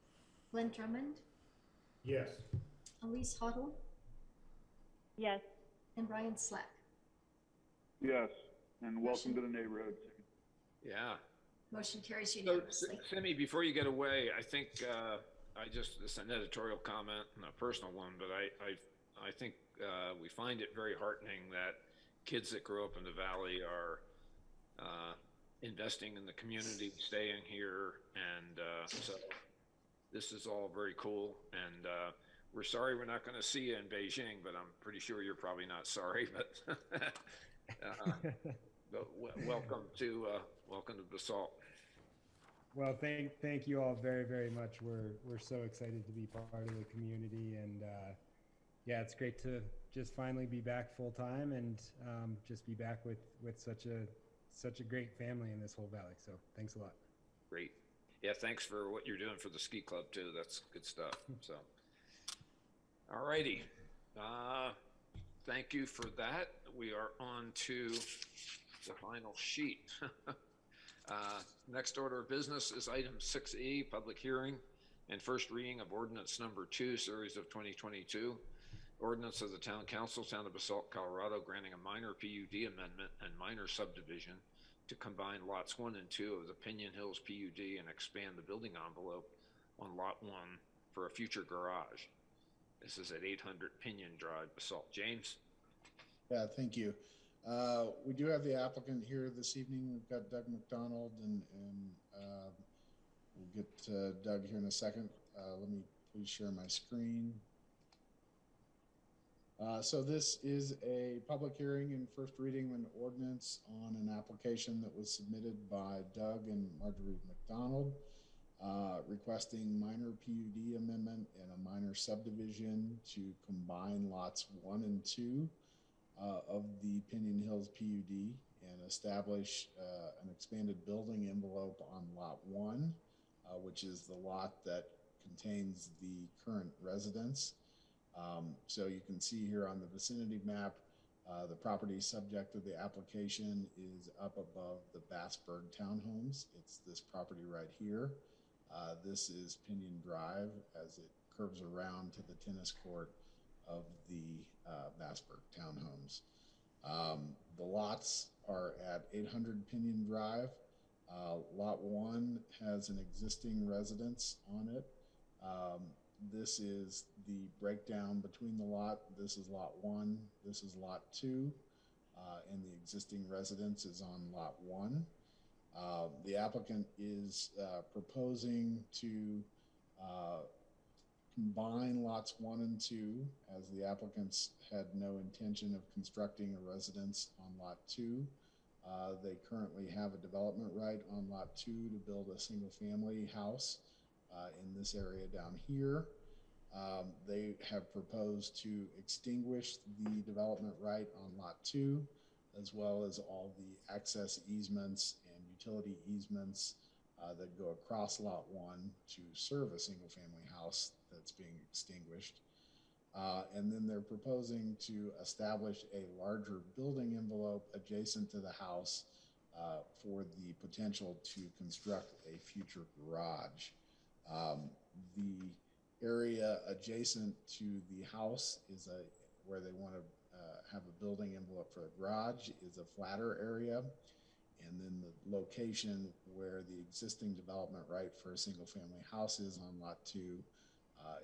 Glenn Drummond. Yes. Elise Hoddle. Yes. And Ryan Slack. Yes, and welcome to the neighborhood. Yeah. Motion carries So, unanimously. Simi, before you get away, I think this is an editorial comment, not a personal one, but I think we find it very heartening that kids that grew up in the Valley are investing in the community, staying here, and so this is all very cool. And we're sorry we're not going to see you in Beijing, but I'm pretty sure you're probably not sorry. But, welcome to Basalt. Well, thank you all very, very much. We're so excited to be part of the community, and yeah, it's great to just finally be back full time and just be back with such a great family in this whole valley. So thanks a lot. Great. Yeah, thanks for what you're doing for the ski club too. That's good stuff. So, all righty. Thank you for that. We are on to the final sheet. Next order of business is item 6E, public hearing and first reading of ordinance number 2, series of 2022. Ordinance of the Town Council, Town of Basalt, Colorado, granting a minor PUD amendment and minor subdivision to combine lots 1 and 2 of the Pinion Hills PUD and expand the building envelope on lot 1 for a future garage. This is at 800 Pinion Drive, Basalt. James? Yeah, thank you. We do have the applicant here this evening. We've got Doug McDonald, and we'll get Doug here in a second. Let me please share my screen. So this is a public hearing and first reading of an ordinance on an application that was submitted by Doug and Marjorie McDonald, requesting minor PUD amendment and a minor subdivision to combine lots 1 and 2 of the Pinion Hills PUD and establish an expanded building envelope on lot 1, which is the lot that contains the current residence. So you can see here on the vicinity map, the property subject of the application is up above the Bassburg townhomes. It's this property right here. This is Pinion Drive as it curves around to the tennis court of the Bassburg townhomes. The lots are at 800 Pinion Drive. Lot 1 has an existing residence on it. This is the breakdown between the lot. This is lot 1, this is lot 2, and the existing residence is on lot 1. The applicant is proposing to combine lots 1 and 2, as the applicants had no intention of constructing a residence on lot 2. They currently have a development right on lot 2 to build a single family house in this area down here. They have proposed to extinguish the development right on lot 2, as well as all the access easements and utility easements that go across lot 1 to serve a single family house that's being extinguished. And then they're proposing to establish a larger building envelope adjacent to the house for the potential to construct a future garage. The area adjacent to the house is where they want to have a building envelope for a garage is a flatter area. And then the location where the existing development right for a single family house is on lot 2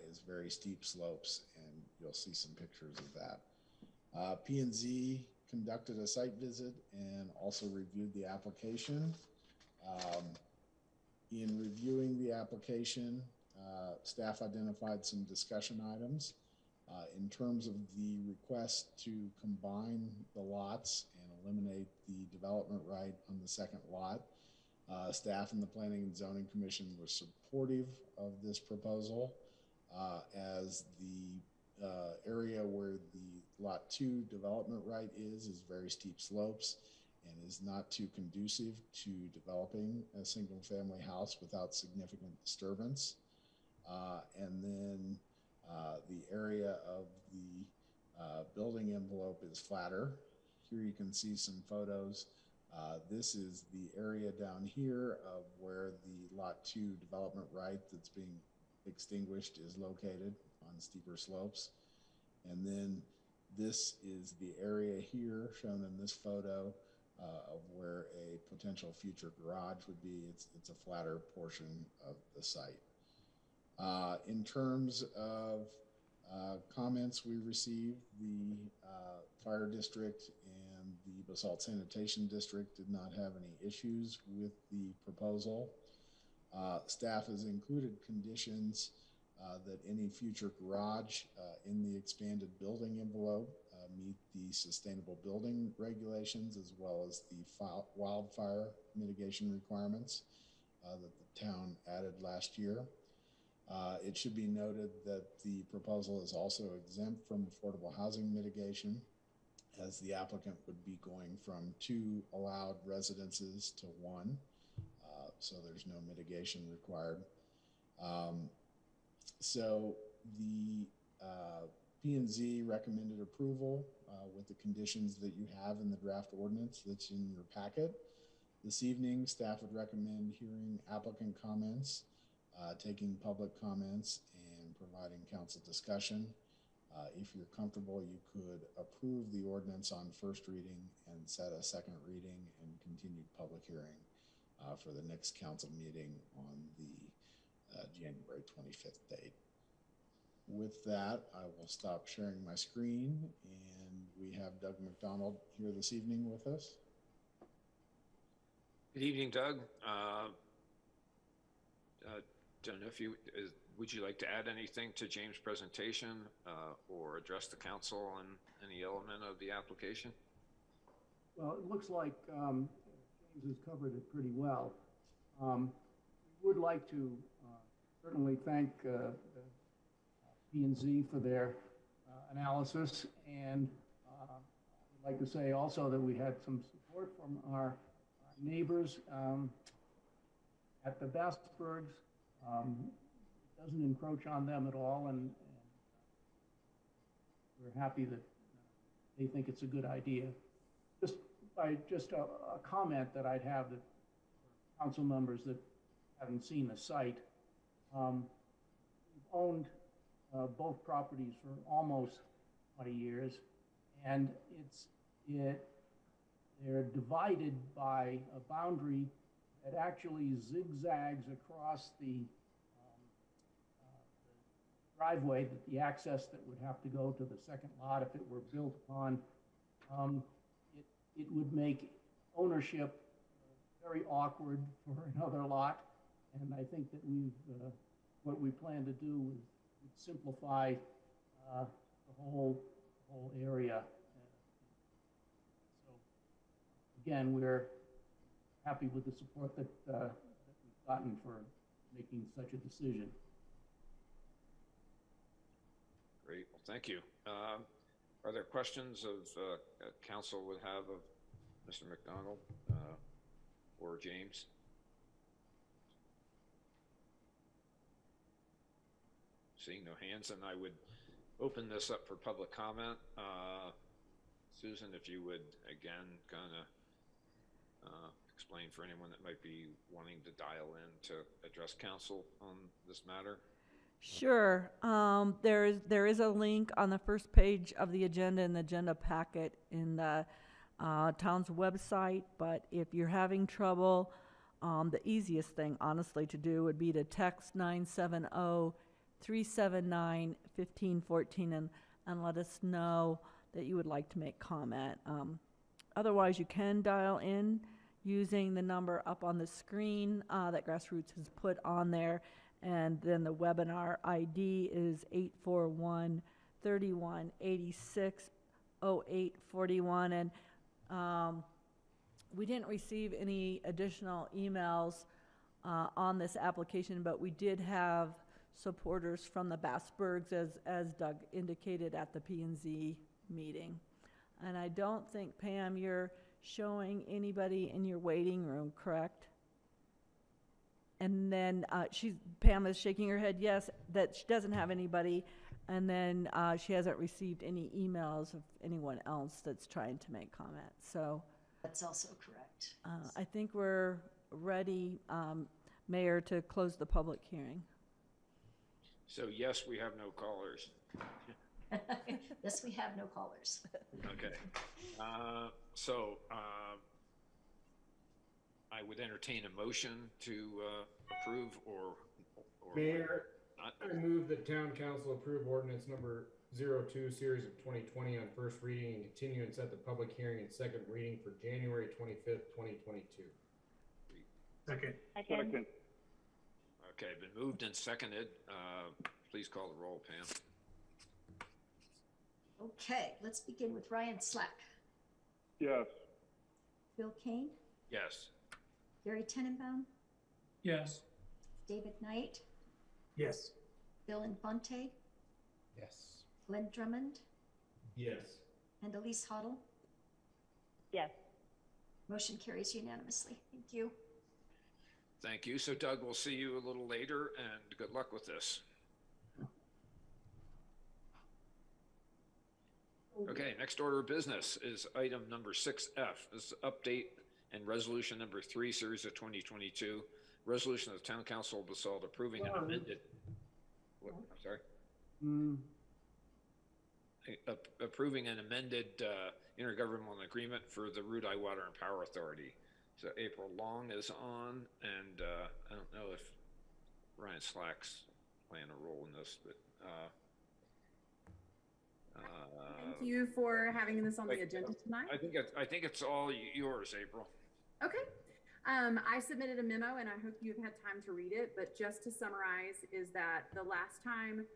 is very steep slopes, and you'll see some pictures of that. P&Z conducted a site visit and also reviewed the application. In reviewing the application, staff identified some discussion items. In terms of the request to combine the lots and eliminate the development right on the second lot, staff and the Planning and Zoning Commission were supportive of this proposal, as the area where the lot 2 development right is very steep slopes and is not too conducive to developing a single family house without significant disturbance. And then the area of the building envelope is flatter. Here you can see some photos. This is the area down here of where the lot 2 development right that's being extinguished is located on steeper slopes. And then this is the area here shown in this photo of where a potential future garage would be. It's a flatter portion of the site. In terms of comments we received, the fire district and the Basalt Sanitation District did not have any issues with the proposal. Staff has included conditions that any future garage in the expanded building envelope meet the sustainable building regulations as well as the wildfire mitigation requirements that the town added last year. It should be noted that the proposal is also exempt from affordable housing mitigation, as the applicant would be going from 2 allowed residences to 1, so there's no mitigation required. So the P&Z recommended approval with the conditions that you have in the draft ordinance that's in your packet. This evening, staff would recommend hearing applicant comments, taking public comments, and providing council discussion. If you're comfortable, you could approve the ordinance on first reading and set a second reading and continued public hearing for the next council meeting on the January 25th date. With that, I will stop sharing my screen, and we have Doug McDonald here this evening with us. Good evening, Doug. Don't know if would you like to add anything to James' presentation or address the council on any element of the application? Well, it looks like James has covered it pretty well. We would like to certainly thank P&Z for their analysis, and I'd like to say also that we had some support from our neighbors at the Basbergs. It doesn't encroach on them at all, and we're happy that they think it's a good idea. Just a comment that I'd have that council members that haven't seen the site. We've owned both properties for almost 20 years, and they're divided by a boundary that actually zigzags across the driveway, the access that would have to go to the second lot if it were built upon. It would make ownership very awkward for another lot, and I think that what we plan to do would simplify the whole area. So again, we're happy with the support that we've gotten for making such a decision. Great, well, thank you. Are there questions of council would have of Mr. McDonald or James? Seeing no hands, and I would open this up for public comment. Susan, if you would again kind of explain for anyone that might be wanting to dial in to address council on this matter. Sure. There is a link on the first page of the agenda in the agenda packet in the town's website, but if you're having trouble, the easiest thing, honestly, to do would be to text 970-379-1514 and let us know that you would like to make comment. Otherwise, you can dial in using the number up on the screen that Grassroots has put on there, and then the webinar ID is 841-3186-0841, and we didn't receive any additional emails on this application, but we did have supporters from the Basbergs, as Doug indicated at the P&Z meeting. And I don't think, Pam, you're showing anybody in your waiting room, correct? And then Pam is shaking her head yes, that she doesn't have anybody, and then she hasn't received any emails of anyone else that's trying to make comment. So that's also correct. I think we're ready, Mayor, to close the public hearing. So yes, we have no callers. Yes, we have no callers. Okay. So would entertain a motion to approve or Mayor, not. I move that town council approve ordinance number 02 series of 2020 on first reading and continue and set the public hearing and second reading for January 25th, 2022. Second. Second. Okay, been moved and seconded. Please call the roll, Pam. Okay, let's begin with Ryan Slack, Yes. Bill Kane, Yes. Gary Tenenbaum, Yes. David Knight, Yes. Bill Infante, Yes. Glenn Drummond, Yes. and Elise Hoddle. Yes. Motion carries unanimously. Thank you. Thank you. So Doug, we'll see you a little later and good luck with this. Okay, next order of business is item number 6F. This is update and resolution number 3, series of 2022. Resolution of the Town Council of Basalt approving an amended. What, I'm sorry. Approving an amended intergovernmental agreement for the Rudai Water and Power Authority. So April Long is on, and I don't know if Ryan Slack's playing a role in this, but. Thank you for having this on the agenda tonight. I think it's all yours, April. Okay. I submitted a memo and I hope you've had time to read it, but just to summarize is that the last time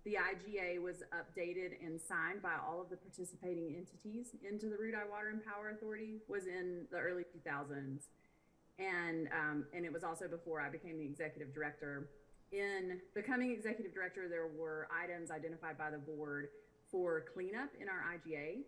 the IGA was updated and signed by all of the participating entities into the Rudai Water and Power Authority was in the early 2000s. And it was also before I became the executive director. In becoming executive director, there were items identified by the board for cleanup in our IGA.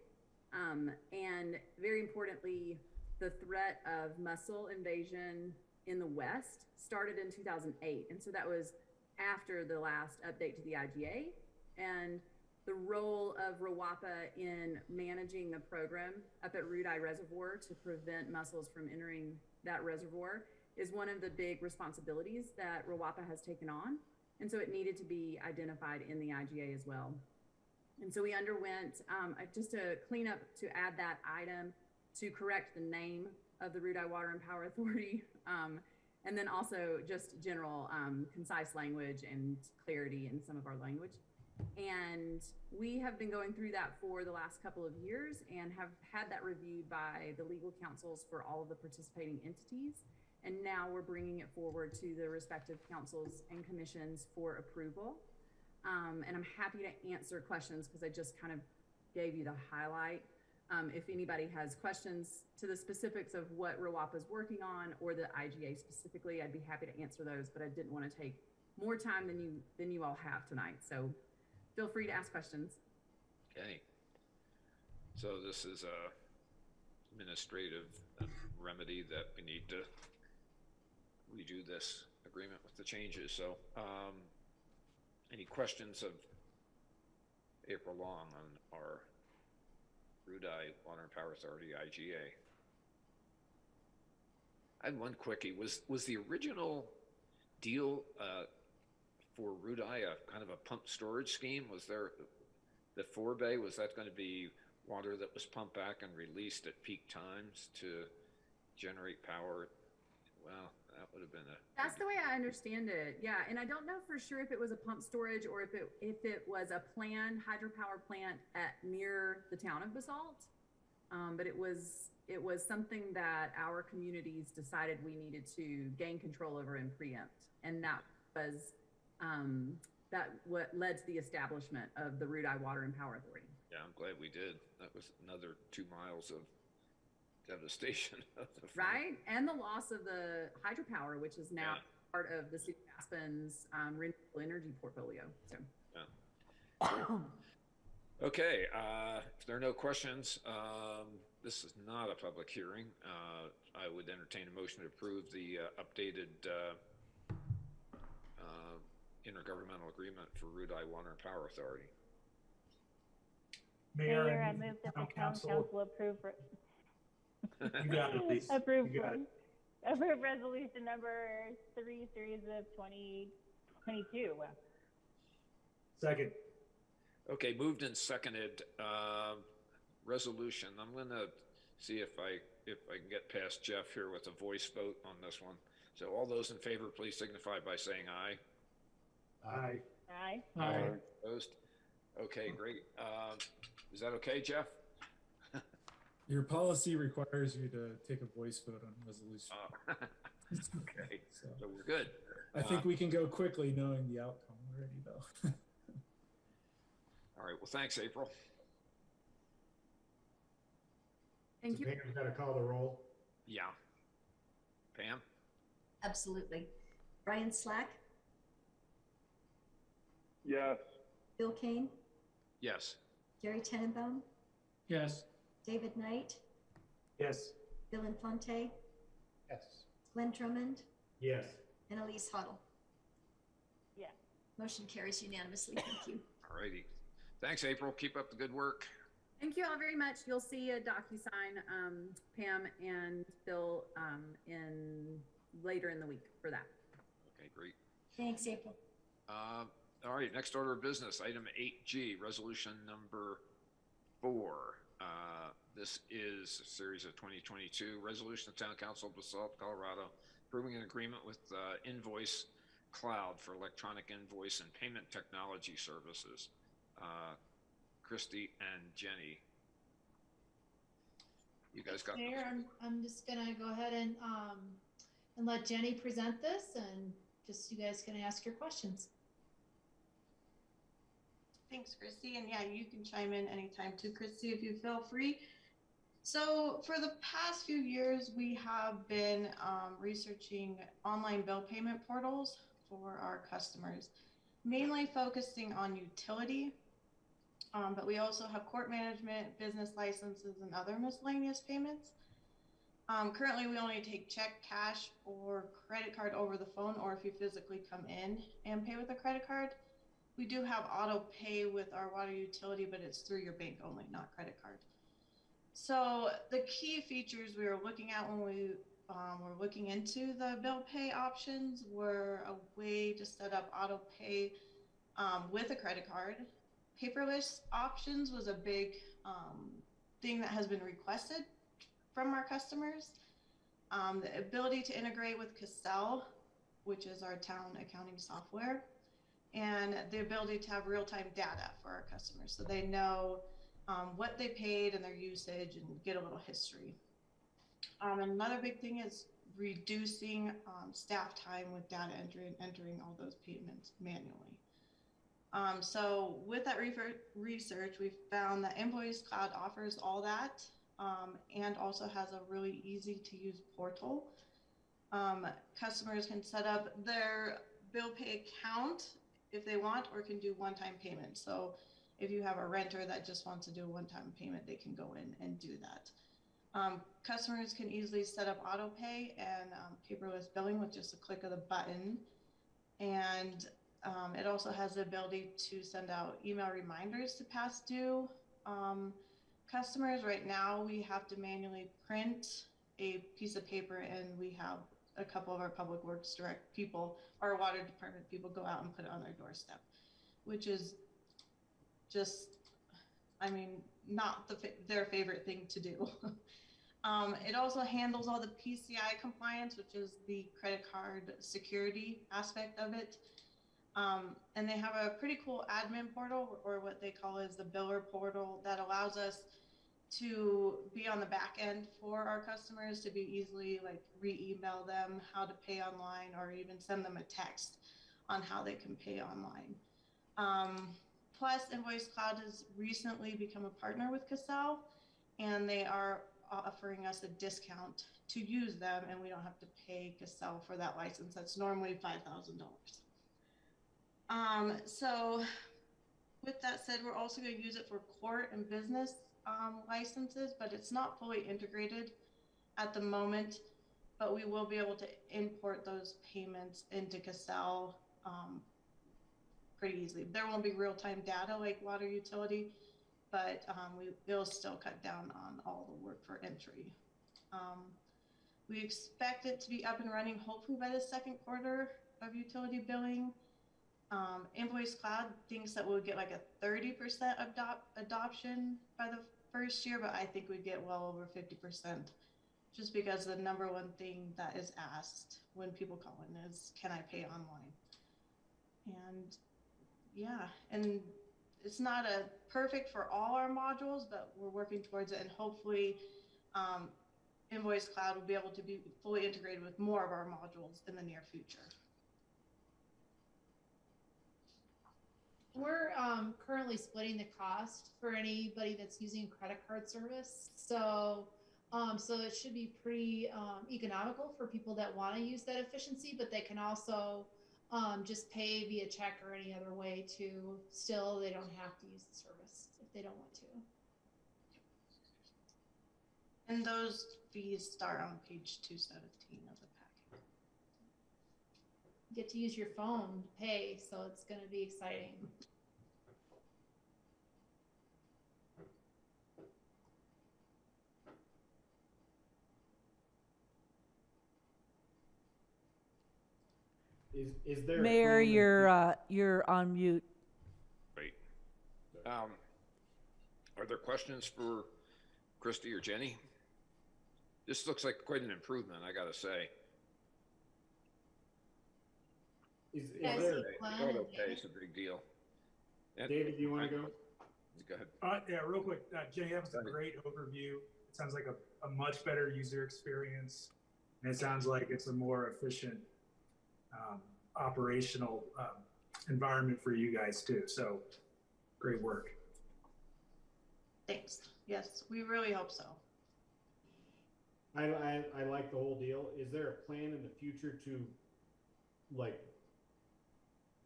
And very importantly, the threat of mussel invasion in the West started in 2008. And so that was after the last update to the IGA. And the role of RWAPA in managing the program up at Rudai Reservoir to prevent mussels from entering that reservoir is one of the big responsibilities that RWAPA has taken on. And so it needed to be identified in the IGA as well. And so we underwent just a cleanup to add that item to correct the name of the Rudai Water and Power Authority. And then also just general concise language and clarity in some of our language. And we have been going through that for the last couple of years and have had that reviewed by the legal counsels for all of the participating entities. And now we're bringing it forward to the respective councils and commissions for approval. And I'm happy to answer questions because I just kind of gave you the highlight. If anybody has questions to the specifics of what RWAPA is working on or the IGA specifically, I'd be happy to answer those, but I didn't want to take more time than you all have tonight. So feel free to ask questions. Okay. So this is a administrative remedy that we need to redo this agreement with the changes. So any questions of April Long on our Rudai Water and Power Authority IGA? I had one quickie. Was the original deal for Rudai a kind of a pump storage scheme? Was there the forebay? Was that going to be water that was pumped back and released at peak times to generate power? Well, that would have been a. That's the way I understand it. Yeah, and I don't know for sure if it was a pump storage or if it was a planned hydropower plant near the town of Basalt. But it was something that our communities decided we needed to gain control over and preempt, and that was what led to the establishment of the Rudai Water and Power Authority. Yeah, I'm glad we did. That was another 2 miles of devastation of the farm. Right, and the loss of the hydropower, which is now part of the City of Aspen's renewable energy portfolio. So. Yeah. Okay, if there are no questions, this is not a public hearing. I would entertain a motion to approve the updated intergovernmental agreement for Rudai Water and Power Authority. Mayor, I move that the town council approve. You got it, Elise. Approve it. resolution number 3, series of 2022. Second. Okay, moved and seconded resolution. I'm going to see if I can get past Jeff here with a voice vote on this one. So all those in favor, please signify by saying aye. Aye. Aye. Aye. Opposed? Okay, great. Is that okay, Jeff? Your policy requires you to take a voice vote on resolution. Okay, so we're good. I think we can go quickly knowing the outcome already, though. All right, well, thanks, April. Thank you. Pam's got to call the roll. Yeah. Pam? Absolutely. Brian Slack, Yes. Bill Kane, Yes. Gary Tenenbaum, Yes. David Knight, Yes. Bill Infante, Yes. Glenn Drummond, Yes. and Elise Huddle. Yes. Motion carries unanimously. Thank you. All righty. Thanks, April. Keep up the good work. Thank you all very much. You'll see a DocuSign, Pam and Bill, later in the week for that. Okay, great. Thanks, April. All right, next order of business, item 8G, resolution number 4. This is a series of 2022 resolution of Town Council of Basalt, Colorado, approving an agreement with Invoice Cloud for electronic invoice and payment technology services. Christy and Jenny, you guys got Mayor, I'm just gonna go ahead and let Jenny present this, and just you guys can ask your questions. Thanks, Christy. And yeah, you can chime in anytime too, Christy, if you feel free. So for the past few years, we have been researching online bill payment portals for our customers, mainly focusing on utility. But we also have court management, business licenses, and other miscellaneous payments. Currently, we only take check, cash, or credit card over the phone, or if you physically come in and pay with a credit card. We do have auto pay with our water utility, but it's through your bank only, not credit card. So the key features we were looking at when we were looking into the bill pay options were a way to set up auto pay with a credit card. Paperless options was a big thing that has been requested from our customers. The ability to integrate with Cassell, which is our town accounting software, and the ability to have real-time data for our customers so they know what they paid and their usage and get a little history. Another big thing is reducing staff time with data entry and entering all those payments manually. So with that research, we found that Invoice Cloud offers all that and also has a really easy to use portal. Customers can set up their bill pay account if they want, or can do one-time payment. So if you have a renter that just wants to do a one-time payment, they can go in and do that. Customers can easily set up auto pay and paperless billing with just a click of the button. And it also has the ability to send out email reminders to past due customers. Right now, we have to manually print a piece of paper, and we have a couple of our public works direct people, our water department people, go out and put it on their doorstep, which is just, I mean, not their favorite thing to do. It also handles all the PCI compliance, which is the credit card security aspect of it. And they have a pretty cool admin portal, or what they call is the biller portal, that allows us to be on the back end for our customers, to be easily like re-email them how to pay online, or even send them a text on how they can pay online. Plus, Invoice Cloud has recently become a partner with Cassell, and they are offering us a discount to use them, and we don't have to pay Cassell for that license. That's normally $5,000. So with that said, we're also going to use it for court and business licenses, but it's not fully integrated at the moment, but we will be able to import those payments into Cassell pretty easily. There won't be real-time data like water utility, but it'll still cut down on all the work for entry. We expect it to be up and running hopefully by the second quarter of utility billing. Invoice Cloud thinks that we'll get like a 30% adoption by the first year, but I think we get well over 50%, just because the number one thing that is asked when people call in is, can I pay online? And yeah, and it's not a perfect for all our modules, but we're working towards it, and hopefully Invoice Cloud will be able to be fully integrated with more of our modules in the near future. We're currently splitting the cost for anybody that's using credit card service. So it should be pretty economical for people that want to use that efficiency, but they can also just pay via check or any other way to still, they don't have to use the service if they don't want to. And those fees start on page 217 of the packet. You get to use your phone to pay, so it's going to be exciting. Is there a Mayor, plan in you're on mute. Great. Are there questions for Christy or Jenny? This looks like quite an improvement, I gotta say. Is Yeah, there, Auto pay is a big deal. And David, do you want to go? Go ahead. Yeah, real quick, Jenny, that was a great overview. It sounds like a much better user experience, and it sounds like it's a more efficient operational environment for you guys too. So, great work. Thanks. Yes, we really hope so. I like the whole deal. Is there a plan in the future to, like,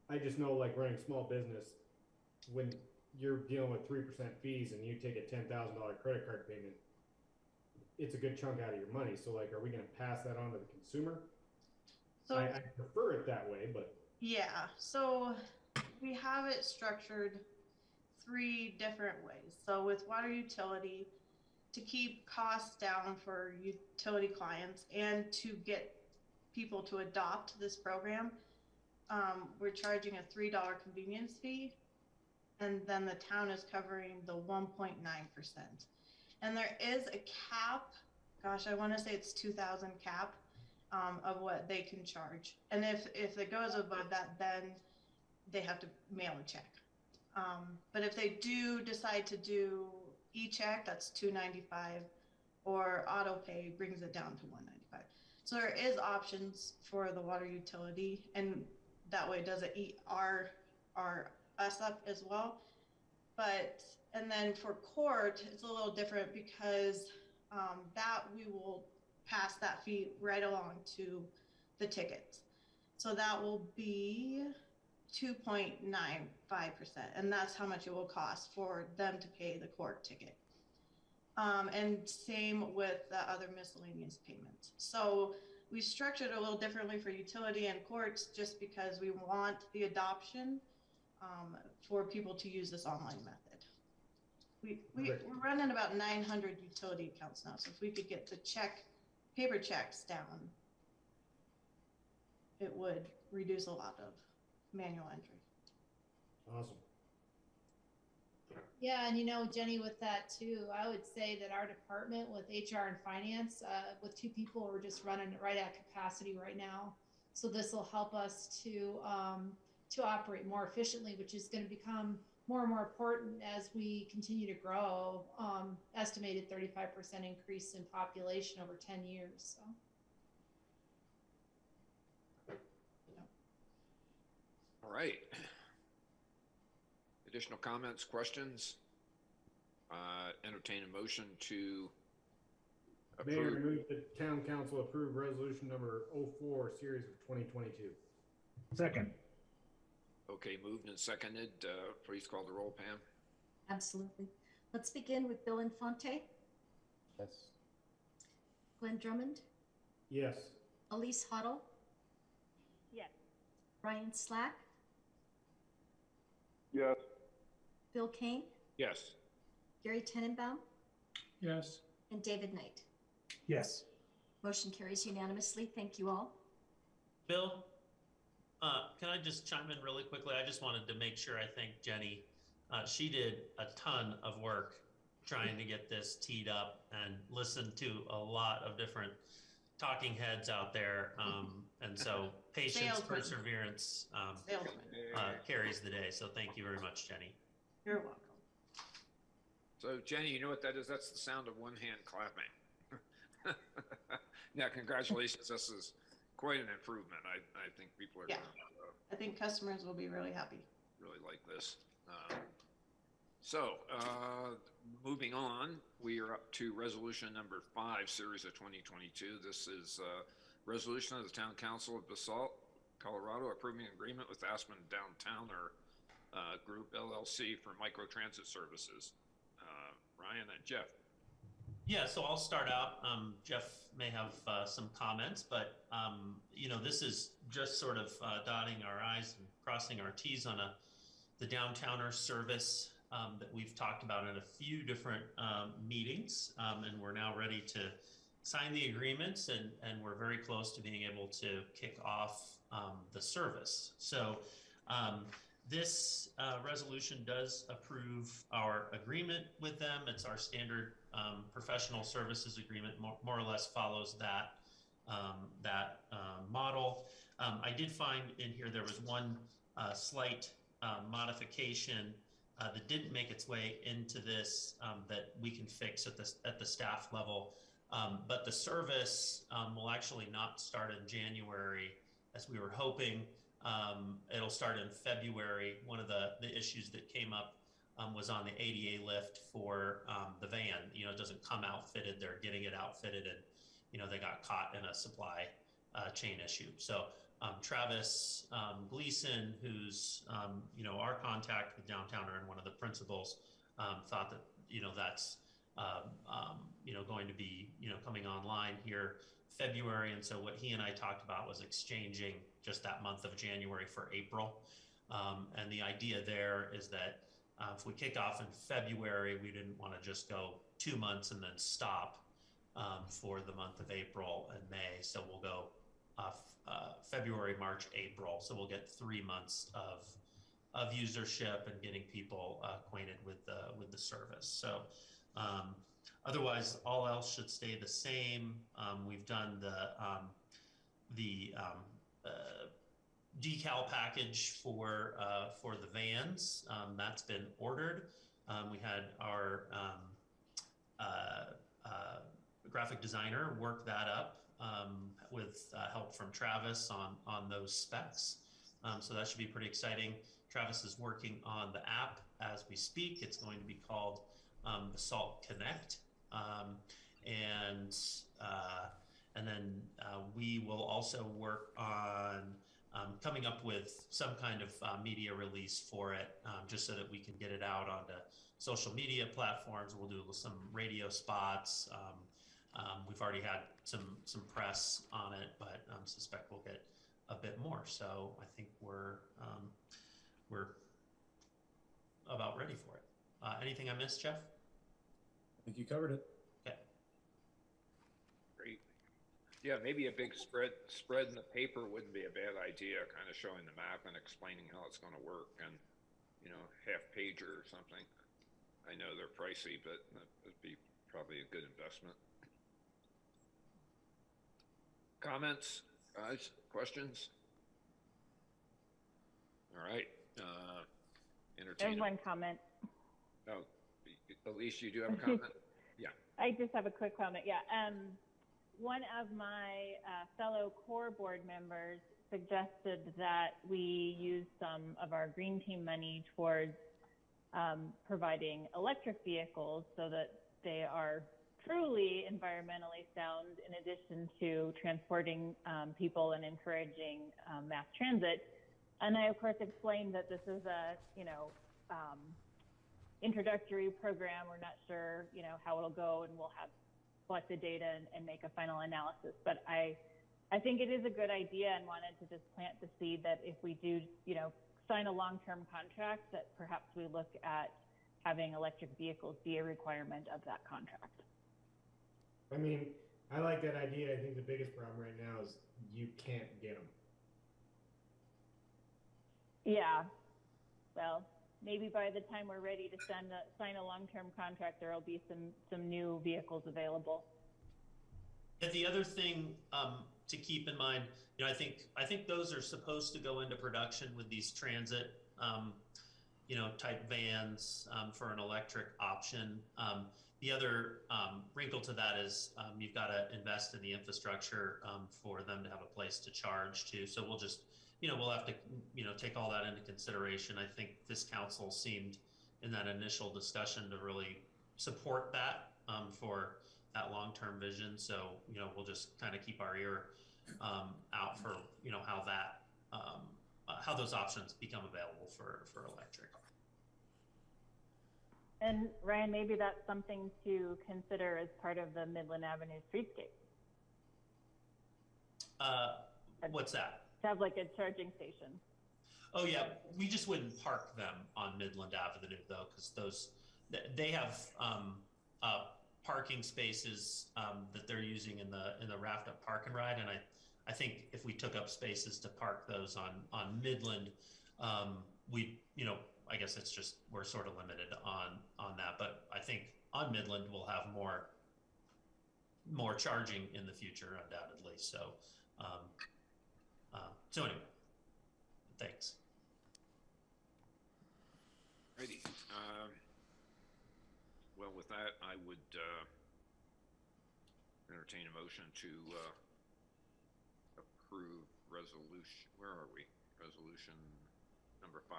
I just know, like, running small business, when you're dealing with 3% fees and you take a $10,000 credit card payment, it's a good chunk out of your money. So, like, are we going to pass that on to the consumer? So I prefer it that way, but yeah, so we have it structured 3 different ways. So with water utility, to keep costs down for utility clients and to get people to adopt this program, we're charging a $3 convenience fee, and then the town is covering the 1.9%. And there is a cap, gosh, I want to say it's 2,000 cap of what they can charge. And if it goes above that, then they have to mail a check. But if they do decide to do e-check, that's $295, or auto pay brings it down to $195. So there is options for the water utility, and that way it doesn't eat us up as well. But, and then for court, it's a little different because that we will pass that fee right along to the tickets. So that will be 2.95%, and that's how much it will cost for them to pay the court ticket. And same with the other miscellaneous payments. So we structured it a little differently for utility and courts just because we want the adoption for people to use this online method. We're running about 900 utility accounts now, so if we could get the paper checks down, it would reduce a lot of manual entry. awesome. Yeah, and Jenny, with that too, I would say that our department with HR and finance, with 2 people, we're just running it right at capacity right now. So this will help us to operate more efficiently, which is going to become more and more important as we continue to grow. Estimated 35% increase in population over 10 years. So. All right. Additional comments, questions? Entertain a motion to Mayor, approve. move the town council approve resolution number 04, series of 2022. Second. Okay, moved and seconded. Please call the roll, Pam. Absolutely. Let's begin with Bill Infante, Yes. Glenn Drummond, Yes. Elise Huddle, Yes. Ryan Slack, Yes. Bill Kane, Yes. Gary Tenenbaum, Yes. and David Knight. Yes. Motion carries unanimously. Thank you all. Bill, can I just chime in really quickly? I just wanted to make sure I thank Jenny. She did a ton of work trying to get this teed up and listened to a lot of different talking heads out there. And so patience, Salesman. perseverance Salesman. carries the day. So thank you very much, Jenny. You're welcome. So Jenny, you know what that is? That's the sound of one hand clapping. Yeah, congratulations. This is quite an improvement. I think people are Yeah. going I think customers will be really happy. to really like this. Moving on, we are up to resolution number 5, series of 2022. This is resolution of the Town Council of Basalt, Colorado, approving agreement with Aspen Downtowner Group LLC for microtransit services. Ryan and Jeff. Yeah, so I'll start out. Jeff may have some comments, but you know, this is just sort of dotting our I's and crossing our T's on the downtowner service that we've talked about in a few different meetings, and we're now ready to sign the agreements, and we're very close to being able to kick off the service. So this resolution does approve our agreement with them. It's our standard professional services agreement, more or less follows that model. I did find in here there was one slight modification that didn't make its way into this that we can fix at the staff level. But the service will actually not start in January as we were hoping. It'll start in February. One of the issues that came up was on the ADA lift for the van. You know, it doesn't come outfitted. They're getting it outfitted, and you know, they got caught in a supply chain issue. So Travis Gleason, who's you know, our contact with Downtowner and one of the principals, thought that, you know, that's you know, going to be, you know, coming online here February. And so what he and I talked about was exchanging just that month of January for April. And the idea there is that if we kick off in February, we didn't want to just go 2 months and then stop for the month of April and May. So we'll go February, March, April. So we'll get 3 months of usership and getting people acquainted with the service. So otherwise, all else should stay the same. We've done the decal package for the vans. That's been ordered. We had our graphic designer work that up with help from Travis on those specs. So that should be pretty exciting. Travis is working on the app as we speak. It's going to be called Basalt Connect. And then we will also work on coming up with some kind of media release for it, just so that we can get it out onto social media platforms. We'll do some radio spots. We've already had some press on it, but suspect we'll get a bit more. So I think we're about ready for it. Anything I missed, Jeff? I think you covered it. Okay. Great. Yeah, maybe a big spread in the paper wouldn't be a bad idea, kind of showing the map and explaining how it's going to work, and, you know, half pager or something. I know they're pricey, but that would be probably a good investment. Comments, guys, questions? All right. There's one comment. Oh, Elise, you do have a comment? Yeah. I just have a quick comment. Yeah. One of my fellow core board members suggested that we use some of our green team money towards providing electric vehicles so that they are truly environmentally sound, in addition to transporting people and encouraging mass transit. And I, of course, explained that this is a, you know, introductory program. We're not sure, you know, how it'll go, and we'll have collect the data and make a final analysis. But I think it is a good idea, and wanted to just plant the seed that if we do, you know, sign a long-term contract, that perhaps we look at having electric vehicles be a requirement of that contract. I mean, I like that idea. I think the biggest problem right now is you can't get them. Yeah. Well, maybe by the time we're ready to sign a long-term contract, there'll be some new vehicles available. And the other thing to keep in mind, I think those are supposed to go into production with these transit, type vans for an electric option. The other wrinkle to that is you've got to invest in the infrastructure for them to have a place to charge to. So we'll just, we'll have to, take all that into consideration. I think this council seemed in that initial discussion to really support that for that long-term vision. So, we'll just kind of keep our ear out for, how those options become available for electric. And Ryan, maybe that's something to consider as part of the Midland Avenue streetscape. What's that? To have like a charging station. Oh yeah, we just wouldn't park them on Midland Avenue though, because they have parking spaces that they're using in the Raft Up Park and Ride, and I think if we took up spaces to park those on Midland, we I guess it's just we're sort of limited on that. But I think on Midland we'll have more charging in the future undoubtedly. So anyway, thanks. Righty. Well, with that, I would entertain a motion to approve resolution. Where are we? Resolution number 5.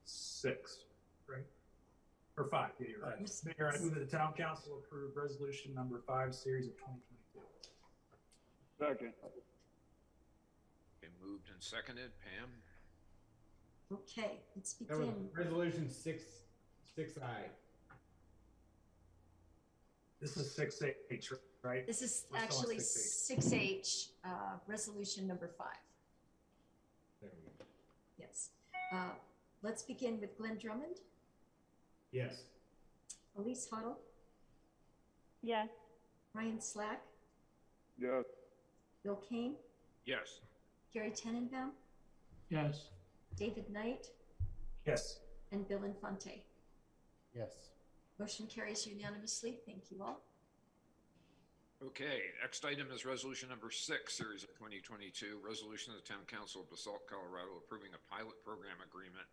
6, right? Or 5, yeah, you're right. Mayor, I move that the town council approve resolution number 5, series of 2022. Second. Been moved and seconded. Pam? Okay, let's That was begin. resolution 6I. This is 6H, right? This is We're still on actually 6H, resolution number 5. There we go. Yes. Let's begin with Glenn Drummond, Yes. Elise Huddle, Yes. Ryan Slack, Yes. Bill Kane, Yes. Gary Tenenbaum, Yes. David Knight, Yes. and Bill Infante. Yes. Motion carries unanimously. Thank you all. Okay, next item is resolution number 6, series of 2022, resolution of the Town Council of Basalt, Colorado, approving a pilot program agreement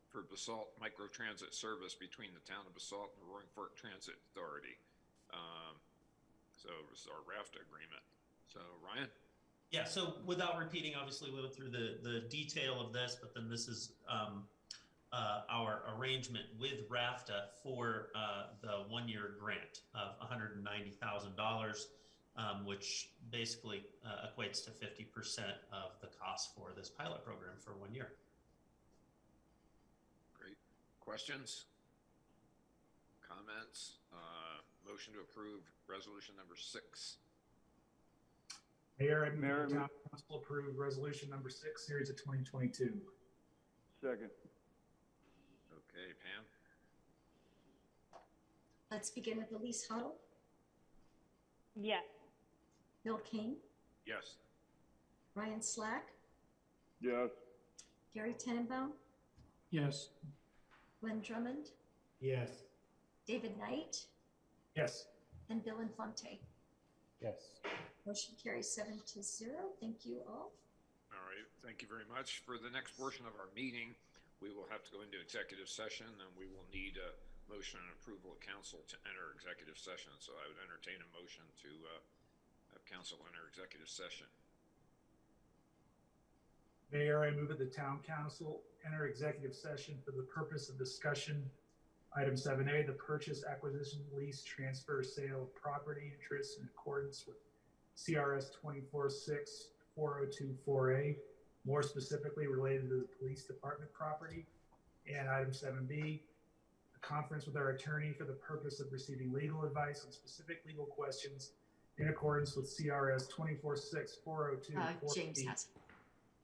for Basalt microtransit service between the town of Basalt and the Roaring Fork Transit Authority. So it was our RAFTA agreement. So Ryan? Yeah, so without repeating, obviously we went through the detail of this, but then this is our arrangement with RAFTA for the 1-year grant of $190,000, which basically equates to 50% of the cost for this pilot program for 1 year. Great. Questions? Comments? Motion to approve resolution number 6. Mayor, I move the town council approve resolution number 6, series of 2022. Second. Okay, Pam? Let's begin with Elise Huddle, Yes. Bill Kane, Yes. Ryan Slack, Yes. Gary Tenenbaum, Yes. Glenn Drummond, Yes. David Knight, Yes. and Bill Infante. Yes. Motion carries 7-0. Thank you all. All right, thank you very much. For the next portion of our meeting, we will have to go into executive session, and we will need a motion and approval of council to enter executive session. So I would entertain a motion to have council enter executive session. Mayor, I move that the town council enter executive session for the purpose of discussion. Item 7A, the purchase, acquisition, lease, transfer, sale of property interests in accordance with CRS 246402-4A, more specifically related to the police department property. And item 7B, a conference with our attorney for the purpose of receiving legal advice on specific legal questions in accordance with CRS 246402-4A. James has it.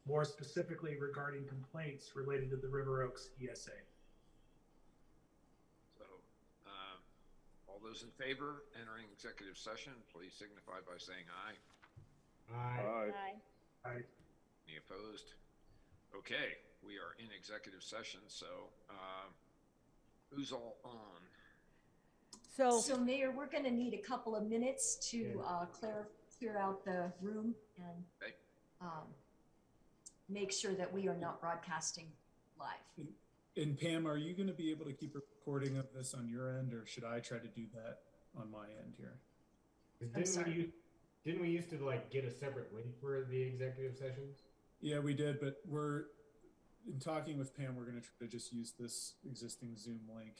More specifically regarding complaints related to the River Oaks ESA. So all those in favor entering executive session, please signify by saying aye. Aye. Aye. Aye. Aye. Any opposed? Okay, we are in executive session. So who's all on? So Mayor, we're going to need a couple of minutes to clear out the room and make sure that we are not broadcasting live. And Pam, are you going to be able to keep a recording of this on your end, or should I try to do that on my end here? Didn't we used to like get a separate link for the executive sessions? Yeah, we did, but we're in talking with Pam. We're going to try to just use this existing Zoom link.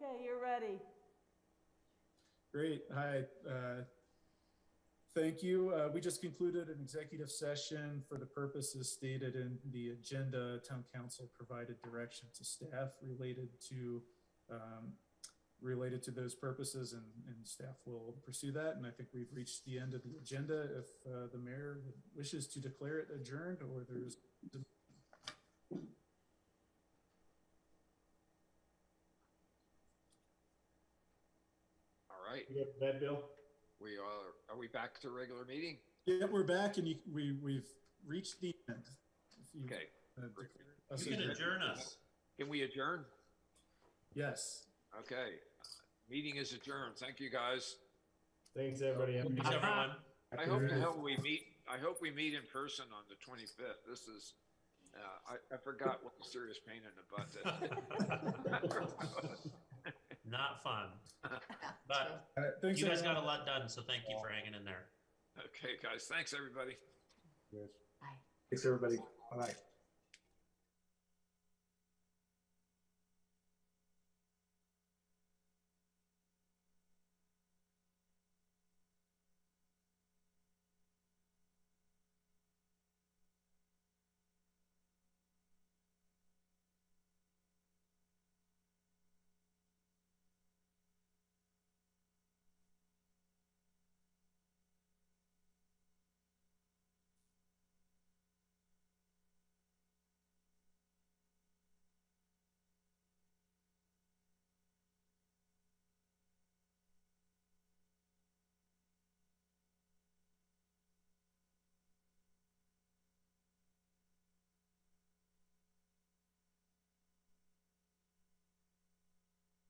Okay, you're ready. Great. Hi. Thank you. We just concluded an executive session for the purposes stated in the agenda. Town council provided direction to staff related to those purposes, and staff will pursue that. And I think we've reached the end of the agenda. If the mayor wishes to declare it adjourned, or there's All right. You get to bed, Bill? Are we back to regular meeting? Yeah, we're back, and we've reached the end. Okay. You can adjourn us. Can we adjourn? Yes. Okay. Meeting is adjourned. Thank you, guys. Thanks, everybody. Thanks, everyone. I hope to hell we meet. I hope we meet in person on the 25th. This is. I forgot what the serious pain in the butt is. Not fun. But thanks, you guys everyone. got a lot done, so thank you for hanging in there. Okay, guys. Thanks, everybody. Thanks, everybody. Bye-bye.